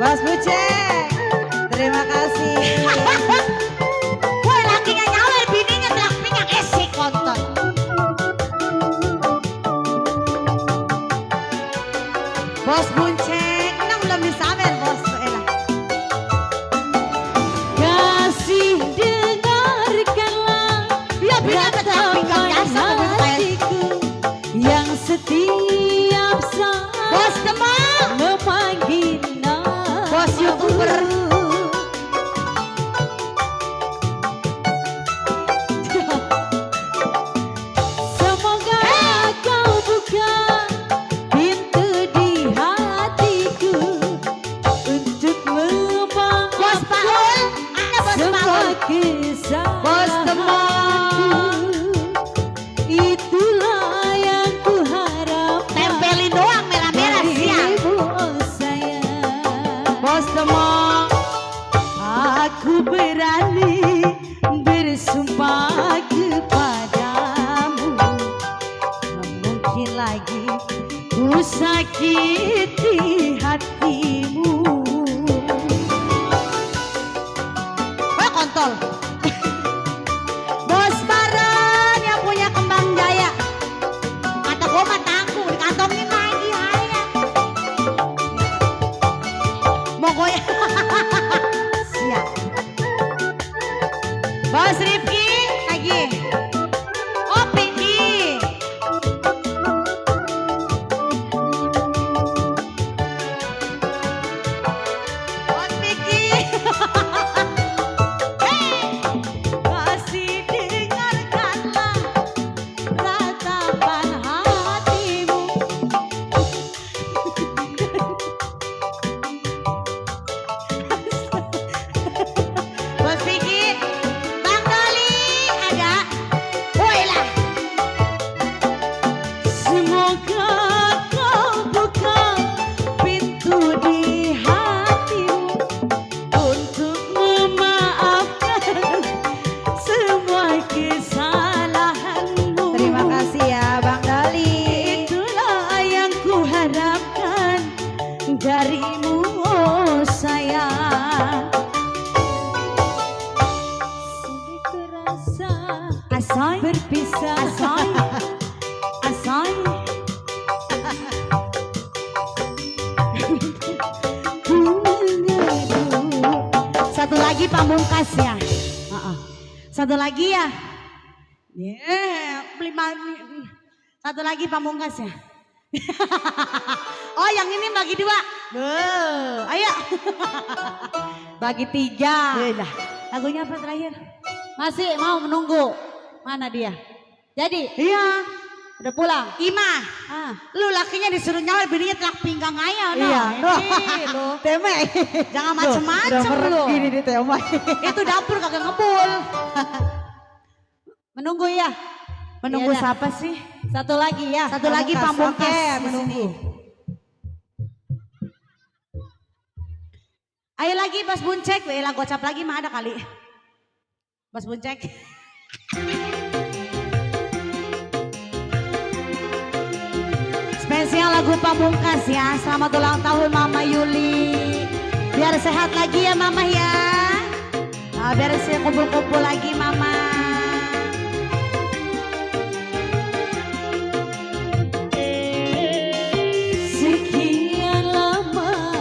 Bos Buncek. Terima kasih. Woi lakinya nyawer bininya telak pinggang esik kontol. Bos Buncek, nang belum disawer bos elah. Kasih dengarkanlah ya ratapan hatiku yang setiap saat bos Demang memanggil nama bos YouTuber. Semoga kau buka pintu di hatiku untuk memaafkan semua kesalahanku. Itulah yang ku harap. Tempelin doang merah-merah siang. Bos Demang, aku berani bersumpah kepadamu, tak mungkin lagi ku sakiti hatimu. Wah kontol. Bos Baron yang punya kembang jaya, kata gua mah tangku dikantongin lagi haya. Mau goyang. Siap. Bos Rifki lagi. Oh Pinky. Bos Pinky. Kasih dengarkanlah ratapan hatimu. Bos Vicky, Bang Doli ada. Woi lah. Semoga kau buka pintu di hatimu untuk memaafkan semua kesalahanmu. Terima kasih ya Bang Dali. Itulah yang ku harapkan darimu oh sayang. Sudah terasa asai berpisah. Asai. Asai. Ku mengadu. Satu lagi pamungkas ya. Satu lagi ya. Satu lagi pamungkas ya. Oh yang ini bagi dua. Ayo. Bagi tiga. Lagunya apa terakhir? Masih mau menunggu. Mana dia? Jadi? Iya. Udah pulang? Ima. Lu lakinya disuruh nyawer bininya telak pinggang ayah. Iya. Lu. Teme. Jangan macem-macem lu. Gini di Teme. Itu dapur kagak ngebul. Menunggu ya. Menunggu siapa sih? Satu lagi ya. Satu lagi pamungkas. Menunggu. Ayo lagi Bos Buncek. Lah gocap lagi mah ada kali. Bos Buncek. Spesial lagu pamungkas ya. Selamat ulang tahun Mama Yuli. Biar sehat lagi ya Mama ya. Biar saya kumpul-kumpul lagi Mama. Sekian lama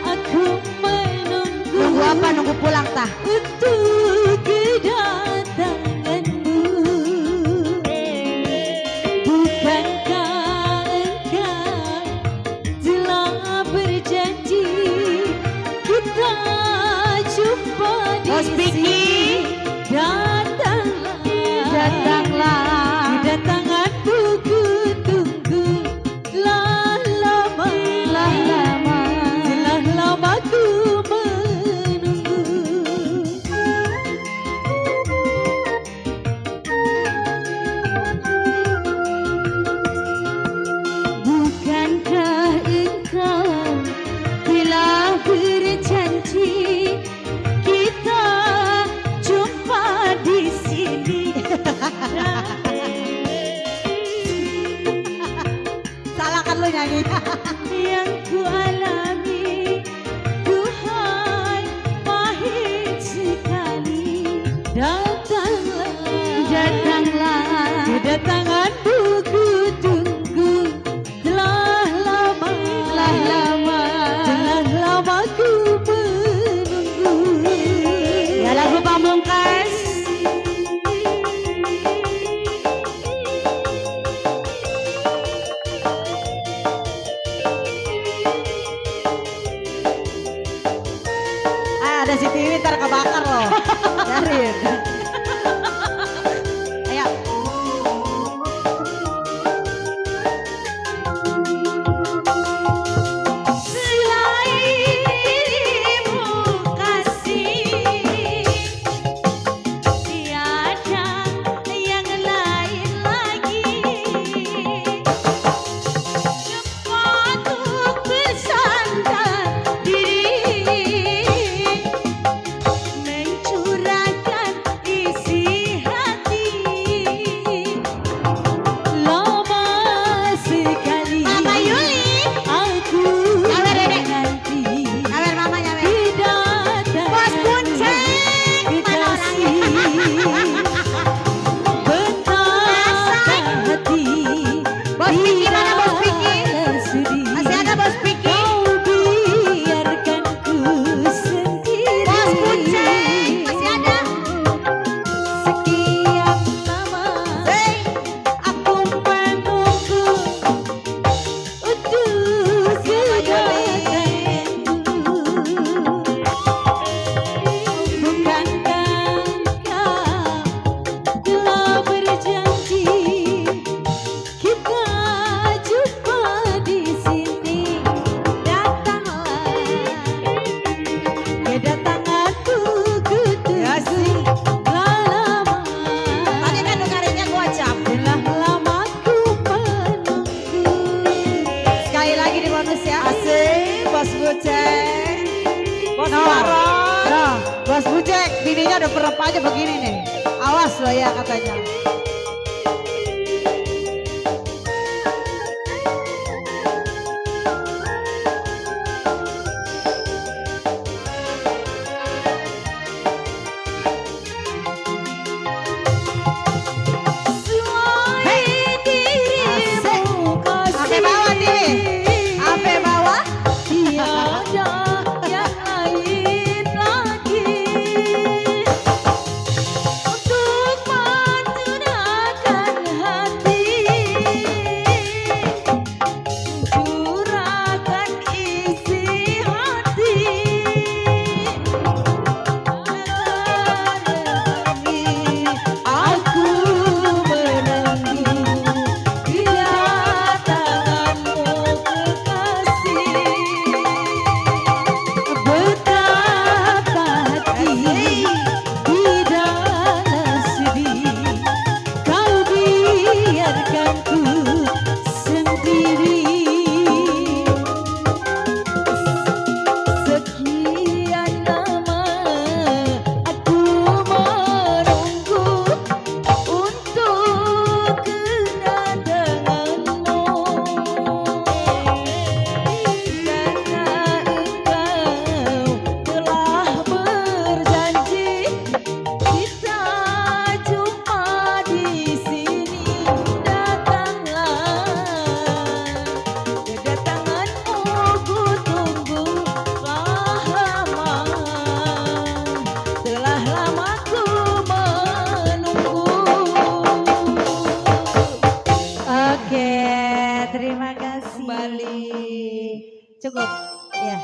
aku menunggu. Nunggu apa? Nunggu pulang tah? Untuk kedatanganmu. Bukankah engkau telah berjanji kita jumpa di sini? Datanglah, datanglah. Kedatanganmu ku tunggu. Telah lama, telah lama ku menunggu. Salah kan lu nyanyi. Yang ku alami, duhai pahit sekali. Datanglah, datanglah, kedatanganmu ku tunggu. Telah lama, telah lama ku menunggu. Ya lagu Pamungkas. Ada si Tiwi ntar kebakar loh. Yarin. Ayo. Selainmu kasih, tiada yang lain lagi. Cepat untuk bersandar diri, mencurahkan isi hati. Lama sekali Mama Yuli. aku Nyawer, Dedek. menanti. Nyawer mama nyawer. Bidadari Bos Kuncen. Mana orangnya? betapa hati. Bos Piki mana Bos Piki? Sedih Masih ada Bos Piki? kau biarkan ku sendiri. Bos Kuncen. Masih ada? Sekian lama Hei. aku menunggu untuk kedatanganmu. Bukankah kau telah berjanji kita jumpa di sini? Datanglah, kedatanganku ku tunggu. Lama Tadi kan nukarinnya gocap. telah lama ku menunggu. Sekali lagi di bonus ya. Asik, Bos Bucek. Bos No. Baron. Nah, Bos Bucek, bininya udah perep aja begini nih. Awas lo ya katanya. Selain dirimu kasih, Sampai bawah, Dewi. Sampai bawah. tiada yang lain lagi untuk mencurahkan hati, mencurahkan isi hati. Aku menunggu kedatanganmu kekasih. Betapa hati di dalam sedih, kau biarkan ku sendiri. Sekian lama aku menunggu untuk kedatanganmu. Karena engkau telah berjanji kita jumpa di sini. Datanglah, kedatanganmu ku tunggu. Telah lama ku menunggu. Oke, terima kasih. Kembali. Cukup. Ya.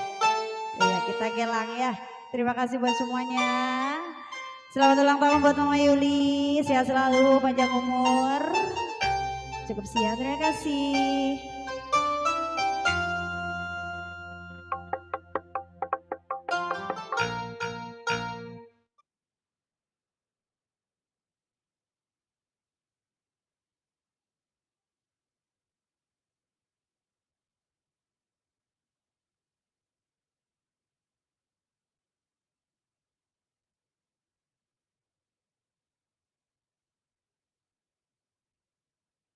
Ya, kita gelang ya. Terima kasih buat semuanya. Selamat ulang tahun buat Mama Yuli. Sehat selalu, panjang umur. Cukup sehat. Terima kasih.